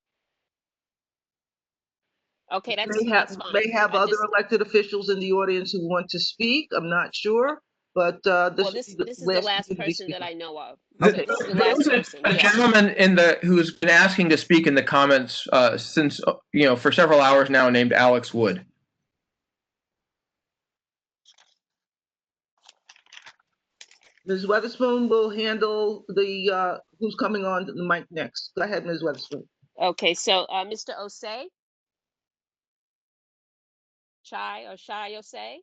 Okay, that's fine. May have other elected officials in the audience who want to speak. I'm not sure, but this is the last person that I know of. Okay. This is the last person. A gentleman who's been asking to speak in the comments since for several hours now, named Alex Wood. Ms. Weatherspoon will handle the who's coming on the mic next. Go ahead, Ms. Weatherspoon. Okay, so Mr. Osei. Shy Osei.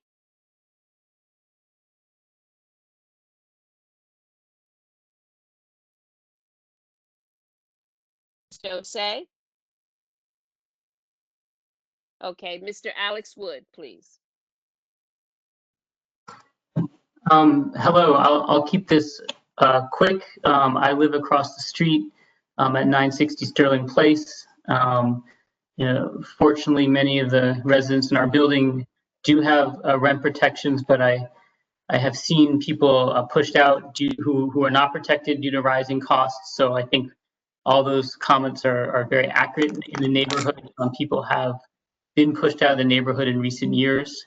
Mr. Osei. Okay, Mr. Alex Wood, please. Hello, I'll keep this quick. I live across the street at 960 Sterling Place. Fortunately, many of the residents in our building do have rent protections, but I have seen people pushed out who are not protected due to rising costs. So I think all those comments are very accurate in the neighborhood. People have been pushed out of the neighborhood in recent years.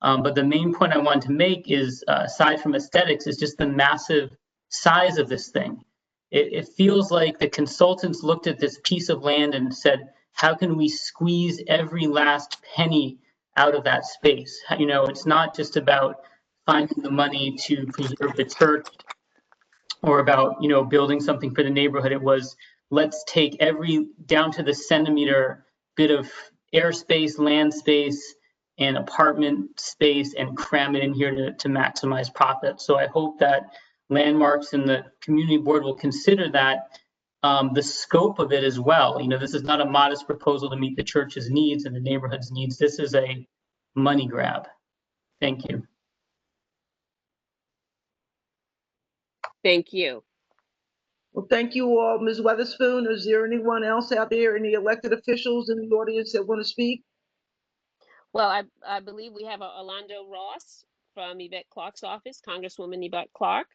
But the main point I wanted to make is, aside from aesthetics, is just the massive size of this thing. It feels like the consultants looked at this piece of land and said, how can we squeeze every last penny out of that space? It's not just about finding the money to preserve the church or about, building something for the neighborhood. It was, let's take every down to the centimeter bit of airspace, land space, and apartment space and cram it in here to maximize profit. So I hope that Landmarks and the community board will consider that the scope of it as well. This is not a modest proposal to meet the church's needs and the neighborhood's needs. This is a money grab. Thank you. Thank you. Well, thank you all. Ms. Weatherspoon, is there anyone else out there, any elected officials in the audience that want to speak? Well, I believe we have Orlando Ross from Yvette Clarke's office, Congresswoman Yvette Clarke.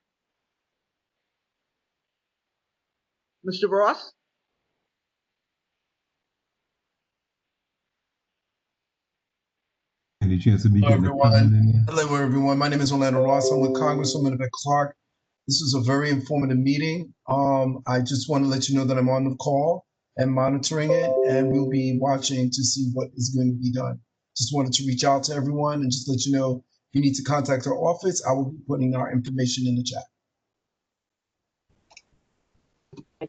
Mr. Ross? Any chance of me Hello, getting a comment in there? Hello, everyone. My name is Orlando Ross. I'm with Congresswoman Yvette Clarke. This is a very informative meeting. I just want to let you know that I'm on the call and monitoring it, and we'll be watching to see what is going to be done. Just wanted to reach out to everyone and just let you know if you need to contact our office, I will be putting our information in the chat.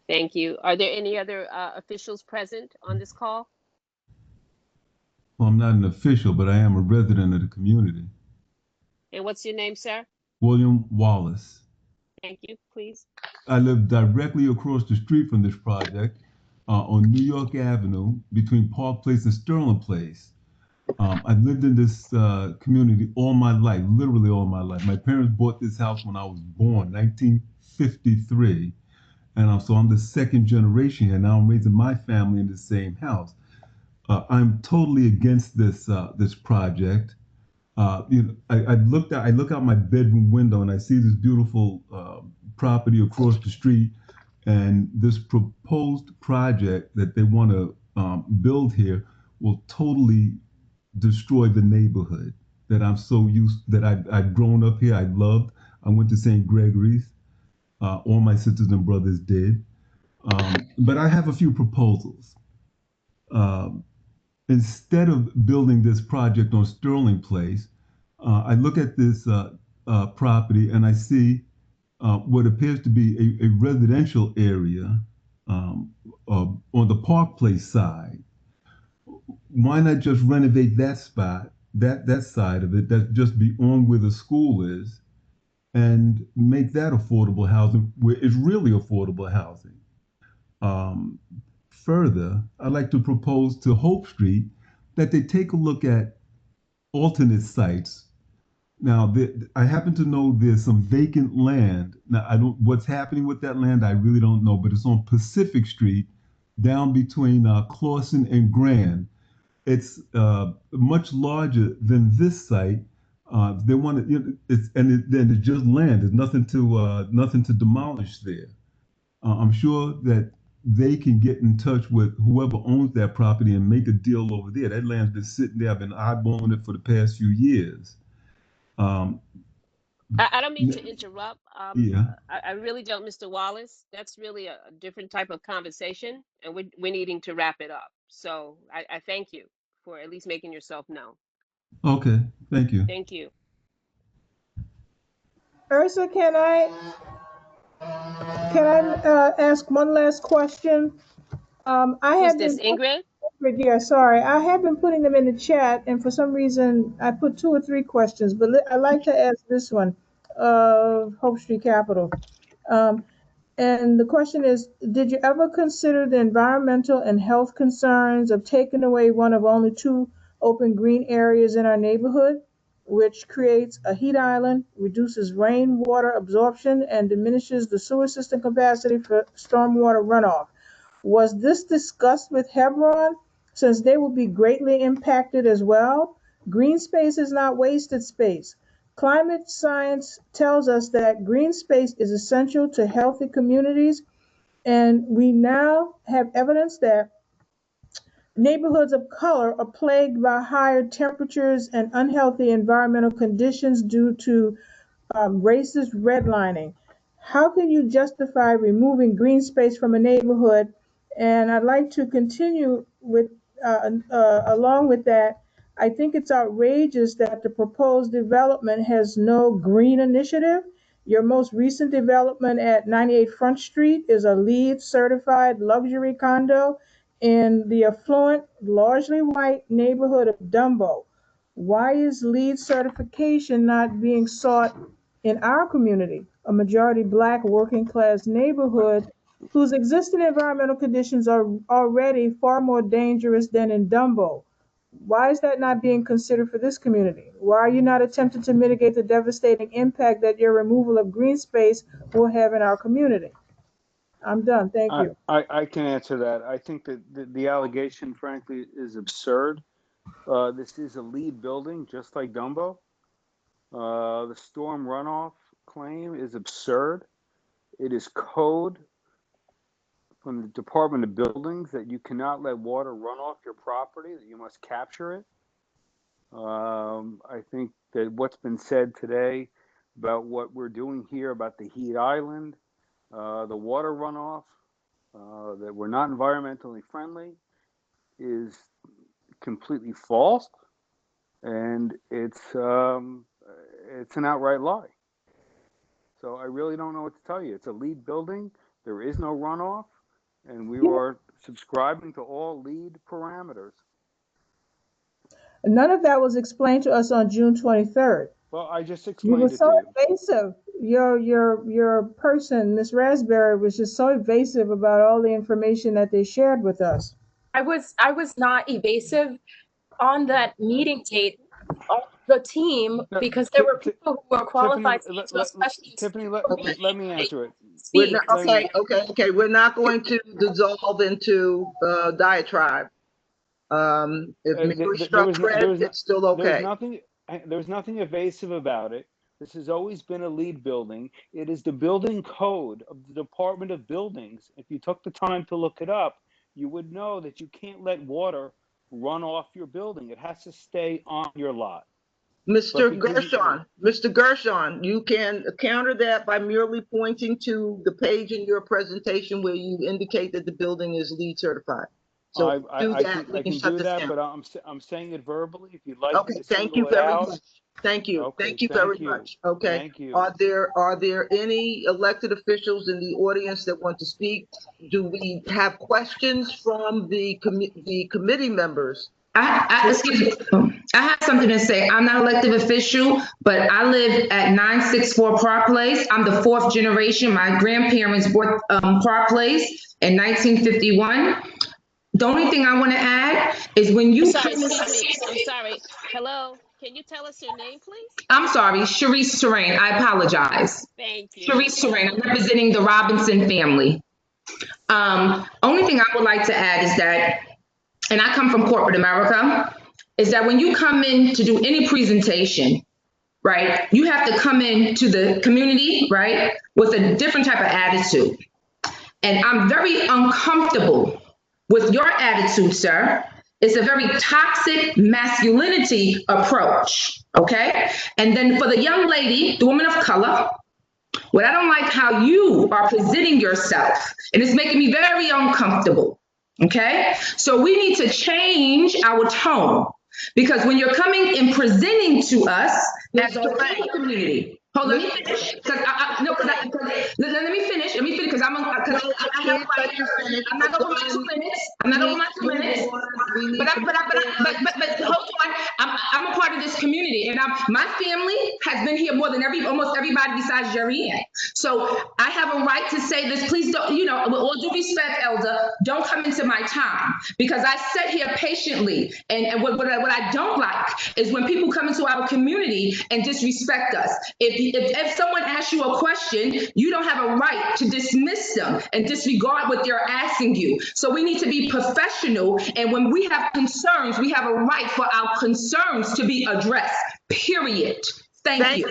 Thank you. Are there any other officials present on this call? Well, I'm not an official, but I am a resident of the community. And what's your name, sir? William Wallace. Thank you, please. I live directly across the street from this project on New York Avenue between Park Place and Sterling Place. I've lived in this community all my life, literally all my life. My parents bought this house when I was born, 1953. And so I'm the second generation here. Now I'm raising my family in the same house. I'm totally against this this project. I look out my bedroom window and I see this beautiful property across the street, and this proposed project that they want to build here will totally destroy the neighborhood that I'm so used, that I've grown up here. I loved. I went to St. Gregory's. All my sisters and brothers did. But I have a few proposals. Instead of building this project on Sterling Place, I look at this property and I see what appears to be a residential area on the Park Place side. Why not just renovate that spot, that side of it, that just be on where the school is, and make that affordable housing where it's really affordable housing? Further, I'd like to propose to Hope Street that they take a look at alternate sites. Now, I happen to know there's some vacant land. Now, what's happening with that land, I really don't know, but it's on Pacific Street, down between Clawson and Grand. It's much larger than this site. They want to, then it's just land. There's nothing to demolish there. I'm sure that they can get in touch with whoever owns that property and make a deal over there. That land's been sitting there. I've been eyeballing it for the past few years. I don't mean to interrupt. Yeah. I really don't, Mr. Wallace. That's really a different type of conversation, and we're needing to wrap it up. So I thank you for at least making yourself known. Okay, thank you. Thank you. Ursa, can I ask one last question? Who's this, Ingrid? Yeah, sorry. I have been putting them in the chat, and for some reason, I put 2 or 3 questions, but I'd like to ask this one of Hope Street Capital. And the question is, did you ever consider the environmental and health concerns of taking away one of only 2 open green areas in our neighborhood, which creates a heat island, reduces rainwater absorption, and diminishes the sewer system capacity for stormwater runoff? Was this discussed with Hebron, since they will be greatly impacted as well? Green space is not wasted space. Climate science tells us that green space is essential to healthy communities, and we now have evidence that neighborhoods of color are plagued by higher temperatures and unhealthy environmental conditions due to racist redlining. How can you justify removing green space from a neighborhood? And I'd like to continue with, along with that, I think it's outrageous that the proposed development has no green initiative. Your most recent development at 98 Front Street is a LEED certified luxury condo in the affluent, largely white neighborhood of Dumbo. Why is LEED certification not being sought in our community, a majority Black working class neighborhood whose existing environmental conditions are already far more dangerous than in Dumbo? Why is that not being considered for this community? Why are you not attempting to mitigate the devastating impact that your removal of green space will have in our community? I'm done. Thank you. I can answer that. I think that the allegation, frankly, is absurd. This is a LEED building, just like Dumbo. The storm runoff claim is absurd. It is code from the Department of Buildings that you cannot let water run off your property, that you must capture it. I think that what's been said today about what we're doing here about the heat island, the water runoff, that we're not environmentally friendly, is completely false, and it's an outright lie. So I really don't know what to tell you. It's a LEED building. There is no runoff, and we are subscribing to all LEED parameters. None of that was explained to us on June 23rd. Well, I just You explained were it so to you. evasive. Your person, Miss Raspberry, was just so evasive about all the information that they shared with us. I was not evasive on that meeting date. The team, because there were people who were qualified to answer, especially Tiffany, let me answer it. We're not, okay. We're not going to dissolve into diatribe. If Mary struck Fred, it's still okay. There's nothing evasive about it. This has always been a LEED building. It is the building code of the Department of Buildings. If you took the time to look it up, you would know that you can't let water run off your building. It has to stay on your lot. Mr. Gershon, you can counter that by merely pointing to the page in your presentation where you indicate that the building is LEED certified. So I can do that, but I'm saying it verbally. If you'd like me to single it out. Thank you. Okay, Thank you very much. Okay. Thank you. Are there any elected officials in the audience that want to speak? Do we have questions from the committee members? Excuse me. I have something to say. I'm not an elected official, but I live at 964 Park Place. I'm the fourth generation. My grandparents bought Park Place in 1951. The only thing I want to add is when you I'm sorry. Hello. Can you tell us your name, please? I'm sorry, Sharice Terrain. I apologize. Thank you. Sharice Terrain. I'm representing the Robinson family. Only thing I would like to add is that, and I come from corporate America, is that when you come in to do any presentation, right, you have to come in to the community, right, with a different type of attitude. And I'm very uncomfortable with your attitude, sir. It's a very toxic masculinity approach, okay? And then for the young lady, the woman of color, what I don't like how you are presenting yourself, and it's making me very uncomfortable, okay? So we need to change our tone, because when you're coming and presenting to us as a community, hold on, let me finish, because let me finish, because I'm not over my 2 minutes. I'm not over my 2 minutes. But hold on, I'm a part of this community, and my family has been here more than almost everybody besides Jerry Ann. So I have a right to say this. Please don't, with all due respect, Elder, don't come into my time, because I sit here patiently, and what I don't like is when people come into our community and disrespect us. If someone asks you a question, you don't have a right to dismiss them and disregard what they're asking you. So we need to be professional, and when we have concerns, we have a right for our concerns to be addressed, period. Thank you.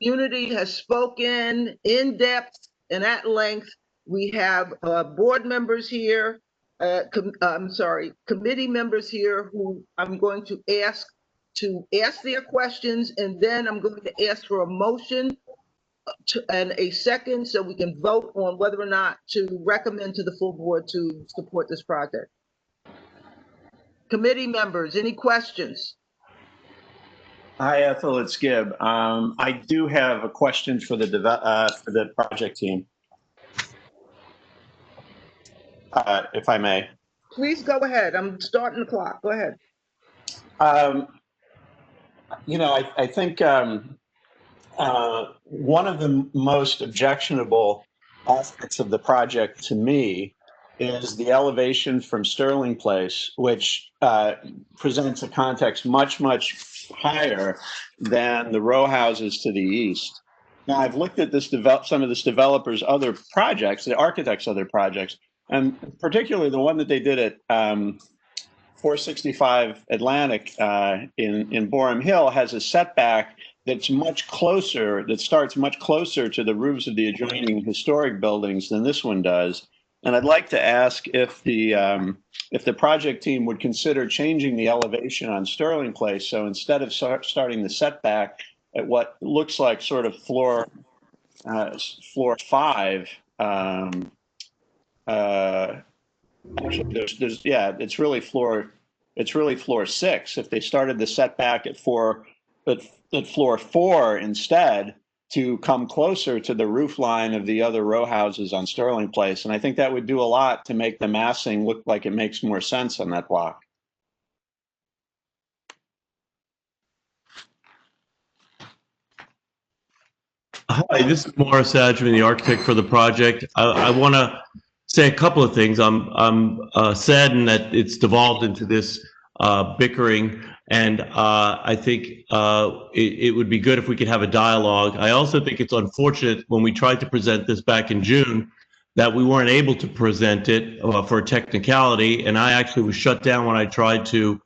Community has spoken in depth and at length. We have board members here, committee members here who I'm going to ask their questions, and then I'm going to ask for a motion and a second so we can vote on whether or not to recommend to the full board to support this project. Committee members, any questions? Hi, Ethel, it's Gib. I do have a question for the project team, if I may. Please go ahead. I'm starting the clock. Go ahead. I think one of the most objectionable aspects of the project to me is the elevation from Sterling Place, which presents a context much, much higher than the row houses to the east. Now, I've looked at some of this developer's other projects, the architect's other projects, and particularly the one that they did at 465 Atlantic in Borum Hill has a setback that's much closer, that starts much closer to the roofs of the adjoining historic buildings than this one does. And I'd like to ask if the project team would consider changing the elevation on Sterling Place. So instead of starting the setback at what looks like sort of floor 5, actually it's really floor 6. If they started the setback at floor 4 instead, to come closer to the roof line of the other row houses on Sterling Place. And I think that would do a lot to make the massing look like it makes more sense on that block. Hi, this is Morris Adjman, the architect for the project. I want to say a couple of things. I'm saddened that it's devolved into this bickering, and I think it would be good if we could have a dialogue. I also think it's unfortunate when we tried to present this back in June that we weren't able to present it for a technicality, and I actually was shut down when I tried to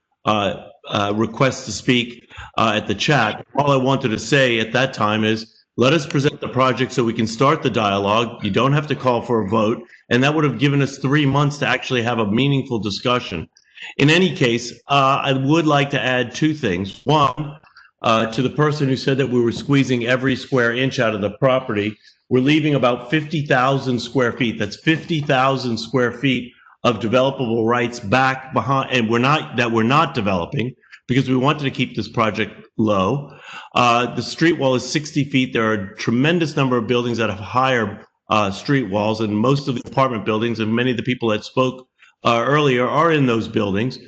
request to speak at the chat. All I wanted to say at that time is Let us present the project so we can start the dialogue. You don't have to call for a vote. And that would have given us 3 months to actually have a meaningful discussion. In any case, I would like to add 2 things. One, to the person who said that we were squeezing every square inch out of the property, we're leaving about 50,000 square feet. That's 50,000 square feet of developable rights back behind, and we're not developing because we wanted to keep this project low. The street wall is 60 feet. There are a tremendous number of buildings that have higher street walls, and most of the apartment buildings and many of the people that spoke earlier are in those buildings.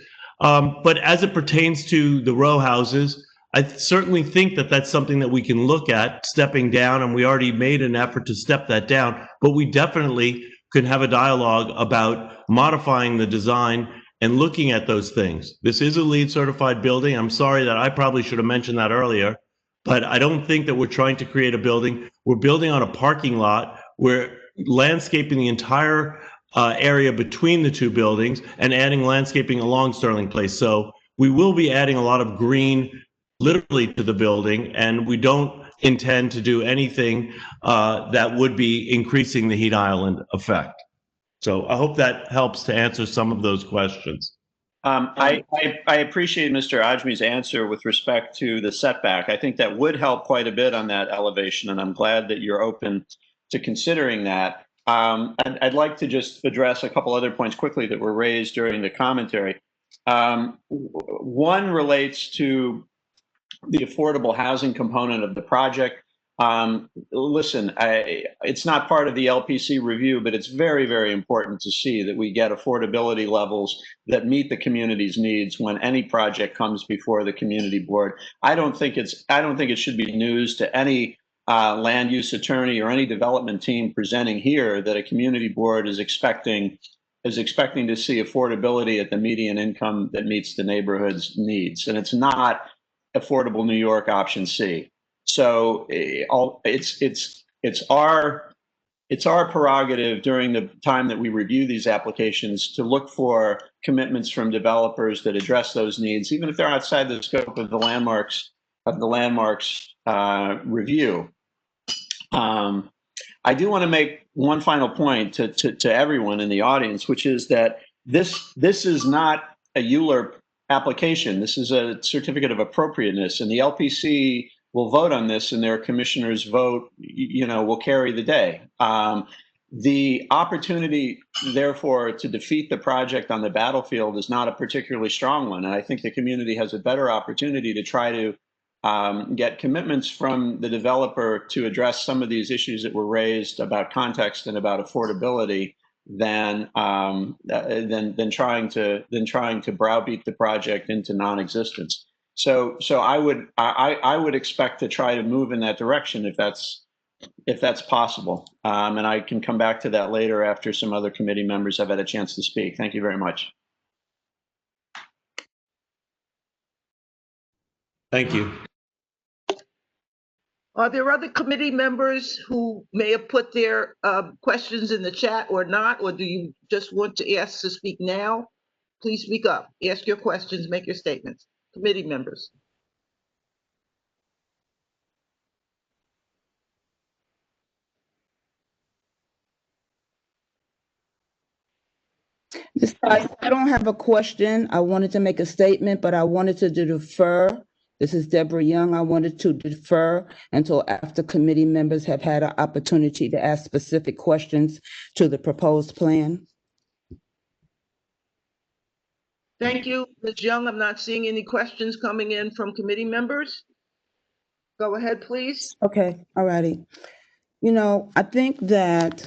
But as it pertains to the row houses, I certainly think that that's something that we can look at stepping down, and we already made an effort to step that down, but we definitely could have a dialogue about modifying the design and looking at those things. This is a LEED certified building. I'm sorry that I probably should have mentioned that earlier, but I don't think that we're trying to create a building. We're building on a parking lot. We're landscaping the entire area between the 2 buildings and adding landscaping along Sterling Place. So we will be adding a lot of green literally to the building, and we don't intend to do anything that would be increasing the heat island effect. So I hope that helps to answer some of those questions. I appreciate Mr. Ajmi's answer with respect to the setback. I think that would help quite a bit on that elevation, and I'm glad that you're open to considering that. And I'd like to just address a couple other points quickly that were raised during the commentary. One relates to the affordable housing component of the project. Listen, it's not part of the LPC review, but it's very, very important to see that we get affordability levels that meet the community's needs when any project comes before the community board. I don't think it should be news to any land use attorney or any development team presenting here that a community board is expecting to see affordability at the median income that meets the neighborhood's needs, and it's not affordable New York option C. So it's our prerogative during the time that we review these applications to look for commitments from developers that address those needs, even if they're outside the scope of the landmarks review. I do want to make one final point to everyone in the audience, which is that this is not a ULURP application. This is a certificate of appropriateness, and the LPC will vote on this, and their commissioners vote, will carry the day. The opportunity, therefore, to defeat the project on the battlefield is not a particularly strong one. And I think the community has a better opportunity to try to get commitments from the developer to address some of these issues that were raised about context and about affordability than trying to browbeat the project into non-existence. So I would expect to try to move in that direction if that's possible. And I can come back to that later after some other committee members have had a chance to speak. Thank you very much. Thank you. Are there other committee members who may have put their questions in the chat or not, or do you just want to ask to speak now? Please speak up, ask your questions, make your statements. Committee members. Ms. Price, I don't have a question. I wanted to make a statement, but I wanted to defer. This is Deborah Young. I wanted to defer until after committee members have had an opportunity to ask specific questions to the proposed plan. Thank you, Ms. Young. I'm not seeing any questions coming in from committee members. Go ahead, please. Okay, all righty. I think that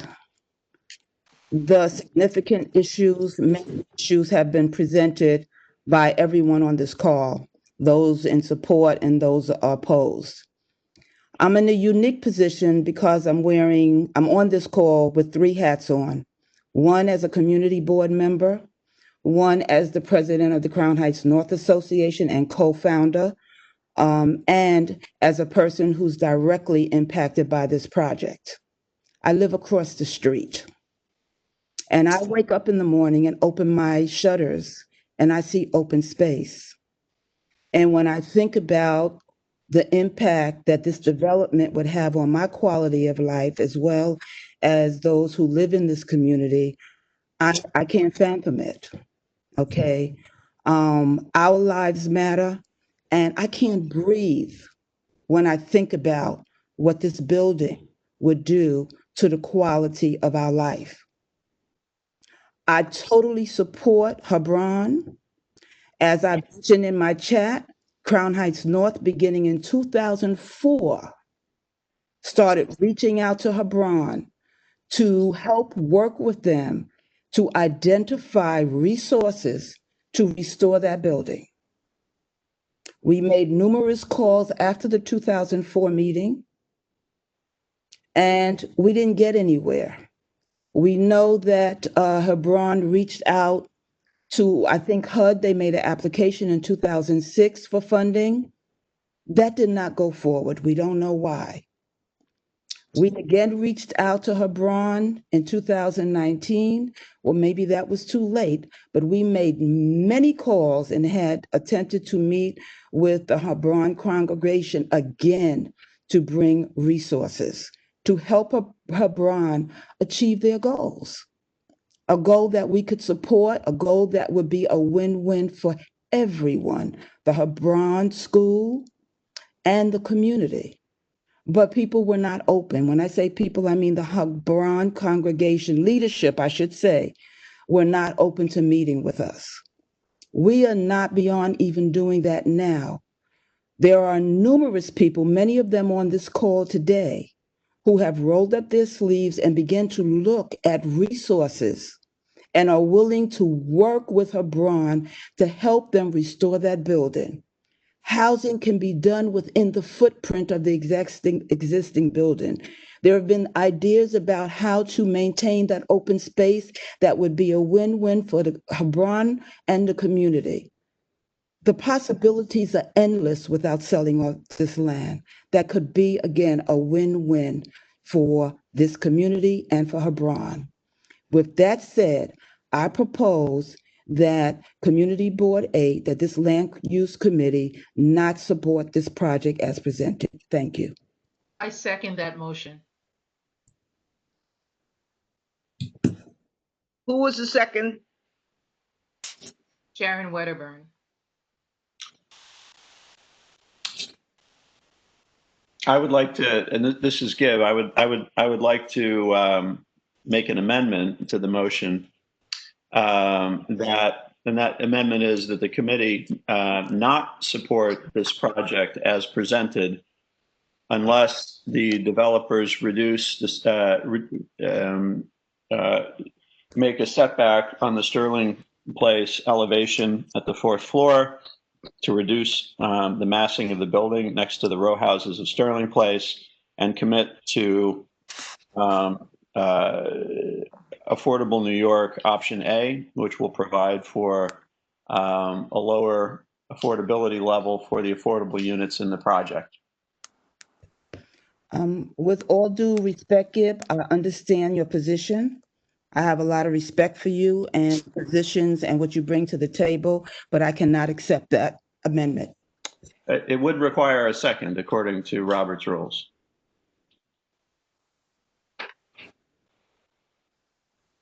the significant issues, main issues have been presented by everyone on this call, those in support and those opposed. I'm in a unique position because I'm on this call with 3 hats on. One as a community board member, one as the president of the Crown Heights North Association and co-founder, and as a person who's directly impacted by this project. I live across the street. And I wake up in the morning and open my shutters and I see open space. And when I think about the impact that this development would have on my quality of life, as well as those who live in this community, I can't fathom it. Okay. Our lives matter, and I can't breathe when I think about what this building would do to the quality of our life. I totally support Hebron. As I mentioned in my chat, Crown Heights North, beginning in 2004, started reaching out to Hebron to help work with them to identify resources to restore that building. We made numerous calls after the 2004 meeting, and we didn't get anywhere. We know that Hebron reached out to, I think, HUD. They made an application in 2006 for funding. That did not go forward. We don't know why. We again reached out to Hebron in 2019. Well, maybe that was too late, but we made many calls and had attempted to meet with the Hebron congregation again to bring resources to help Hebron achieve their goals. A goal that we could support, a goal that would be a win-win for everyone, the Hebron school and the community. But people were not open. When I say people, I mean the Hebron congregation leadership, I should say, were not open to meeting with us. We are not beyond even doing that now. There are numerous people, many of them on this call today, who have rolled up their sleeves and began to look at resources and are willing to work with Hebron to help them restore that building. Housing can be done within the footprint of the existing building. There have been ideas about how to maintain that open space that would be a win-win for the Hebron and the community. The possibilities are endless without selling off this land. That could be, again, a win-win for this community and for Hebron. With that said, I propose that Community Board 8, that this Land Use Committee not support this project as presented. Thank you. I second that motion. Who was the second? Sharon Wedderburn. I would like to, and this is Gibb, I would like to make an amendment to the motion and that amendment is that the committee not support this project as presented unless the developers reduce this, make a setback on the Sterling Place elevation at the 4th floor to reduce the massing of the building next to the row houses of Sterling Place, and commit to Affordable New York option A, which will provide for a lower affordability level for the affordable units in the project. With all due respect, Gibb, I understand your position. I have a lot of respect for you and positions and what you bring to the table, but I cannot accept that amendment. It would require a second according to Robert's rules.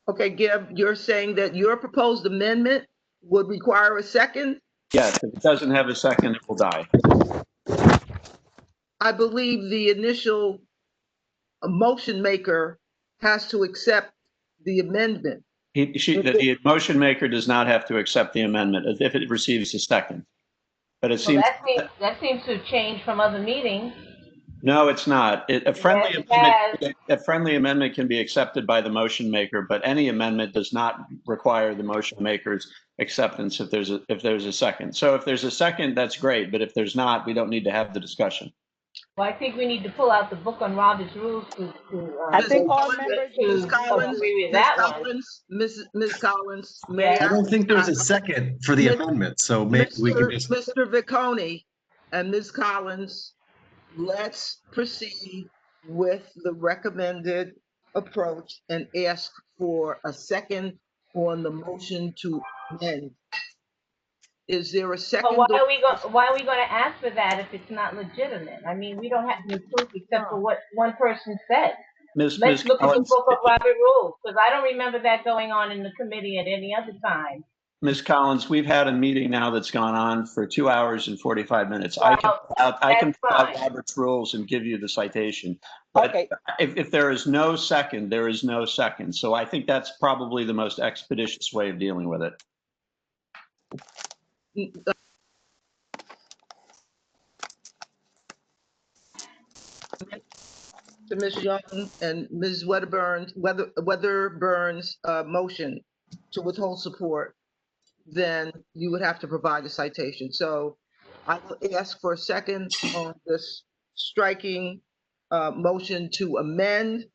Okay, Gibb, you're saying that your proposed amendment would require a second? Yes, if it doesn't have a second, it will die. I believe the initial motion maker has to accept the amendment. The motion maker does not have to accept the amendment if it receives a second. But it Well, seems that seems to have changed from other meetings. no, it's not. A friendly amendment can be accepted by the motion maker, but any amendment does not require the motion maker's acceptance if there's a second. So if there's a second, that's great. But if there's not, we don't need to have the discussion. Well, I think we need to pull out the book on Robert's rules to I think all members, Ms. Collins, agree with Ms. that one. Collins, Ms. Collins, Yeah. may I don't think there's a second for the amendment, so maybe we can just. Mr. Vicconi and Ms. Collins, let's proceed with the recommended approach and ask for a second on the motion to amend. Is there a But second? why are we going to ask for that if it's not legitimate? I mean, we don't have any proof except for what one person said. Ms. Let's look at the Collins, book of Robert Rules, because I don't remember that going on in the committee at any other time. Ms. Collins, we've had a meeting now that's gone on for 2 hours and 45 minutes. Well, I can pull out fine. Robert's rules and give you the citation. But Okay. if there is no second, there is no second. So I think that's probably the most expeditious way of dealing with it. To Ms. Young and Ms. Wedderburn's motion to withhold support, then you would have to provide a citation. So I will ask for a second on this striking motion to amend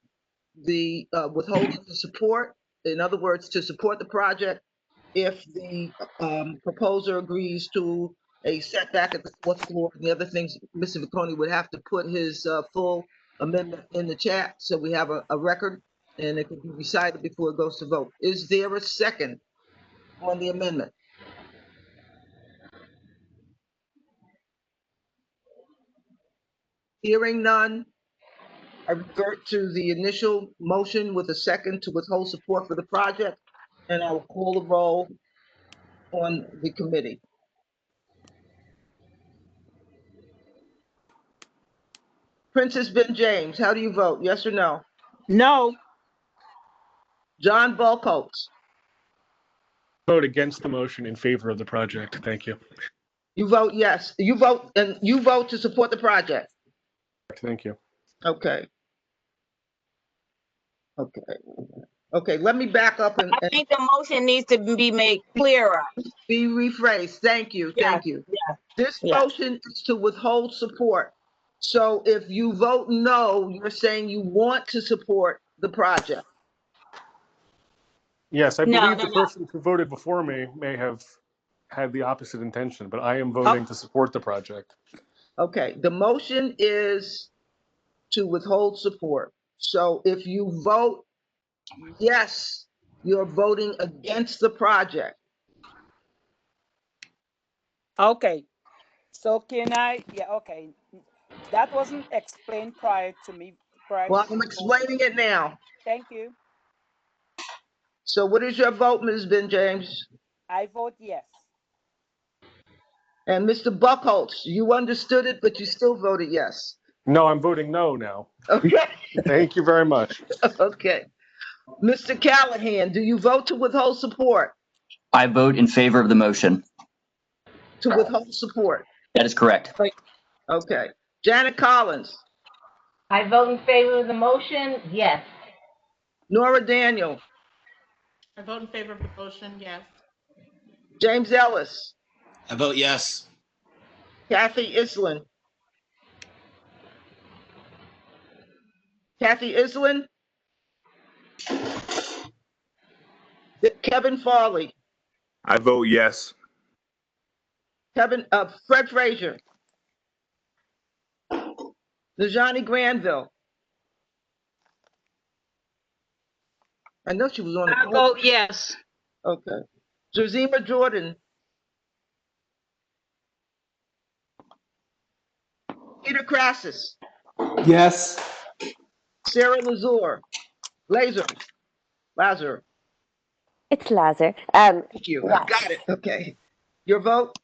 the withholding to support. In other words, to support the project if the proposer agrees to a setback at the 4th floor and the other things. Mr. Vicconi would have to put his full amendment in the chat so we have a record and it can be recited before it goes to vote. Is there a second on the amendment? Hearing none, I revert to the initial motion with a second to withhold support for the project, and I will call the roll on the committee. Princess Ben James, how do you vote? Yes or no? No. John Volkholtz, Vote against the motion in favor of the project. Thank you. you vote yes. You vote to support the project. Thank you. Okay. Okay, let me back up and I think the motion needs to be made clearer. be rephrased. Thank you. Thank you. Yes. This motion is to withhold support. So if you vote no, you're saying you want to support the project. Yes, I No, believe no, the no. person who voted before me may have had the opposite intention, but I am voting to support the project. Okay, the motion is to withhold support. So if you vote yes, you're voting against the project. Okay. So can I, okay. That wasn't explained prior to me. Well, I'm explaining it now. Thank you. So what is your vote, Ms. Ben James? I vote yes. And Mr. Buckholtz, you understood it, but you still voted yes. No, I'm voting no now. Okay. Thank you very much. Okay. Mr. Callahan, do you vote to withhold support? I vote in favor of the motion. To withhold support? That is correct. Okay. Janet Collins? I vote in favor of the motion, yes. Nora Daniel? I vote in favor of the motion, yes. James Ellis? I vote yes. Kathy Islin? Kathy Islin? Kevin Farley? I vote yes. Fred Frazier? Najani Granville? I know she was on the I call. vote yes. Okay. Josima Jordan? Peter Crassus? Yes. Sarah Lazar? It's Lazar. Thank you. Yes. Got it. Okay. Your vote?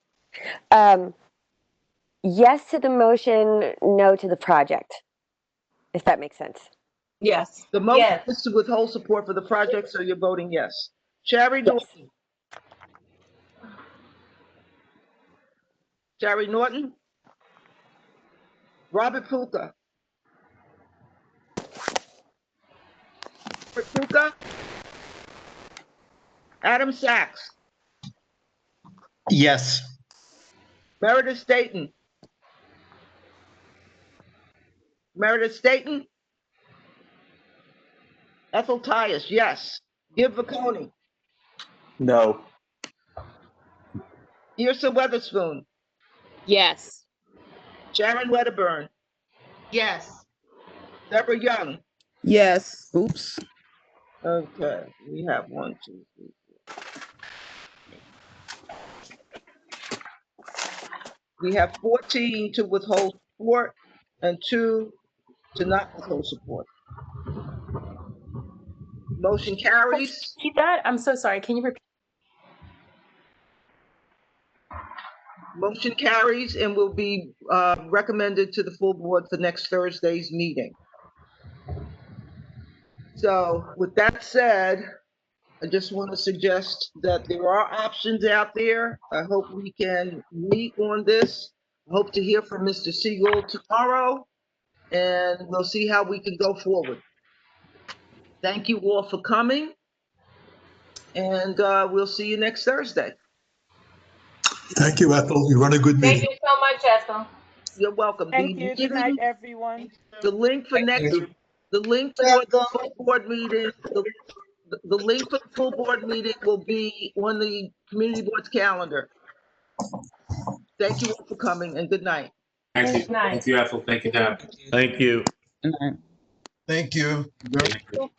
Yes to the motion, no to the project, if that makes sense. Yes. The motion is to withhold support for the project, so you're voting yes. Sherry Norton? Sherry Norton? Robert Puka? Robert Puka? Adam Sachs? Yes. Meredith Staten? Meredith Staten? Ethel Tyus, yes. Gib Vicconi? No. Yrsa Weatherspoon? Yes. Sharon Wedderburn? Yes. Deborah Young? Yes. Oops. Okay, we have 1, 2, 3, 4. We have 14 to withhold support and 2 to not withhold support. Motion carries. Repeat that? I'm so sorry. Can you repeat? Motion carries and will be recommended to the full board for next Thursday's meeting. So with that said, I just want to suggest that there are options out there. I hope we can meet on this. I hope to hear from Mr. Siegel tomorrow, and we'll see how we can go forward. Thank you all for coming, and we'll see you next Thursday. Thank you, Ethel. You run a good meeting. Thank you so much, Ethel. You're welcome. Thank you. Good night, everyone. The link for the link for the full board meeting, the link for the full board meeting will be on the community board's calendar. Thank you all for coming, and good night. Thank you. Night. Thank you, Ethel. Thank you, Deb. Thank you. Good night. Thank you. Thank you.